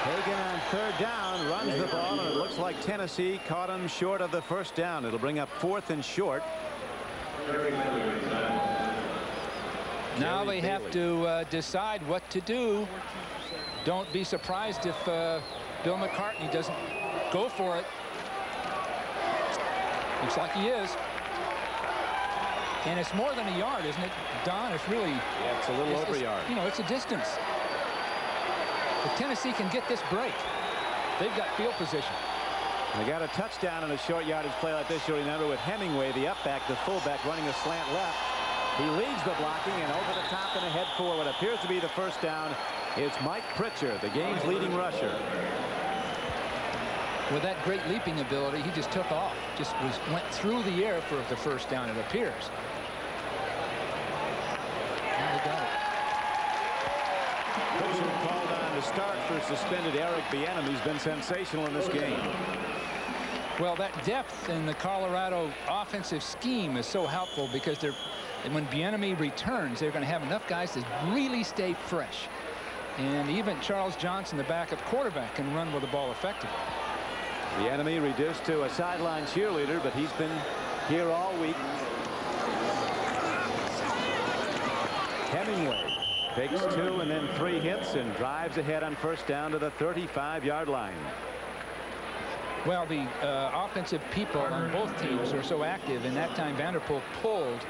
Hagan on third down runs the ball, and it looks like Tennessee caught him short of the first down. It'll bring up 4th and short. Now they have to decide what to do. Don't be surprised if Bill McCartney doesn't go for it. Looks like he is. And it's more than a yard, isn't it, Don? It's really... Yeah, it's a little over a yard. You know, it's a distance. If Tennessee can get this break, they've got field position. They got a touchdown in a short yardage play like this, you'll remember, with Hemingway, the upback, the fullback, running a slant left. He leads the blocking, and over the top and ahead for what appears to be the first down. It's Mike Pritchard, the game's leading rusher. With that great leaping ability, he just took off. Just went through the air for the first down, it appears. And they got it. Pritchard called on to start for suspended Eric Bieniemy. He's been sensational in this game. Well, that depth in the Colorado offensive scheme is so helpful because when Bieniemy returns, they're going to have enough guys to really stay fresh. And even Charles Johnson, the backup quarterback, can run with the ball effectively. Bieniemy reduced to a sideline cheerleader, but he's been here all week. Hemingway takes 2 and then 3 hits and drives ahead on first down to the 35-yard line. Well, the offensive people on both teams are so active, and that time Vanderpool pulled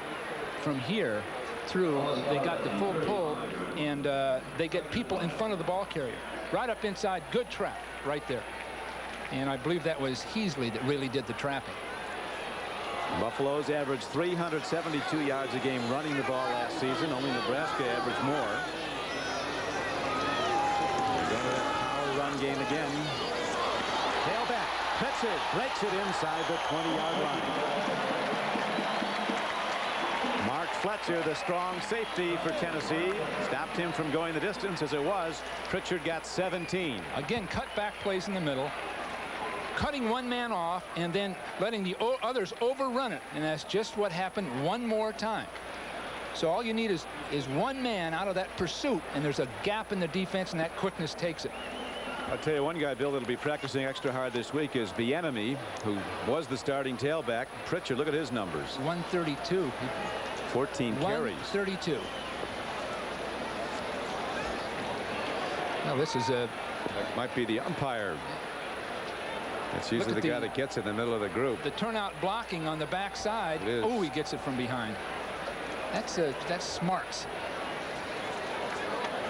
from here through. They got the full pull, and they get people in front of the ball carrier. Right up inside, good trap right there. And I believe that was Heasley that really did the trapping. Buffalo's averaged 372 yards a game running the ball last season. Only Nebraska averaged more. We're going to that power run game again. Tailback. Pritchard breaks it inside the 20-yard line. Mark Fletcher, the strong safety for Tennessee, stopped him from going the distance as it was. Pritchard got 17. Again, cutback plays in the middle. Cutting one man off and then letting the others overrun it. And that's just what happened one more time. So all you need is one man out of that pursuit, and there's a gap in the defense, and that quickness takes it. I'll tell you one guy, Bill, that'll be practicing extra hard this week is Bieniemy, who was the starting tailback. Pritchard, look at his numbers. 132. 14 carries. 132. Now this is a... That might be the umpire. That's usually the guy that gets it in the middle of the group. The turnout blocking on the backside. Oh, he gets it from behind. That's smarts.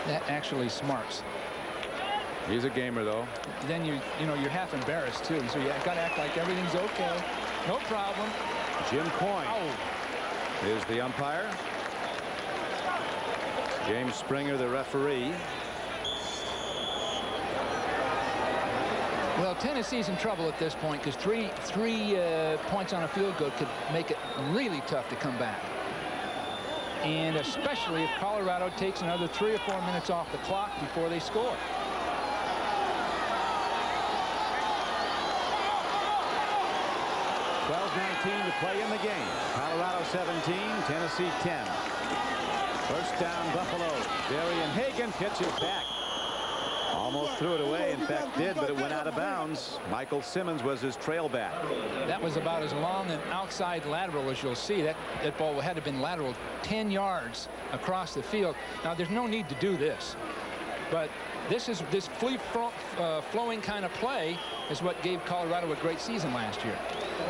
That actually smarts. He's a gamer, though. Then you're half embarrassed too. So you got to act like everything's okay. No problem. Jim Coyne is the umpire. James Springer, the referee. Well, Tennessee's in trouble at this point because three points on a field goal could make it really tough to come back. And especially if Colorado takes another 3 or 4 minutes off the clock before they score. .19 to play in the game. Colorado 17, Tennessee 10. First down, Buffalo. Darian Hagan pitches back. Almost threw it away. In fact, did, but it went out of bounds. Michael Simmons was his trail back. That was about as long an outside lateral as you'll see. That ball had to have been lateral 10 yards across the field. Now, there's no need to do this. But this flowing kind of play is what gave Colorado a great season last year.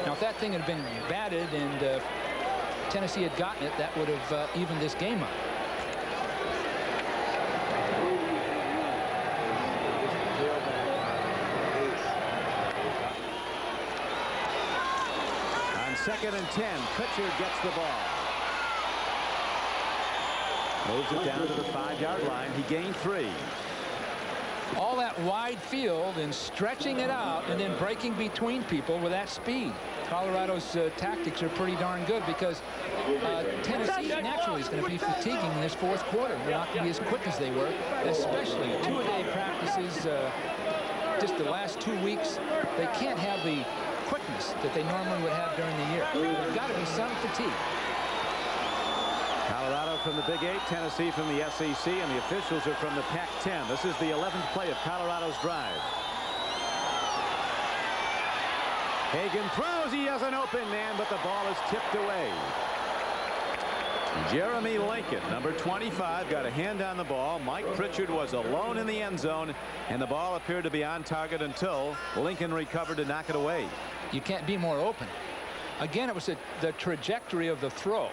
Now, if that thing had been batted and Tennessee had gotten it, that would have evened this game up. On 2nd and 10, Pritchard gets the ball. Moves it down to the 5-yard line. He gained 3. all that wide field and stretching it out and then breaking between people with that speed. Colorado's tactics are pretty darn good because Tennessee naturally is going to be fatiguing in this fourth quarter. They're not going to be as quick as they were, especially two-a-day practices. Just the last 2 weeks, they can't have the quickness that they normally would have during the year. There's got to be some fatigue. Colorado from the Big 8, Tennessee from the SEC, and the officials are from the Pac-10. This is the 11th play of Colorado's drive. Hagan throws. He has an open man, but the ball is tipped away. Jeremy Lincoln, number 25, got a hand on the ball. Mike Pritchard was alone in the end zone, and the ball appeared to be on target until Lincoln recovered to knock it away. You can't be more open. Again, it was the trajectory of the throw.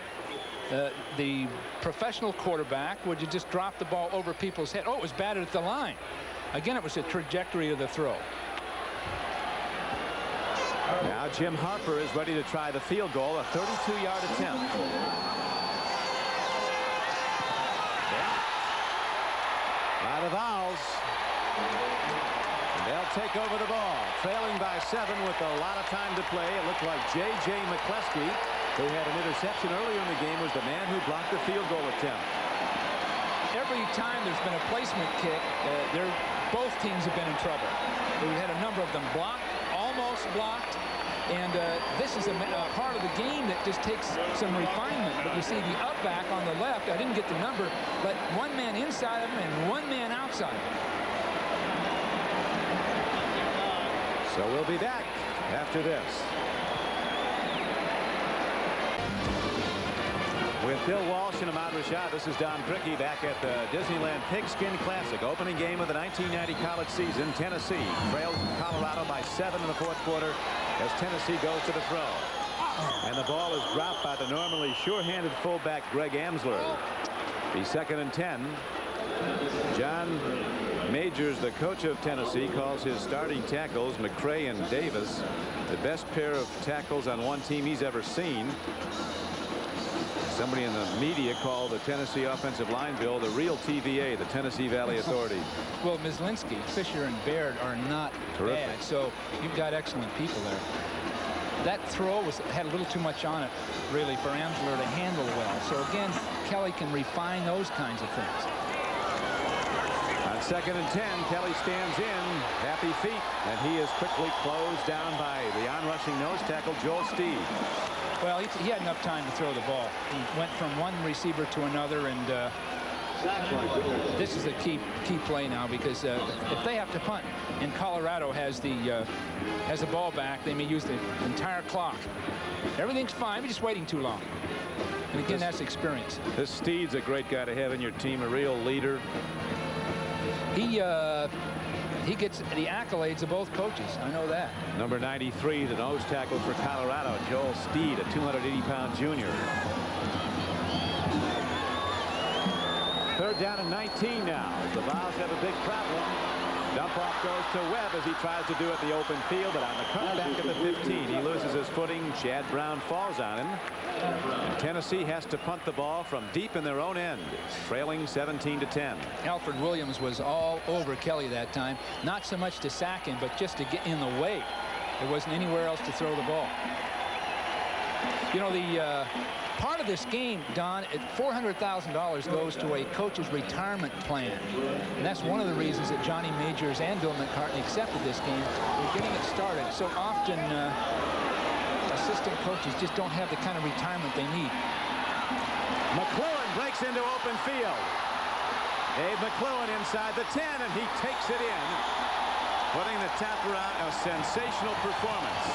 The professional quarterback would you just drop the ball over people's head. Oh, it was batted at the line. Again, it was the trajectory of the throw. Now Jim Harper is ready to try the field goal, a 32-yard attempt. By the Vols. They'll take over the ball, trailing by 7 with a lot of time to play. It looked like J.J. McCleskey, who had an interception earlier in the game, was the man who blocked the field goal attempt. Every time there's been a placement kick, both teams have been in trouble. We've had a number of them blocked, almost blocked, and this is a part of the game that just takes some refinement. But you see the up back on the left, I didn't get the number, but one man inside of him and one man outside of him. So we'll be back after this. With Bill Walsh and Ahmad Rashad, this is Don Criqui back at the Disneyland Pigskin Classic. Opening game of the 1990 college season. Tennessee trails Colorado by 7 in the fourth quarter as Tennessee goes to the throw. And the ball is dropped by the normally sure-handed fullback Greg Amsler. The 2nd and 10. John Majors, the coach of Tennessee, calls his starting tackles, McCray and Davis, the best pair of tackles on one team he's ever seen. Somebody in the media called the Tennessee offensive line, Bill, the real TVA, the Tennessee Valley Authority. Well, Mislinski, Fisher, and Baird are not bad, so you've got excellent people there. That throw had a little too much on it, really, for Amsler to handle well. So, again, Kelly can refine those kinds of things. On 2nd and 10, Kelly stands in, happy feet, and he is quickly closed down by the on-rushing nose tackle, Joel Steed. Well, he had enough time to throw the ball. He went from one receiver to another, and this is a key play now because if they have to punt and Colorado has the ball back, they may use the entire clock. Everything's fine. We're just waiting too long. And again, that's experience. This Steed's a great guy to have in your team, a real leader. He gets the accolades of both coaches. I know that. Number 93, the nose tackle for Colorado, Joel Steed, a 280-pound junior. 3rd down and 19 now. The Vols have a big problem. Dump off goes to Webb as he tries to do it in the open field, but on the cutback at the 15, he loses his footing. Chad Brown falls on him. And Tennessee has to punt the ball from deep in their own end, trailing 17-10. Alfred Williams was all over Kelly that time. Not so much to sack him, but just to get in the way. There wasn't anywhere else to throw the ball. You know, the part of this game, Don, $400,000 goes to a coach's retirement plan. And that's one of the reasons that Johnny Majors and Bill McCartney accepted this game. They're getting it started. So often, assistant coaches just don't have the kind of retirement they need. McClellan breaks into open field. Abe McClellan inside the 10, and he takes it in, putting the tapper on a sensational performance.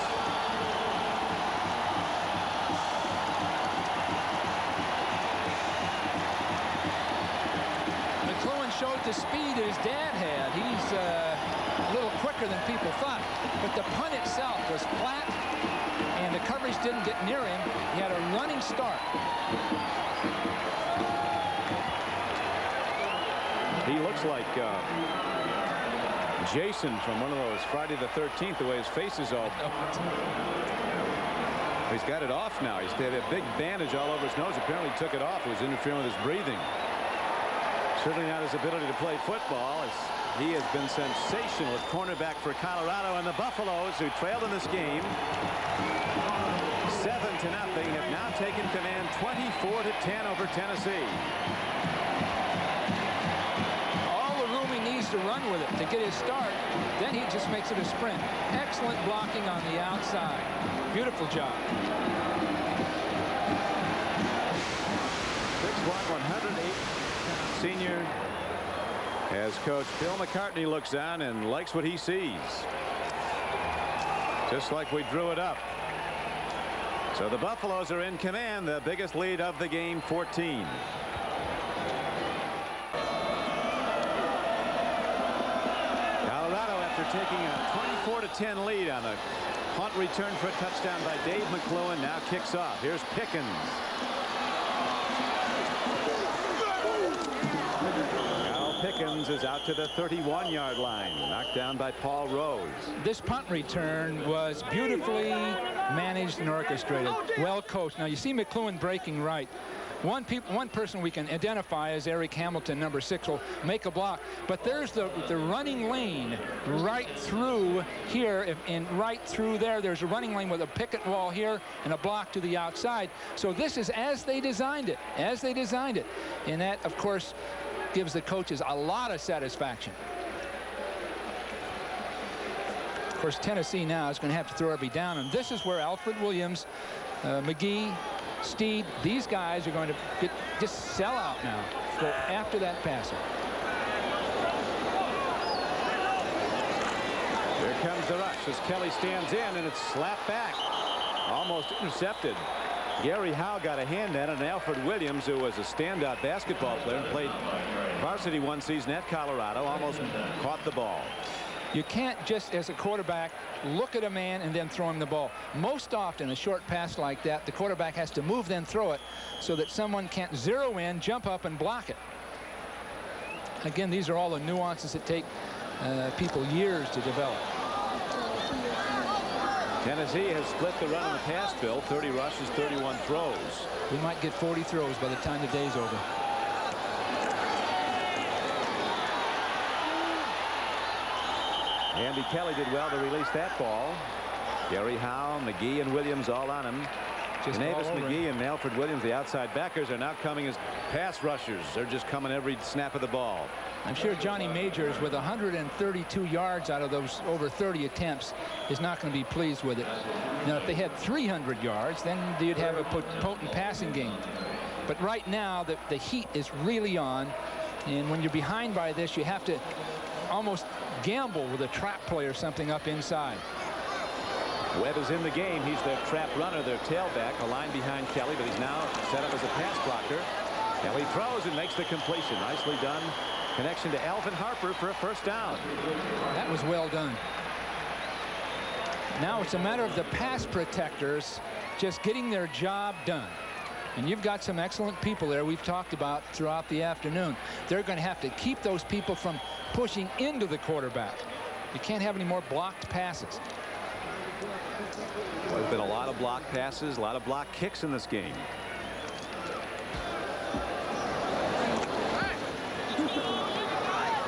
Showed the speed his dad had. He's a little quicker than people thought. But the punt itself was flat, and the coverage didn't get near him. He had a running start. He looks like Jason from one of those Friday the 13th, the way his face is all. He's got it off now. He's had a big bandage all over his nose. Apparently took it off. It was interfering with his breathing. Certainly not his ability to play football, as he has been sensational at cornerback for Colorado. And the Buffaloes, who trailed in this game 7-0, have now taken command 24-10 over Tennessee. All the room he needs to run with it to get his start. Then he just makes it a sprint. Excellent blocking on the outside. Beautiful job. 6'1", 108 senior, as Coach Bill McCartney looks on and likes what he sees. Just like we drew it up. So the Buffaloes are in command, the biggest lead of the game, 14. Colorado, after taking a 24-10 lead on a punt return for a touchdown by Dave McClellan, now kicks off. Here's Pickens. Pickens is out to the 31-yard line, knocked down by Paul Rose. This punt return was beautifully managed and orchestrated, well coached. Now you see McClellan breaking right. One person we can identify as Eric Hamilton, number 6, will make a block, but there's the running lane right through here, and right through there. There's a running lane with a picket wall here and a block to the outside. So this is as they designed it, and that, of course, gives the coaches a lot of satisfaction. Of course, Tennessee now is going to have to throw every down, and this is where Alfred Williams, McGee, Steed, these guys are going to just sell out now. Go after that passer. Here comes the rush as Kelly stands in, and it's slapped back. Almost intercepted. Gary Howe got a hand at it, and Alfred Williams, who was a standout basketball player and played varsity one season at Colorado, almost caught the ball. You can't just, as a quarterback, look at a man and then throw him the ball. Most often, a short pass like that, the quarterback has to move, then throw it, so that someone can't zero in, jump up, and block it. Again, these are all the nuances that take people years to develop. Tennessee has split the run on the pass, Bill. 30 rushes, 31 throws. We might get 40 throws by the time the day's over. Andy Kelly did well to release that ball. Gary Howe, McGee, and Williams all on him. Davis, McGee, and Alfred Williams, the outside backers, are now coming as pass rushers. They're just coming every snap of the ball. I'm sure Johnny Majors, with 132 yards out of those over 30 attempts, is not going to be pleased with it. Now, if they had 300 yards, then you'd have a potent passing game. But right now, the heat is really on. And when you're behind by this, you have to almost gamble with a trap play or something up inside. Webb is in the game. He's their trap runner, their tailback, a line behind Kelly, but he's now set up as a pass blocker. Kelly throws and makes the completion. Nicely done. Connection to Alvin Harper for a first down. That was well done. Now it's a matter of the pass protectors just getting their job done. And you've got some excellent people there we've talked about throughout the afternoon. They're going to have to keep those people from pushing into the quarterback. You can't have any more blocked passes. Well, there's been a lot of block passes, a lot of block kicks in this game.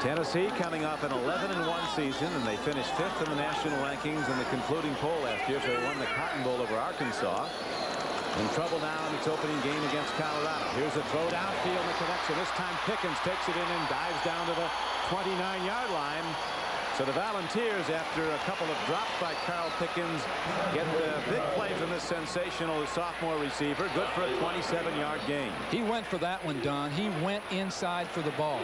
Tennessee coming off an 11-1 season, and they finished 5th in the national rankings in the concluding poll last year, so they won the Cotton Bowl over Arkansas. In trouble now in its opening game against Colorado. Here's a throw downfield, the connection. This time Pickens takes it in and dives down to the 29-yard line. So the Volunteers, after a couple of drops by Carl Pickens, get the big play from this sensational sophomore receiver. Good for a 27-yard gain. He went for that one, Don. He went inside for the ball.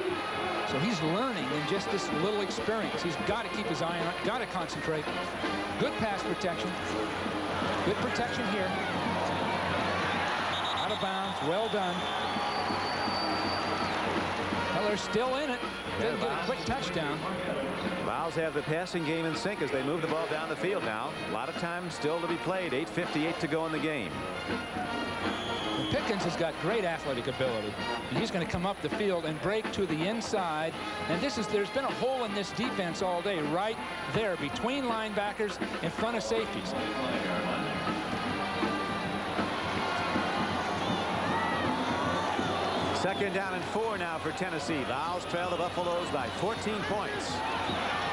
So he's learning in just this little experience. He's got to keep his eye on it, got to concentrate. Good pass protection. Good protection here. Out of bounds. Well done. Well, they're still in it. Didn't get a quick touchdown. Vols have the passing game in sync as they move the ball down the field now. A lot of time still to be played. 8:58 to go in the game. Pickens has got great athletic ability, and he's going to come up the field and break to the inside. And there's been a hole in this defense all day, right there between linebackers in front of safeties. Second down and 4 now for Tennessee. Vols trail the Buffaloes by 14 points.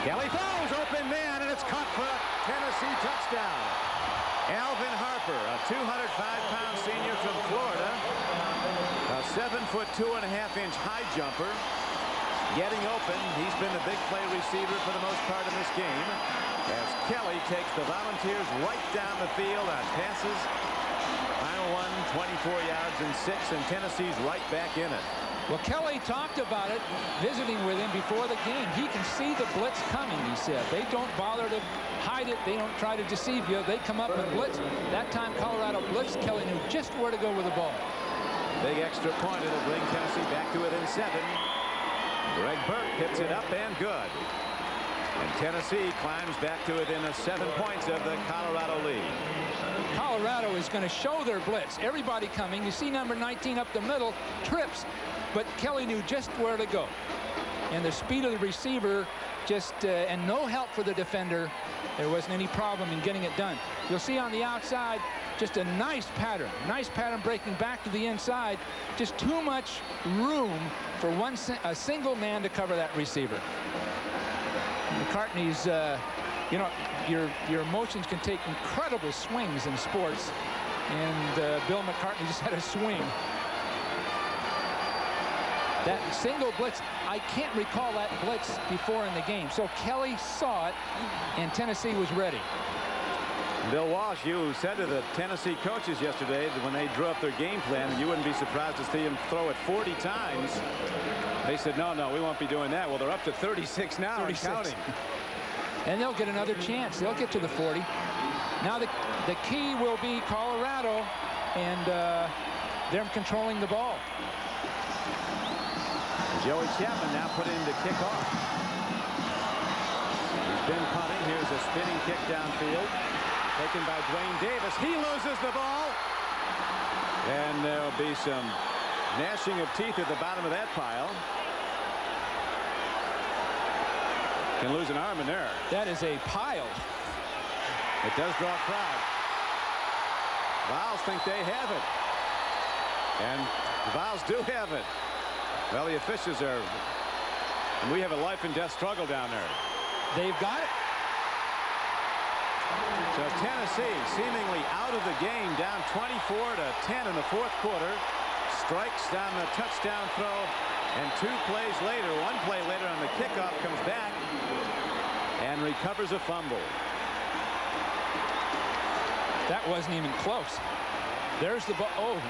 Kelly throws, open man, and it's caught for a Tennessee touchdown. Alvin Harper, a 205-pound senior from Florida, a 7-foot 2.5-inch high jumper, getting open. He's been the big play receiver for the most part in this game, as Kelly takes the Volunteers right down the field on passes. Final one, 24 yards and 6, and Tennessee's right back in it. Well, Kelly talked about it, visiting with him before the game. He can see the blitz coming, he said. They don't bother to hide it. They don't try to deceive you. They come up and blitz. That time Colorado blitzed. Kelly knew just where to go with the ball. Big extra point. It'll bring Tennessee back to within 7. Greg Burke hits it up and good. And Tennessee climbs back to within 7 points of the Colorado lead. Colorado is going to show their blitz. Everybody coming. You see number 19 up the middle, trips, but Kelly knew just where to go. And the speed of the receiver just, and no help for the defender. There wasn't any problem in getting it done. You'll see on the outside, just a nice pattern breaking back to the inside. Just too much room for a single man to cover that receiver. McCartney's, you know, your emotions can take incredible swings in sports, and Bill McCartney just had a swing. That single blitz, I can't recall that blitz before in the game. So Kelly saw it, and Tennessee was ready. Bill Walsh, you said to the Tennessee coaches yesterday that when they drew up their game plan, you wouldn't be surprised to see him throw it 40 times. They said, no, we won't be doing that. Well, they're up to 36 now 36. And counting. And they'll get another chance. They'll get to the 40. Now the key will be Colorado and them controlling the ball. Joey Chapman now put in to kick off. He's been punting. Here's a spinning kick downfield. Taken by Dwayne Davis. He loses the ball. And there'll be some gnashing of teeth at the bottom of that pile. Can lose an arm in there. That is a pile. It does draw a crowd. Vols think they have it. And the Vols do have it. Well, the officials are, and we have a life and death struggle down there. They've got it. So Tennessee seemingly out of the game, down 24-10 in the fourth quarter. Strikes down the touchdown throw, and 2 plays later, 1 play later on the kickoff, comes back and recovers a fumble. That wasn't even close. There's the ball. Oh.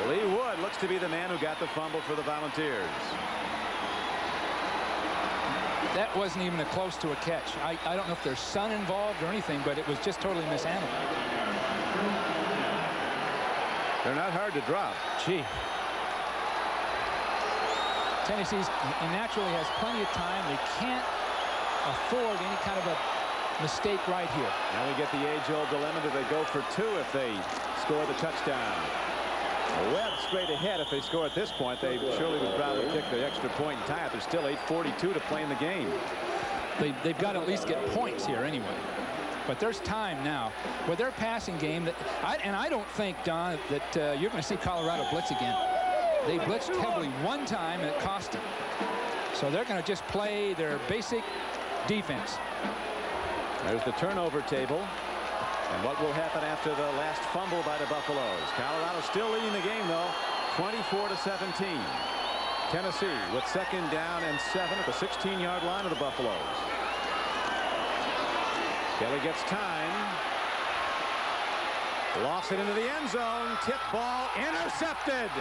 Lee Wood looks to be the man who got the fumble for the Volunteers. That wasn't even close to a catch. I don't know if there's sun involved or anything, but it was just totally mishandled. They're not hard to drop. Gee. Tennessee's naturally has plenty of time. They can't afford any kind of a mistake right here. Now we get the age-old dilemma. Do they go for 2 if they score the touchdown? Webb straight ahead. If they score at this point, they surely would probably kick the extra point in time. There's still 8:42 to play in the game. They've got to at least get points here anyway. But there's time now with their passing game. And I don't think, Don, that you're going to see Colorado blitz again. They blitzed heavily one time, and it cost them. So they're going to just play their basic defense. There's the turnover table. And what will happen after the last fumble by the Buffaloes? Colorado still leading the game, though, 24-17. Tennessee with 2nd down and 7 at the 16-yard line of the Buffaloes. Kelly gets time. Lost it into the end zone. Tip ball intercepted.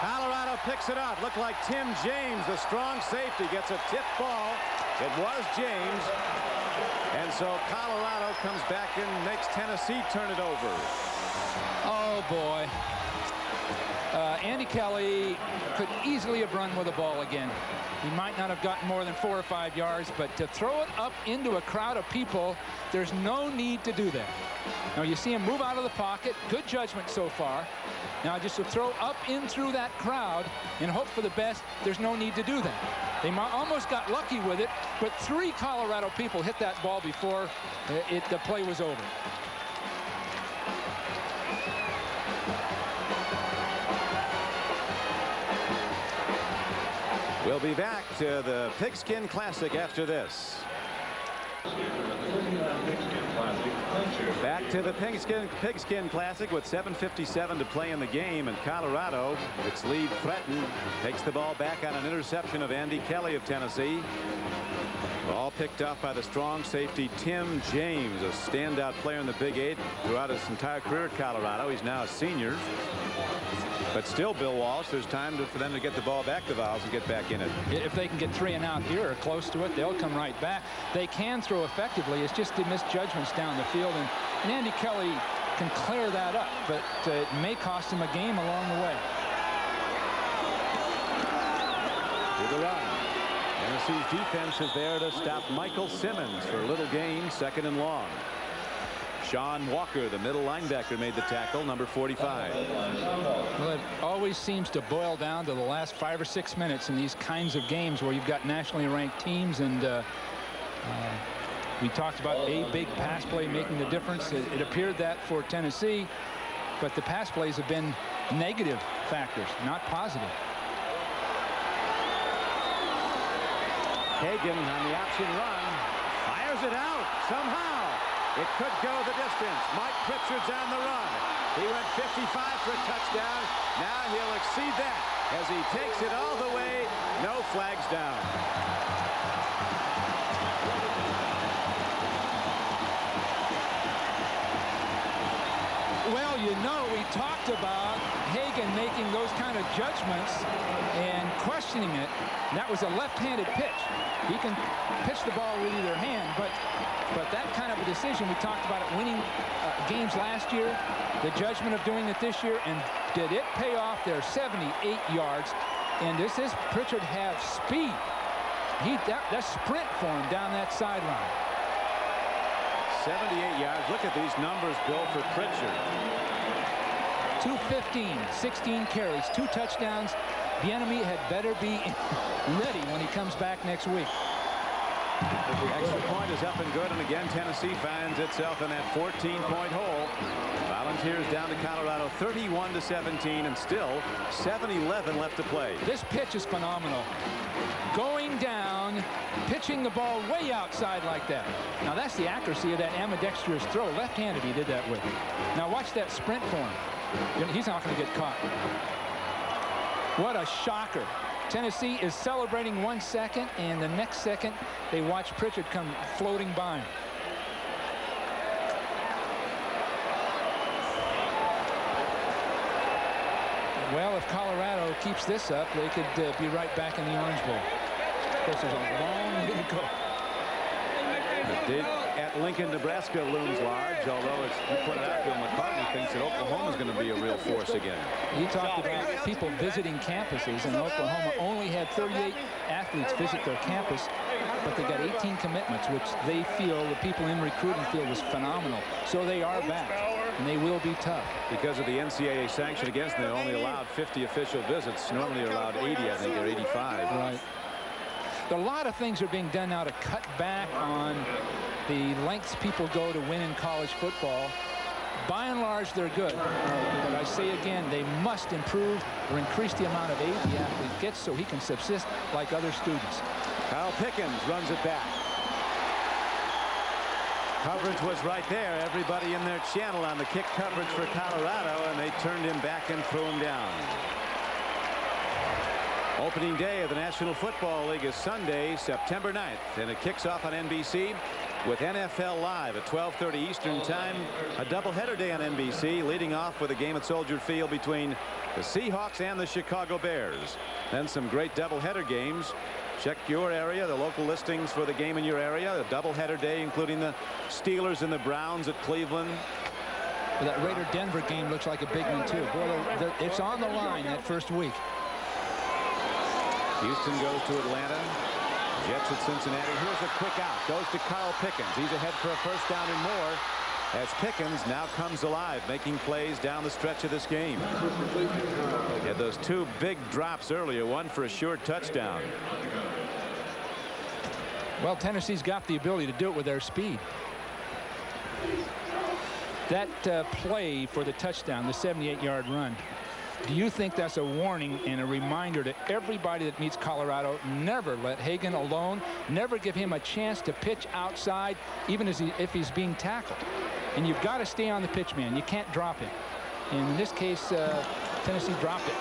Colorado picks it up. Looked like Tim James, the strong safety, gets a tip ball. It was James. And so Colorado comes back and makes Tennessee turn it over. Oh, boy. Andy Kelly could easily have run with the ball again. He might not have gotten more than 4 or 5 yards, but to throw it up into a crowd of people, there's no need to do that. Now you see him move out of the pocket. Good judgment so far. Now just to throw up in through that crowd and hope for the best, there's no need to do that. They almost got lucky with it, but 3 Colorado people hit that ball before the play was over. We'll be back to the Pigskin Classic after this. Back to the Pigskin Classic with 7:57 to play in the game, and Colorado, its lead threatened, takes the ball back on an interception of Andy Kelly of Tennessee. Ball picked up by the strong safety Tim James, a standout player in the Big 8 throughout his entire career at Colorado. He's now a senior. But still, Bill Walsh, there's time for them to get the ball back to the Vols and get back in it. If they can get 3 and out here or close to it, they'll come right back. They can throw effectively. It's just the misjudgments down the field, and Andy Kelly can clear that up, but it may cost him a game along the way. To the run. Tennessee's defense is there to stop Michael Simmons for a little gain, 2nd and long. Sean Walker, the middle linebacker, made the tackle, number 45. Well, it always seems to boil down to the last 5 or 6 minutes in these kinds of games where you've got nationally ranked teams, and we talked about a big pass play making the difference. It appeared that for Tennessee, but the pass plays have been negative factors, not positive. Hagan on the option run, fires it out somehow. It could go the distance. Mike Pritchard's on the run. He went 55 for a touchdown. Now he'll exceed that as he takes it all the way. No flags down. Well, you know, we talked about Hagan making those kind of judgments and questioning it. That was a left-handed pitch. He can pitch the ball with either hand, but that kind of a decision, we talked about it winning games last year, the judgment of doing it this year, and did it pay off? There 78 yards, and this is Pritchard has speed. That sprint for him down that sideline. 78 yards. Look at these numbers, Bill, for Pritchard. 215, 16 carries, 2 touchdowns. The enemy had better be ready when he comes back next week. The extra point is up and good, and again Tennessee finds itself in that 14-point hole. Volunteers down to Colorado 31-17, and still 7:11 left to play. This pitch is phenomenal. Going down, pitching the ball way outside like that. Now that's the accuracy of that ambidextrous throw. Left-handed he did that with. Now watch that sprint for him. He's not going to get caught. What a shocker. Tennessee is celebrating 1 second, and the next second they watch Pritchard come floating by him. Well, if Colorado keeps this up, they could be right back in the Orange Bowl. Of course, there's a long way to go. The dig at Lincoln, Nebraska looms large, although, as you pointed out, Bill McCartney thinks that Oklahoma's going to be a real force again. He talked about people visiting campuses, and Oklahoma only had 38 athletes visit their campus, but they got 18 commitments, which they feel, the people in recruiting feel, was phenomenal. So they are back, and they will be tough. Because of the NCAA sanction against them, they only allowed 50 official visits. Normally they're allowed 80, I think, or 85. Right. A lot of things are being done now to cut back on the lengths people go to win in college football. By and large, they're good. But I say again, they must improve or increase the amount of aid the athlete gets so he can subsist like other students. Kyle Pickens runs it back. Coverage was right there. Everybody in their channel on the kick coverage for Colorado, and they turned him back and threw him down. Opening day of the National Football League is Sunday, September 9th, and it kicks off on NBC with NFL Live at 12:30 Eastern Time. A doubleheader day on NBC, leading off with a game at Soldier Field between the Seahawks and the Chicago Bears. Then some great doubleheader games. Check your area, the local listings for the game in your area. A doubleheader day, including the Steelers and the Browns at Cleveland. Well, that Raider-Denver game looks like a big one, too. Boy, it's on the line that first week. Houston goes to Atlanta. Jets at Cincinnati. Here's a quick out. Goes to Carl Pickens. He's ahead for a first down and more, as Pickens now comes alive, making plays down the stretch of this game. He had those 2 big drops earlier, one for a short touchdown. Well, Tennessee's got the ability to do it with their speed. That play for the touchdown, the 78-yard run, Do you think that's a warning and a reminder to everybody that meets Colorado? Never let Hagan alone. Never give him a chance to pitch outside, even if he's being tackled. And you've got to stay on the pitch, man. You can't drop him. And in this case, Tennessee dropped it.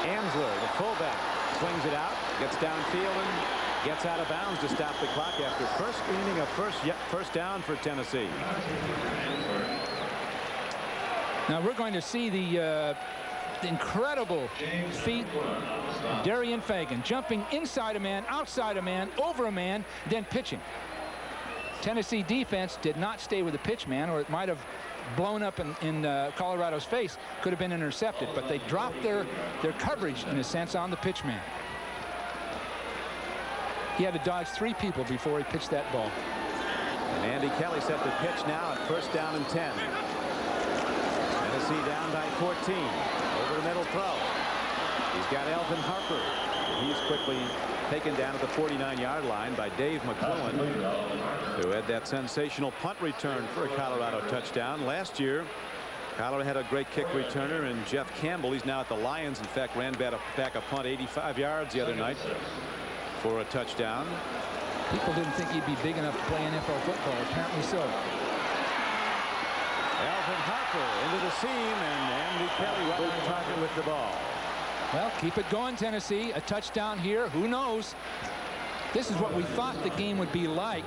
Amsler, the fullback, swings it out, gets downfield and gets out of bounds to stop the clock after first inning of first down for Tennessee. Now we're going to see the incredible feat, Darian Fagan jumping inside a man, outside a man, over a man, then pitching. Tennessee defense did not stay with the pitch man, or it might have blown up in Colorado's face, could have been intercepted, but they dropped their coverage in a sense on the pitch man. He had to dodge 3 people before he pitched that ball. And Andy Kelly set the pitch now at first down and 10. Tennessee down by 14. Over the middle throw. He's got Elvin Harper. He's quickly taken down at the 49-yard line by Dave McClellan, who had that sensational punt return for a Colorado touchdown. Last year, Colorado had a great kick returner, and Jeff Campbell, he's now at the Lions. In fact, ran back a punt 85 yards the other night for a touchdown. People didn't think he'd be big enough to play NFL football. Apparently so. Elvin Harper into the seam, and Andy Kelly right on target with the ball. Well, keep it going, Tennessee. A touchdown here. Who knows? This is what we thought the game would be like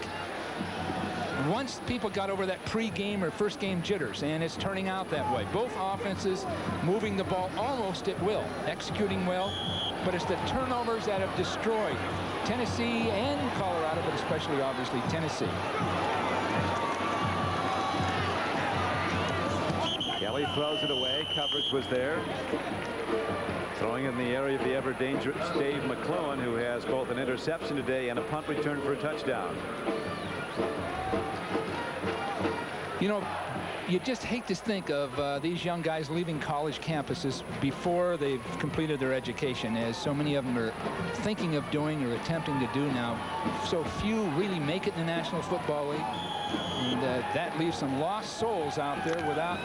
once people got over that pre-game or first-game jitters, and it's turning out that way. Both offenses moving the ball almost at will, executing well, but it's the turnovers that have destroyed Tennessee and Colorado, but especially, obviously, Tennessee. Kelly throws it away. Coverage was there. Throwing in the area of the ever-dangerous Dave McClellan, who has both an interception today and a punt return for a touchdown. You know, you just hate to think of these young guys leaving college campuses before they've completed their education, as so many of them are thinking of doing or attempting to do now. So few really make it in the National Football League. And that leaves some lost souls out there without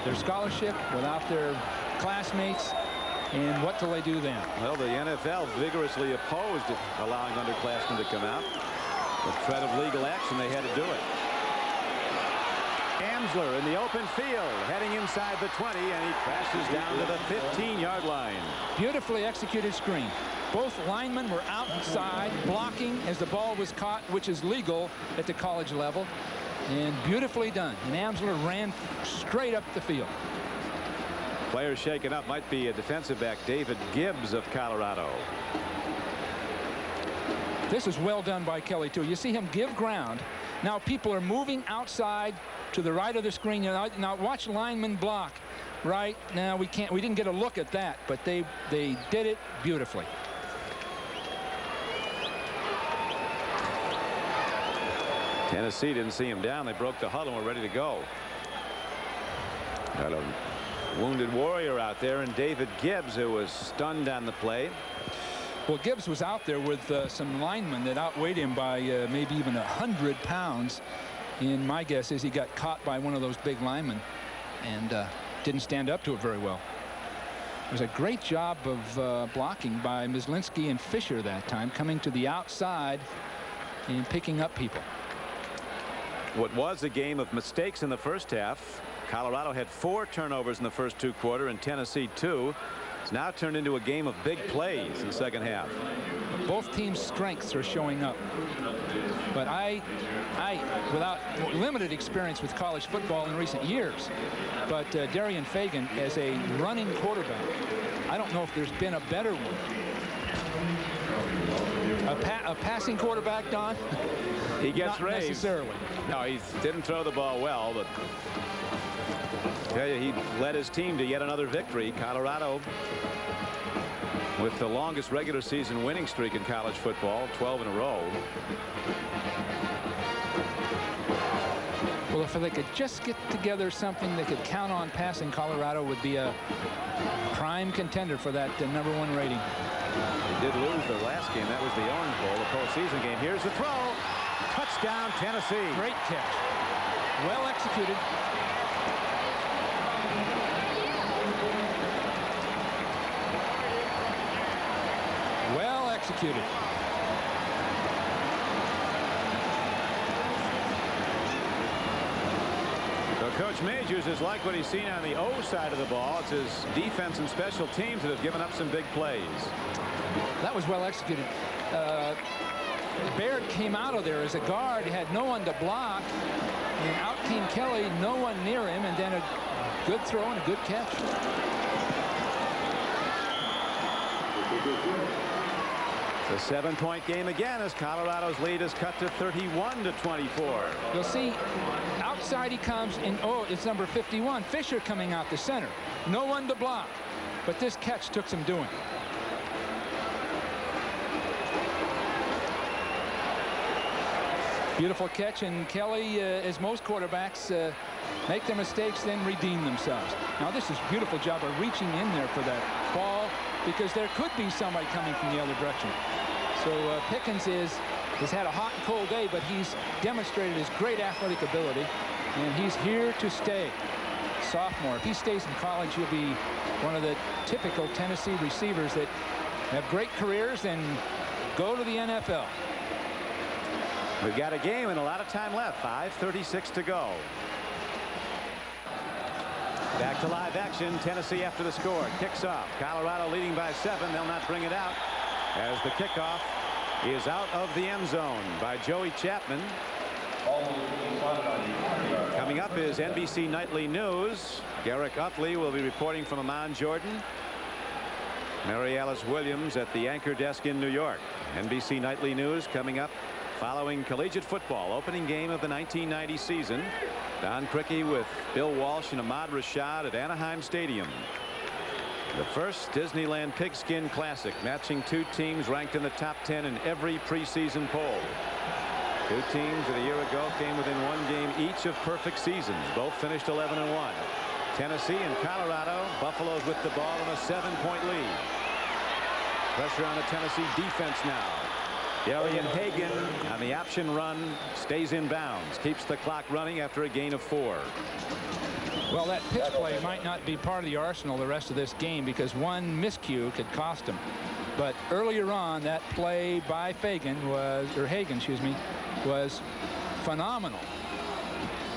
their scholarship, without their classmates. And what do they do then? Well, the NFL vigorously opposed allowing underclassmen to come out. With threat of legal action, they had to do it. Amsler in the open field, heading inside the 20, and he crashes down to the 15-yard line. Beautifully executed screen. Both linemen were outside blocking as the ball was caught, which is legal at the college level, and beautifully done. And Amsler ran straight up the field. Player shaken up might be a defensive back, David Gibbs of Colorado. This is well done by Kelly, too. You see him give ground. Now people are moving outside to the right of the screen. Now watch linemen block. Right now we didn't get a look at that, but they did it beautifully. Tennessee didn't see him down. They broke the huddle and were ready to go. Got a wounded warrior out there, and David Gibbs, who was stunned on the play. Well, Gibbs was out there with some linemen that outweighed him by maybe even 100 pounds. And my guess is he got caught by one of those big linemen and didn't stand up to it very well. It was a great job of blocking by Myslinski and Fisher that time, coming to the outside and picking up people. What was a game of mistakes in the first half. Colorado had 4 turnovers in the first 2 quarters, and Tennessee 2. It's now turned into a game of big plays in the second half. Both teams' strengths are showing up. But I without limited experience with college football in recent years, but Darian Fagan as a running quarterback, I don't know if there's been a better one. A passing quarterback, Don? He gets Not raised. Necessarily. No, he didn't throw the ball well, but I tell you, he led his team to yet another victory. Colorado with the longest regular season winning streak in college football, 12 in a row. Well, if they could just get together something they could count on passing, Colorado would be a prime contender for that #1 rating. They did lose their last game. That was the Orange Bowl, the postseason game. Here's the throw. Touchdown, Tennessee. Great catch. Well executed. executed. So Coach Majors is like what he's seen on the O side of the ball. It's his defense and special teams that have given up some big plays. That was well executed. Baird came out of there as a guard, had no one to block, and out came Kelly, no one near him, and then a good throw and a good catch. It's a 7-point game again as Colorado's lead is cut to 31-24. You'll see outside he comes, and oh, it's number 51, Fisher, coming out the center. No one to block, but this catch took some doing. Beautiful catch, and Kelly, as most quarterbacks, make their mistakes, then redeem themselves. Now this is a beautiful job of reaching in there for that ball, because there could be somebody coming from the other direction. So Pickens has had a hot and cold day, but he's demonstrated his great athletic ability, and he's here to stay. Sophomore. If he stays in college, he'll be one of the typical Tennessee receivers that have great careers and go to the NFL. We've got a game and a lot of time left. 5:36 to go. Back to live action. Tennessee after the score. Kicks off. Colorado leading by 7. They'll not bring it out as the kickoff is out of the end zone by Joey Chapman. Coming up is NBC Nightly News. Garrick Utley will be reporting from Amman, Jordan. Mary Alice Williams at the anchor desk in New York. NBC Nightly News coming up following collegiate football. Opening game of the 1990 season. Don Criqui with Bill Walsh and Ahmad Rashad at Anaheim Stadium. The first Disneyland Pigskin Classic, matching two teams ranked in the top 10 in every preseason poll. Two teams that a year ago came within one game each of perfect seasons. Both finished 11-1. Tennessee and Colorado. Buffalo's with the ball in a 7-point lead. Pressure on the Tennessee defense now. Darian Hagan on the option run stays in bounds. Keeps the clock running after a gain of 4. Well, that pitch play might not be part of the arsenal the rest of this game, because one miscue could cost him. But earlier on, that play by Hagan, excuse me, was phenomenal.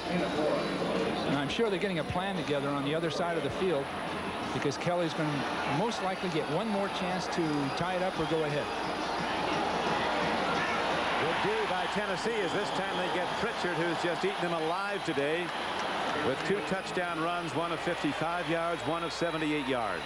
And I'm sure they're getting a plan together on the other side of the field, because Kelly's going to most likely get one more chance to tie it up or go ahead. Good D by Tennessee as this time they get Pritchard, who's just eaten them alive today with 2 touchdown runs, one of 55 yards, one of 78 yards.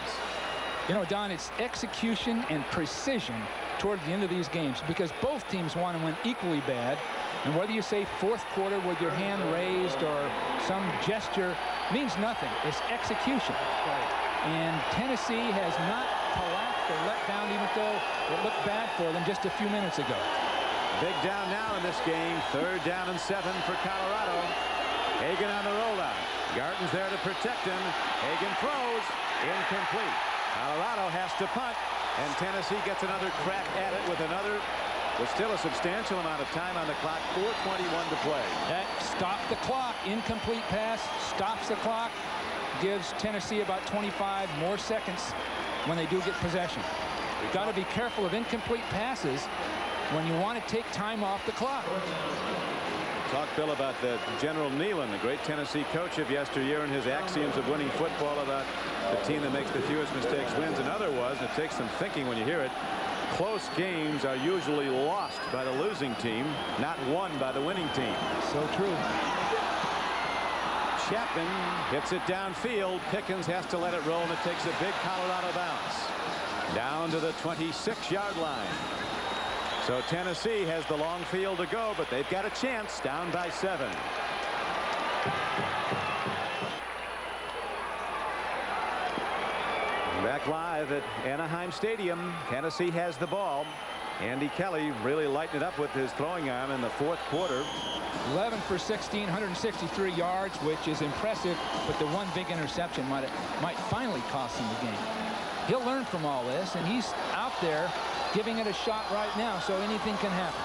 You know, Don, it's execution and precision toward the end of these games, because both teams want to win equally bad. And whether you say fourth quarter with your hand raised or some gesture means nothing. It's execution. Right. And Tennessee has not collapsed or let down, even though it looked bad for them just a few minutes ago. Big down now in this game. 3rd down and 7 for Colorado. Hagan on the rollout. Garton's there to protect him. Hagan throws. Incomplete. Colorado has to punt, and Tennessee gets another crack at it with still a substantial amount of time on the clock. 4:21 to play. That stopped the clock. Incomplete pass stops the clock. Gives Tennessee about 25 more seconds when they do get possession. You've got to be careful of incomplete passes when you want to take time off the clock. Talk, Bill, about the General Nealon, the great Tennessee coach of yesteryear, and his axioms of winning football about the team that makes the fewest mistakes wins. Another was, and it takes some thinking when you hear it, close games are usually lost by the losing team, not won by the winning team. So true. Chapman hits it downfield. Pickens has to let it roll, and it takes a big Colorado bounce down to the 26-yard line. So Tennessee has the long field to go, but they've got a chance, down by 7. Back live at Anaheim Stadium. Tennessee has the ball. Andy Kelly really lightened it up with his throwing arm in the 4th quarter. 11 for 16, 163 yards, which is impressive, but the one big interception might finally cost him the game. He'll learn from all this, and he's out there giving it a shot right now, so anything can happen.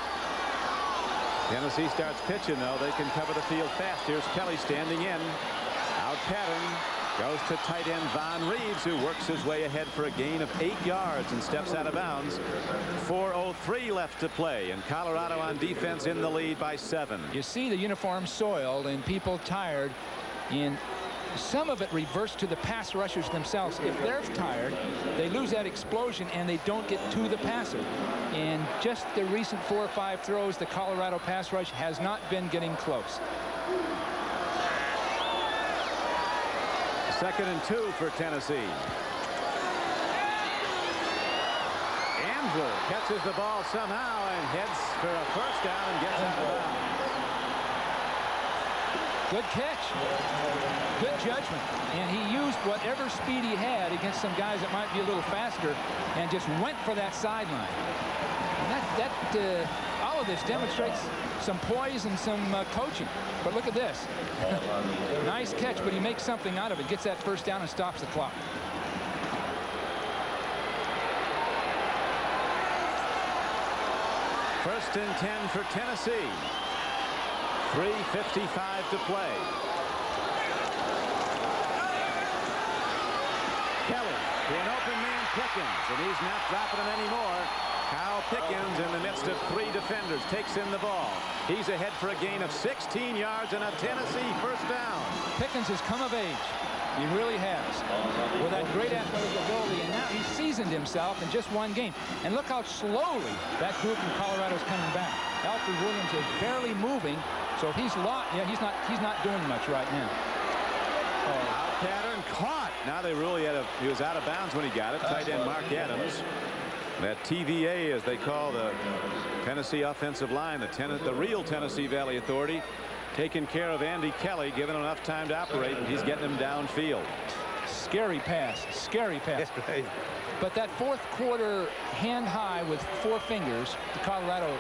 Tennessee starts pitching, though. They can cover the field fast. Here's Kelly standing in. Out pattern. Goes to tight end Von Reeves, who works his way ahead for a gain of 8 yards and steps out of bounds. 4:03 left to play, and Colorado on defense in the lead by 7. You see the uniform soiled and people tired, and some of it reverts to the pass rushers themselves. If they're tired, they lose that explosion and they don't get to the passer. And just the recent 4 or 5 throws, the Colorado pass rush has not been getting close. 2nd and 2 for Tennessee. Andrew catches the ball somehow and heads for a first down and gets out of bounds. Good catch. Good judgment. And he used whatever speed he had against some guys that might be a little faster and just went for that sideline. And all of this demonstrates some poise and some coaching. But look at this. Nice catch, but he makes something out of it. Gets that first down and stops the clock. First and 10 for Tennessee. 3:55 to play. Kelly to an open man Pickens, and he's not dropping him anymore. Kyle Pickens in the midst of 3 defenders takes in the ball. He's ahead for a gain of 16 yards and a Tennessee first down. Pickens has come of age. He really has. With that great athletic ability, and now he's seasoned himself in just 1 game. And look how slowly that group in Colorado is coming back. Alfred Williams is barely moving, so he's not doing much right now. Out pattern caught. Now they really he was out of bounds when he got it. Tight end Mark Adams. That TVA, as they call the Tennessee offensive line, the real Tennessee Valley Authority, taking care of Andy Kelly, giving him enough time to operate, and he's getting him downfield. Scary pass. Scary pass. Right. But that 4th quarter hand high with 4 fingers, the Colorado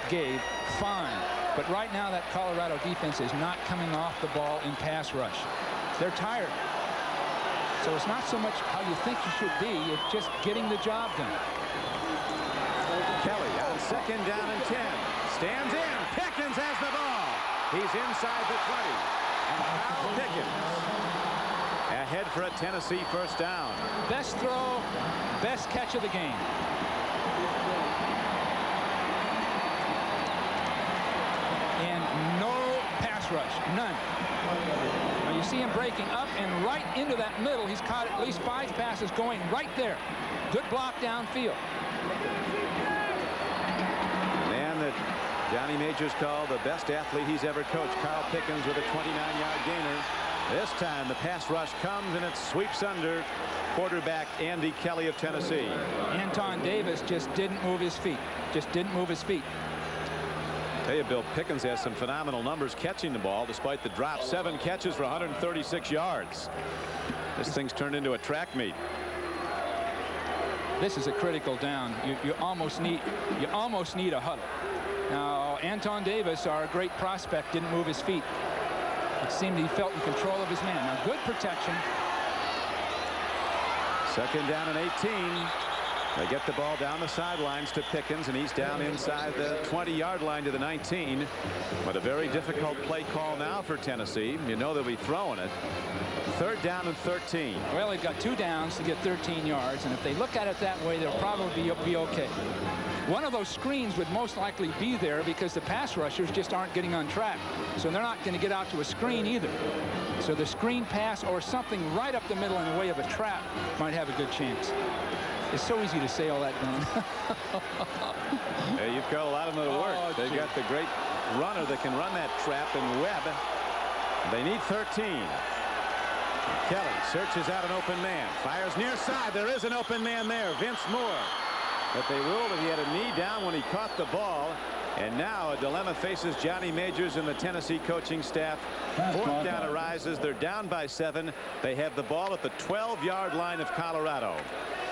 gave, fine. But right now that Colorado defense is not coming off the ball in pass rush. They're tired. So it's not so much how you think you should be, it's just getting the job done. Kelly on 2nd down and 10. Stands in. Pickens has the ball. He's inside the 20. And Kyle Pickens ahead for a Tennessee first down. Best throw, best catch of the game. And no pass rush. None. Now you see him breaking up and right into that middle. He's caught at least 5 passes going right there. Good block downfield. Man that Johnny Majors called the best athlete he's ever coached. Kyle Pickens with a 29-yard gainer. This time the pass rush comes and it sweeps under quarterback Andy Kelly of Tennessee. Anton Davis just didn't move his feet. Just didn't move his feet. Tell you, Bill, Pickens has some phenomenal numbers catching the ball despite the drop. 7 catches for 136 yards. This thing's turned into a track meet. This is a critical down. You almost need a huddle. Now Anton Davis, our great prospect, didn't move his feet. It seemed he felt in control of his man. Now good protection. 2nd down and 18. They get the ball down the sidelines to Pickens, and he's down inside the 20-yard line to the 19. But a very difficult play call now for Tennessee. You know they'll be throwing it. 3rd down and 13. Well, they've got 2 downs to get 13 yards, and if they look at it that way, they'll probably be okay. One of those screens would most likely be there because the pass rushers just aren't getting on track. So they're not going to get out to a screen either. So the screen pass or something right up the middle in the way of a trap might have a good chance. It's so easy to say all that, Glenn. Yeah, you've got a lot of them to work. Oh, They've got the great runner that can run that trap in Webb. They need 13. Kelly searches out an open man. Fires near side. There is an open man there. Vince Moore. But they ruled that he had a knee down when he caught the ball. And now a dilemma faces Johnny Majors and the Tennessee coaching staff. 4th down arises. They're down by 7. They have the ball at the 12-yard line of Colorado.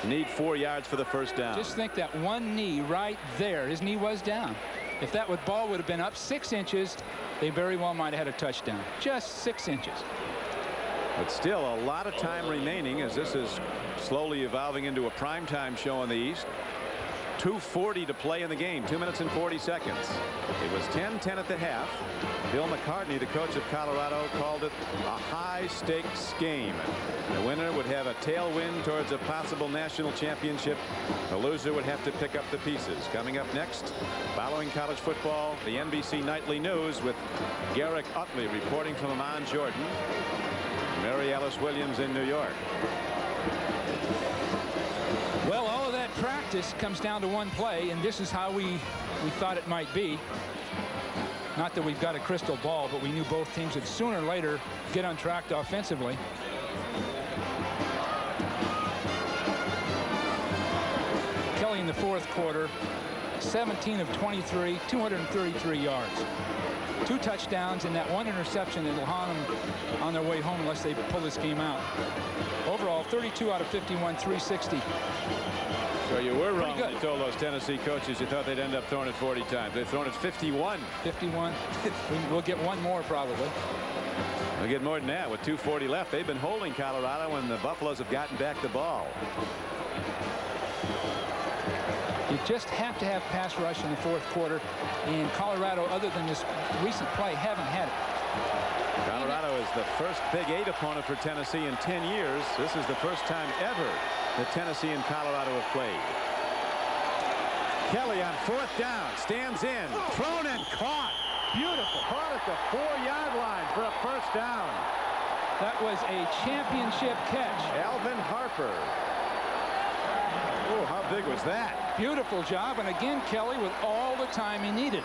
Need 4 yards for the first down. Just think that one knee right there. His knee was down. If that ball would have been up 6 inches, they very well might have had a touchdown. Just 6 inches. But still a lot of time remaining as this is slowly evolving into a primetime show in the East. 2:40 to play in the game. 2 minutes and 40 seconds. It was 10-10 at the half. Bill McCartney, the coach of Colorado, called it a high-stakes game. The winner would have a tailwind towards a possible national championship. The loser would have to pick up the pieces. Coming up next, following college football, the NBC Nightly News with Garrick Utley reporting from Amman, Jordan. Mary Alice Williams in New York. Well, all of that practice comes down to one play, and this is how we thought it might be. Not that we've got a crystal ball, but we knew both teams would sooner or later get on track offensively. Kelly in the fourth quarter, 17 of 23, 233 yards. 2 touchdowns and that 1 interception that'll haunt them on their way home unless they pull this game out. Overall, 32 out of 51, 360. So you were wrong when you told those Tennessee coaches you thought they'd end up throwing it 40 times. They've thrown it 51. 51. We'll get one more probably. We'll get more than that with 2:40 left. They've been holding Colorado when the Buffaloes have gotten back the ball. You just have to have pass rush in the fourth quarter, and Colorado, other than this recent play, haven't had it. Colorado is the first Big 8 opponent for Tennessee in 10 years. This is the first time ever that Tennessee and Colorado have played. Kelly on 4th down, stands in, thrown and caught. Beautiful. Caught at the 4-yard line for a first down. That was a championship catch. Alvin Harper. Oh, how big was that? Beautiful job, and again, Kelly with all the time he needed.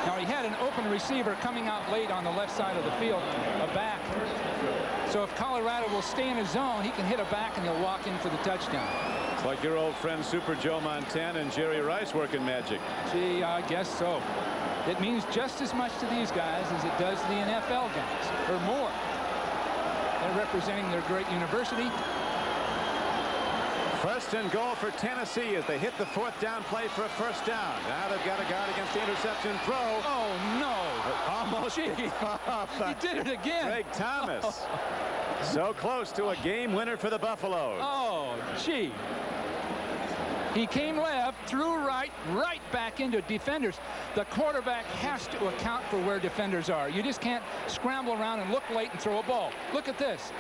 Now, he had an open receiver coming out late on the left side of the field, a back. So if Colorado will stay in his zone, he can hit a back and he'll walk in for the touchdown. It's like your old friend Super Joe Montana and Jerry Rice working magic. Gee, I guess so. It means just as much to these guys as it does to the NFL guys, or more. They're representing their great university. First and goal for Tennessee as they hit the 4th down play for a first down. Now they've got a guard against the interception throw. Oh, no. Almost. Gee, he did it again. Greg Thomas. So close to a game winner for the Buffaloes. Oh, gee. He came left, threw right back into defenders. The quarterback has to account for where defenders are. You just can't scramble around and look late and throw a ball. Look at this.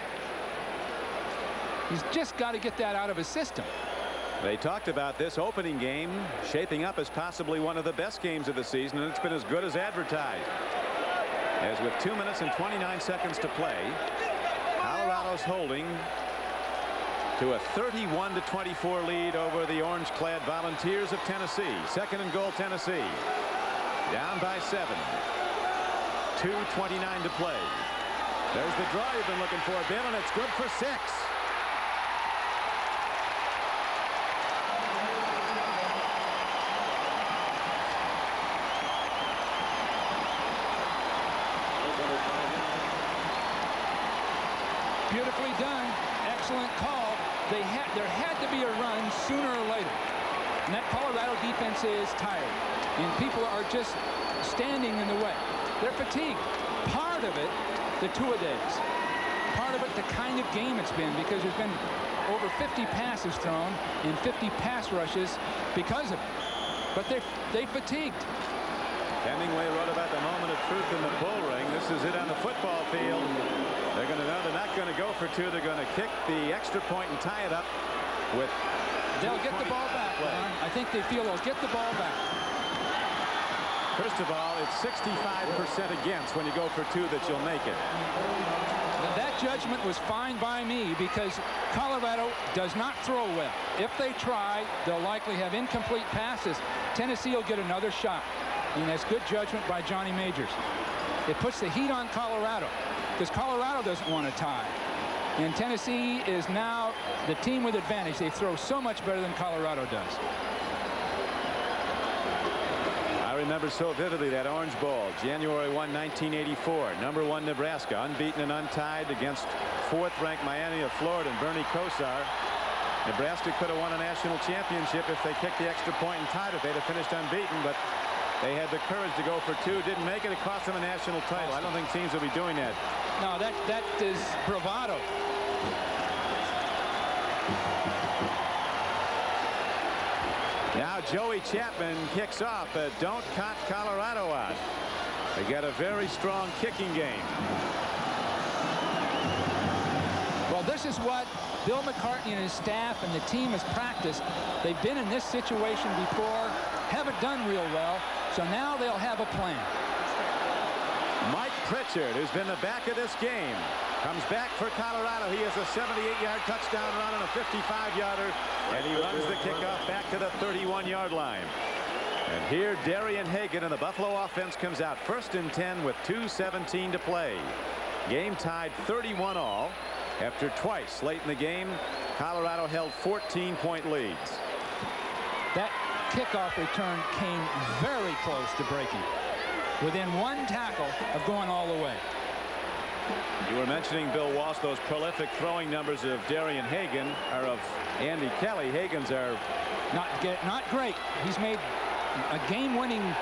He's just got to get that out of his system. They talked about this opening game shaping up as possibly one of the best games of the season, and it's been as good as advertised. As with 2 minutes and 29 seconds to play, Colorado's holding to a 31-24 lead over the orange-clad Volunteers of Tennessee. Second and goal, Tennessee. Down by 7. 2:29 to play. There's the draw you've been looking for, Bill, and it's good for 6. Beautifully done. Excellent call. There had to be a run sooner or later. And that Colorado defense is tired. And people are just standing in the way. They're fatigued. Part of it, the two-a-days. Part of it, the kind of game it's been, because there's been over 50 passes thrown and 50 pass rushes because of it. But they fatigued. Hemingway wrote about the moment of truth in the bull ring. This is it on the football field. They're going to know they're not going to go for 2. They're going to kick the extra point and tie it up with. They'll get the ball back, Ron. I think they feel they'll get the ball back. First of all, it's 65% against when you go for 2 that you'll make it. That judgment was fine by me because Colorado does not throw well. If they try, they'll likely have incomplete passes. Tennessee will get another shot. And that's good judgment by Johnny Majors. It puts the heat on Colorado because Colorado doesn't want to tie. And Tennessee is now the team with advantage. They throw so much better than Colorado does. I remember so vividly that Orange Bowl, January 1, 1984. Number 1 Nebraska, unbeaten and untied against 4th-ranked Miami of Florida and Bernie Kosar. Nebraska could have won a national championship if they kicked the extra point and tied it. They'd have finished unbeaten, but they had the courage to go for 2. Didn't make it. It cost them a national title. I don't think teams will be doing that. No, that is bravado. Now Joey Chapman kicks off, but don't count Colorado out. They got a very strong kicking game. Well, this is what Bill McCartney and his staff and the team has practiced. They've been in this situation before, haven't done real well, so now they'll have a plan. Mike Pritchard, who's been the back of this game, comes back for Colorado. He has a 78-yard touchdown run and a 55-yarder, and he runs the kickoff back to the 31-yard line. And here Darian Hagan and the Buffalo offense comes out 1st and 10 with 2:17 to play. Game tied 31-all. After twice late in the game, Colorado held 14-point leads. That kickoff return came very close to breaking. Within one tackle of going all the way. You were mentioning, Bill Walsh, those prolific throwing numbers of Darian Hagan, or of Andy Kelly. Hagan's are not great. He's made a game-winning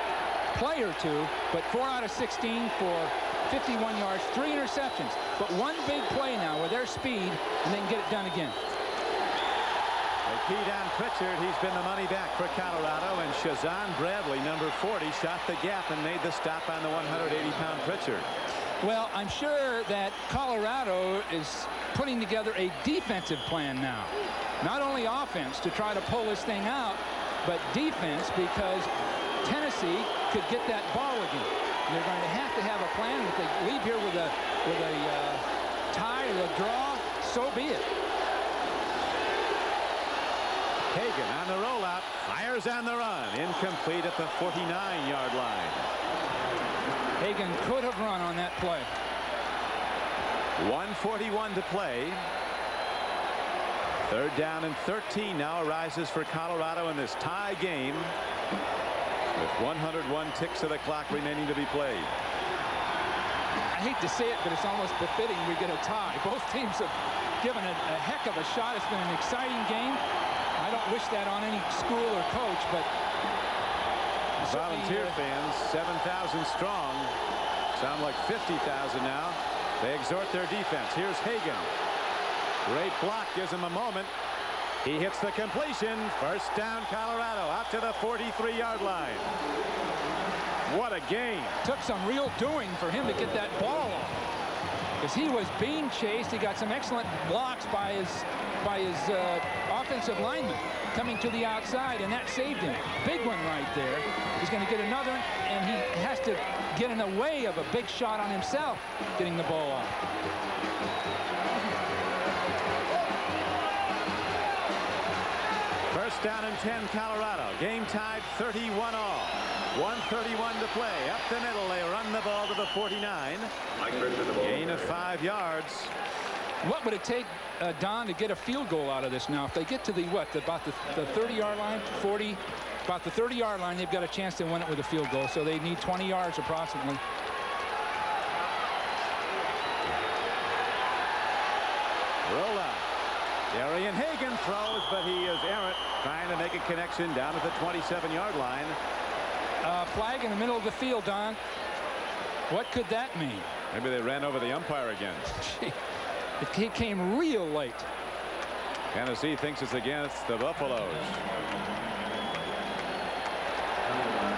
play or two, but 4 out of 16 for 51 yards, 3 interceptions. But one big play now with their speed, and they can get it done again. They keyed on Pritchard. He's been the money back for Colorado, and Shazan Bradley, number 40, shot the gap and made the stop on the 180-pound Pritchard. Well, I'm sure that Colorado is putting together a defensive plan now. Not only offense to try to pull this thing out, but defense, because Tennessee could get that ball again. They're going to have a plan. If they leave here with a tie or a draw, so be it. Hagan on the rollout, fires on the run, incomplete at the 49-yard line. Hagan could have run on that play. 1:41 to play. 3rd down and 13 now arises for Colorado in this tie game, with 101 ticks of the clock remaining to be played. I hate to say it, but it's almost befitting we get a tie. Both teams have given it a heck of a shot. It's been an exciting game. I don't wish that on any school or coach, but volunteer fans, 7,000 strong, sound like 50,000 now. They exhort their defense. Here's Hagan. Great block, gives him a moment. He hits the completion. 1st down, Colorado, out to the 43-yard line. What a game. Took some real doing for him to get that ball off, because he was being chased. He got some excellent blocks by his offensive lineman coming to the outside, and that saved him. Big one right there. He's going to get another, and he has to get in the way of a big shot on himself getting the ball off. First down and 10, Colorado. Game tied 31-all. 1:31 to play. Up the middle, they run the ball to the 49. Gain of 5 yards. What would it take, Don, to get a field goal out of this now? If they get to about the 30-yard line, 40, about the 30-yard line, they've got a chance to win it with a field goal. So they need 20 yards approximately. Roll out. Darian Hagan throws, but he is errant, trying to make a connection down at the 27-yard line. Flag in the middle of the field, Don. What could that mean? Maybe they ran over the umpire again. It came real late. Tennessee thinks it's against the Buffaloes.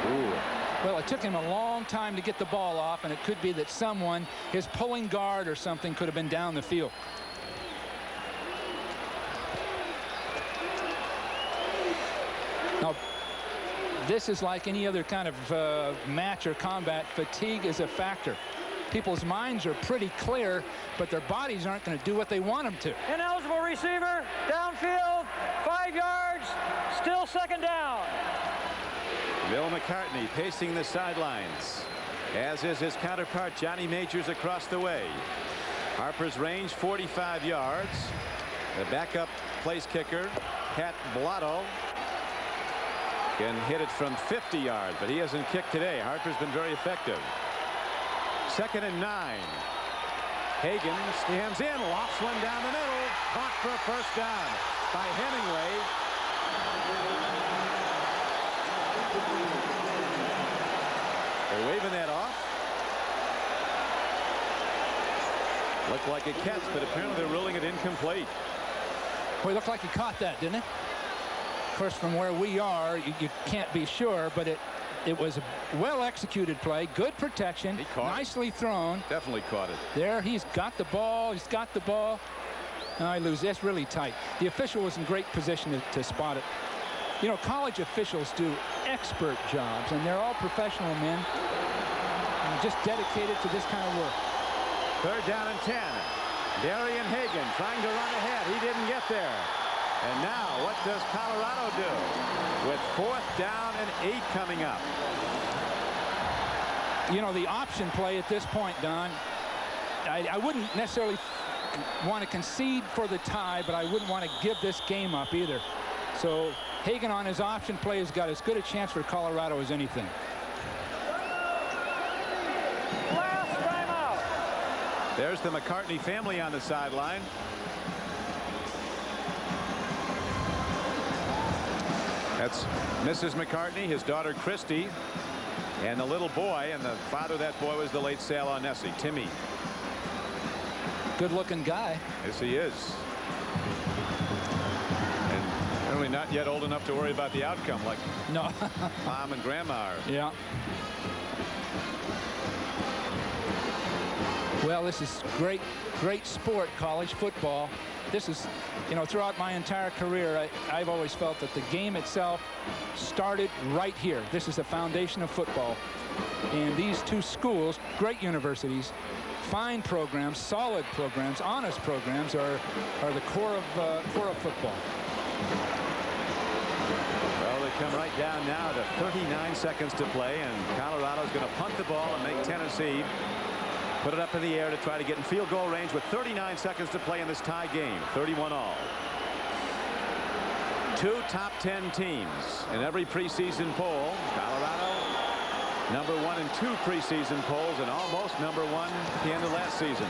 Ooh. Well, it took him a long time to get the ball off, and it could be that someone, his pulling guard or something, could have been down the field. Now, this is like any other kind of match or combat. Fatigue is a factor. People's minds are pretty clear, but their bodies aren't going to do what they want them to. Ineligible receiver, downfield, 5 yards, still 2nd down. Bill McCartney pacing the sidelines, as is his counterpart Johnny Majors across the way. Harper's range 45 yards. The backup place kicker, Pat Blotto, can hit it from 50 yards, but he hasn't kicked today. Harper's been very effective. 2nd and 9. Hagan stands in, lofts one down the middle, caught for a 1st down by Hemingway. They're waving that off. Looked like a catch, but apparently they're ruling it incomplete. Boy, it looked like he caught that, didn't it? course, from where we are, you can't be sure, but it was a well-executed play, good protection, nicely thrown. Definitely caught it. There, he's got the ball. He's got the ball. No, I lose. That's really tight. The official was in great position to spot it. You know, college officials do expert jobs, and they're all professional men, just dedicated to this kind of work. 3rd down and 10. Darian Hagan trying to run ahead. He didn't get there. And now, what does Colorado do? With 4th down and 8 coming up. You know, the option play at this point, Don, I wouldn't necessarily want to concede for the tie, but I wouldn't want to give this game up either. So Hagan on his option play has got as good a chance for Colorado as anything. Last timeout. There's the McCartney family on the sideline. That's Mrs. McCartney, his daughter Christy, and the little boy, and the father of that boy was the late Sal Arnesi, Timmy. Good-looking guy. Yes, he is. And really not yet old enough to worry about the outcome like no. Mom and Grandma are. Yeah. Well, this is great sport, college football. This is, you know, throughout my entire career, I've always felt that the game itself started right here. This is the foundation of football. And these two schools, great universities, fine programs, solid programs, honest programs are the core of football. Well, they come right down now to 39 seconds to play, and Colorado's going to punt the ball and make Tennessee put it up in the air to try to get in field goal range with 39 seconds to play in this tie game. 31 all. 2 top 10 teams in every preseason poll. Colorado number 1 in 2 preseason polls and almost number 1 at the end of last season.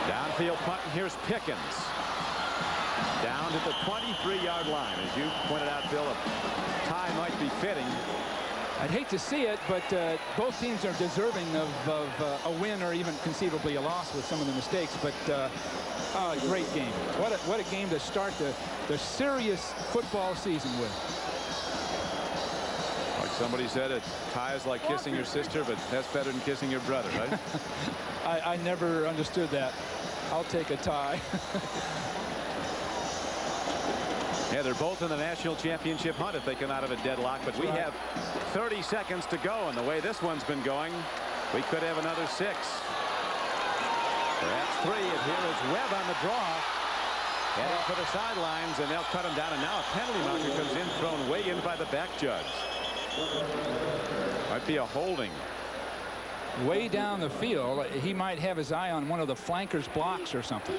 Downfield punt, and here's Pickens. Down to the 23-yard line. As you pointed out, Bill, a tie might be fitting. I'd hate to see it, but both teams are deserving of a win or even conceivably a loss with some of the mistakes. But great game. What a game to start the serious football season with. Like somebody said, a tie is like kissing your sister, but that's better than kissing your brother, right? I never understood that. I'll take a tie. Yeah, they're both in the national championship hunt if they come out of a deadlock, but we have 30 seconds to go, and the way this one's been going, we could have another 6. Perhaps 3, and here is Webb on the draw. Heading for the sidelines, and they'll cut him down, and now a penalty marker comes in, thrown way in by the back judge. Might be a holding. Way down the field, he might have his eye on one of the flankers' blocks or something.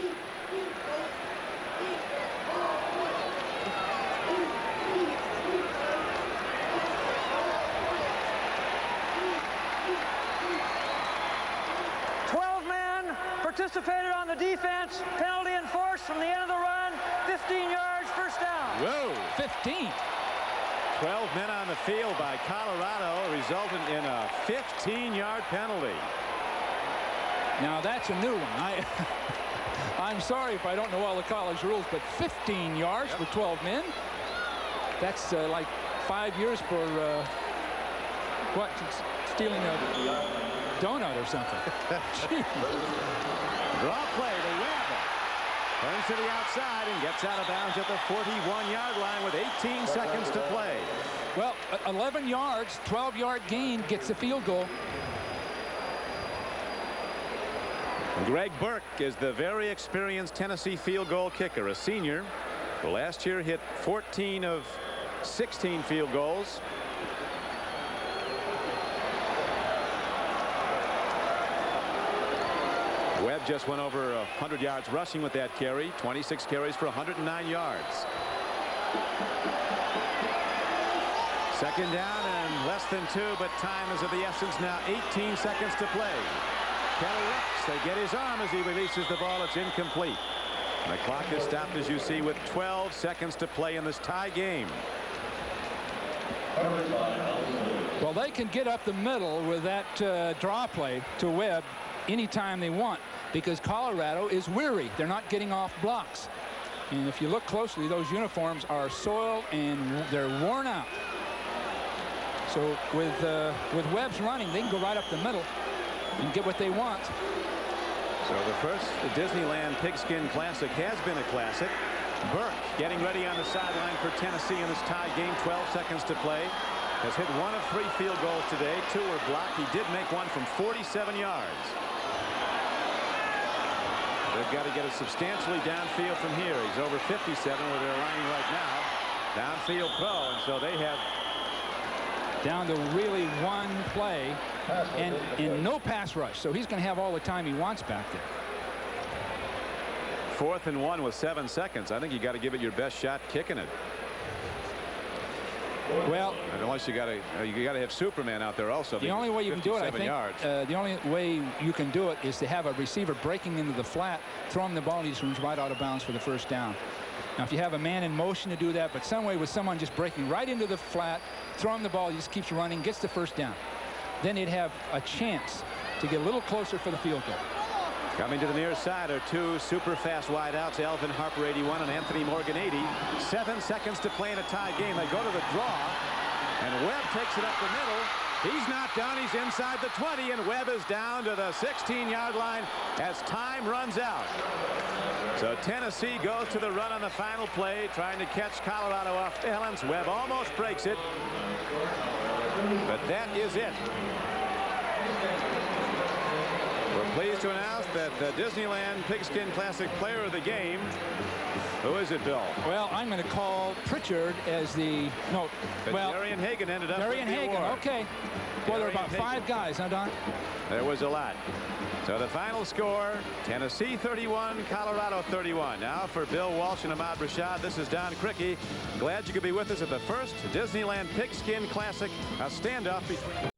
Participated on the defense. Penalty enforced from the end of the run. 15 yards, first down. Whoa, 15. 12 men on the field by Colorado, resulting in a 15-yard penalty. Now that's a new one. I'm sorry if I don't know all the college rules, but 15 yards for 12 men. That's like 5 years for what? Stealing a donut or something. Draw play to Webb. Turns to the outside and gets out of bounds at the 41-yard line with 18 seconds to play. Well, 11 yards, 12-yard gain gets the field goal. Greg Burke is the very experienced Tennessee field goal kicker, a senior. Who last year hit 14 of 16 field goals. Webb just went over 100 yards rushing with that carry. 26 carries for 109 yards. Second down and less than 2, but time is of the essence now. 18 seconds to play. Kelly Rex, they get his arm as he releases the ball. It's incomplete. And the clock is stopped, as you see, with 12 seconds to play in this tie game. Well, they can get up the middle with that draw play to Webb anytime they want, because Colorado is weary. They're not getting off blocks. And if you look closely, those uniforms are soiled and they're worn out. So with Webb's running, they can go right up the middle and get what they want. So the first Disneyland Pigskin Classic has been a classic. Burke getting ready on the sideline for Tennessee in this tie game. 12 seconds to play. Has hit 1 of 3 field goals today. 2 were blocked. He did make 1 from 47 yards. They've got to get it substantially downfield from here. He's over 57 where they're lining right now. Downfield throw, and so they have down to really 1 play and no pass rush. So he's going to have all the time he wants back there. 4th and 1 with 7 seconds. I think you got to give it your best shot kicking it. Well, unless you got to have Superman out there also. The only way you can do it, I think, the only way you can do it is to have a receiver breaking into the flat, throw him the ball, and he just runs right out of bounds for the first down. Now, if you have a man in motion to do that, but some way with someone just breaking right into the flat, throwing the ball, he just keeps running, gets the first down. Then he'd have a chance to get a little closer for the field goal. Coming to the near side are 2 super fast wideouts, Elvin Harper 81 and Anthony Morgan 80. 7 seconds to play in a tie game. They go to the draw, and Webb takes it up the middle. He's not done. He's inside the 20, and Webb is down to the 16-yard line as time runs out. So Tennessee goes to the run on the final play, trying to catch Colorado off balance. Webb almost breaks it, but that is it. We're pleased to announce that the Disneyland Pigskin Classic Player of the Game. Who is it, Bill? Well, I'm going to call Pritchard as the Darian Hagan ended up Darian with the Hagan. award. Okay. Well, there are about 5 guys, huh, Don? There was a lot. So the final score: Tennessee 31, Colorado 31. Now for Bill Walsh and Ahmad Rashad, this is Don Criqui. Glad you could be with us at the first Disneyland Pigskin Classic, a standoff between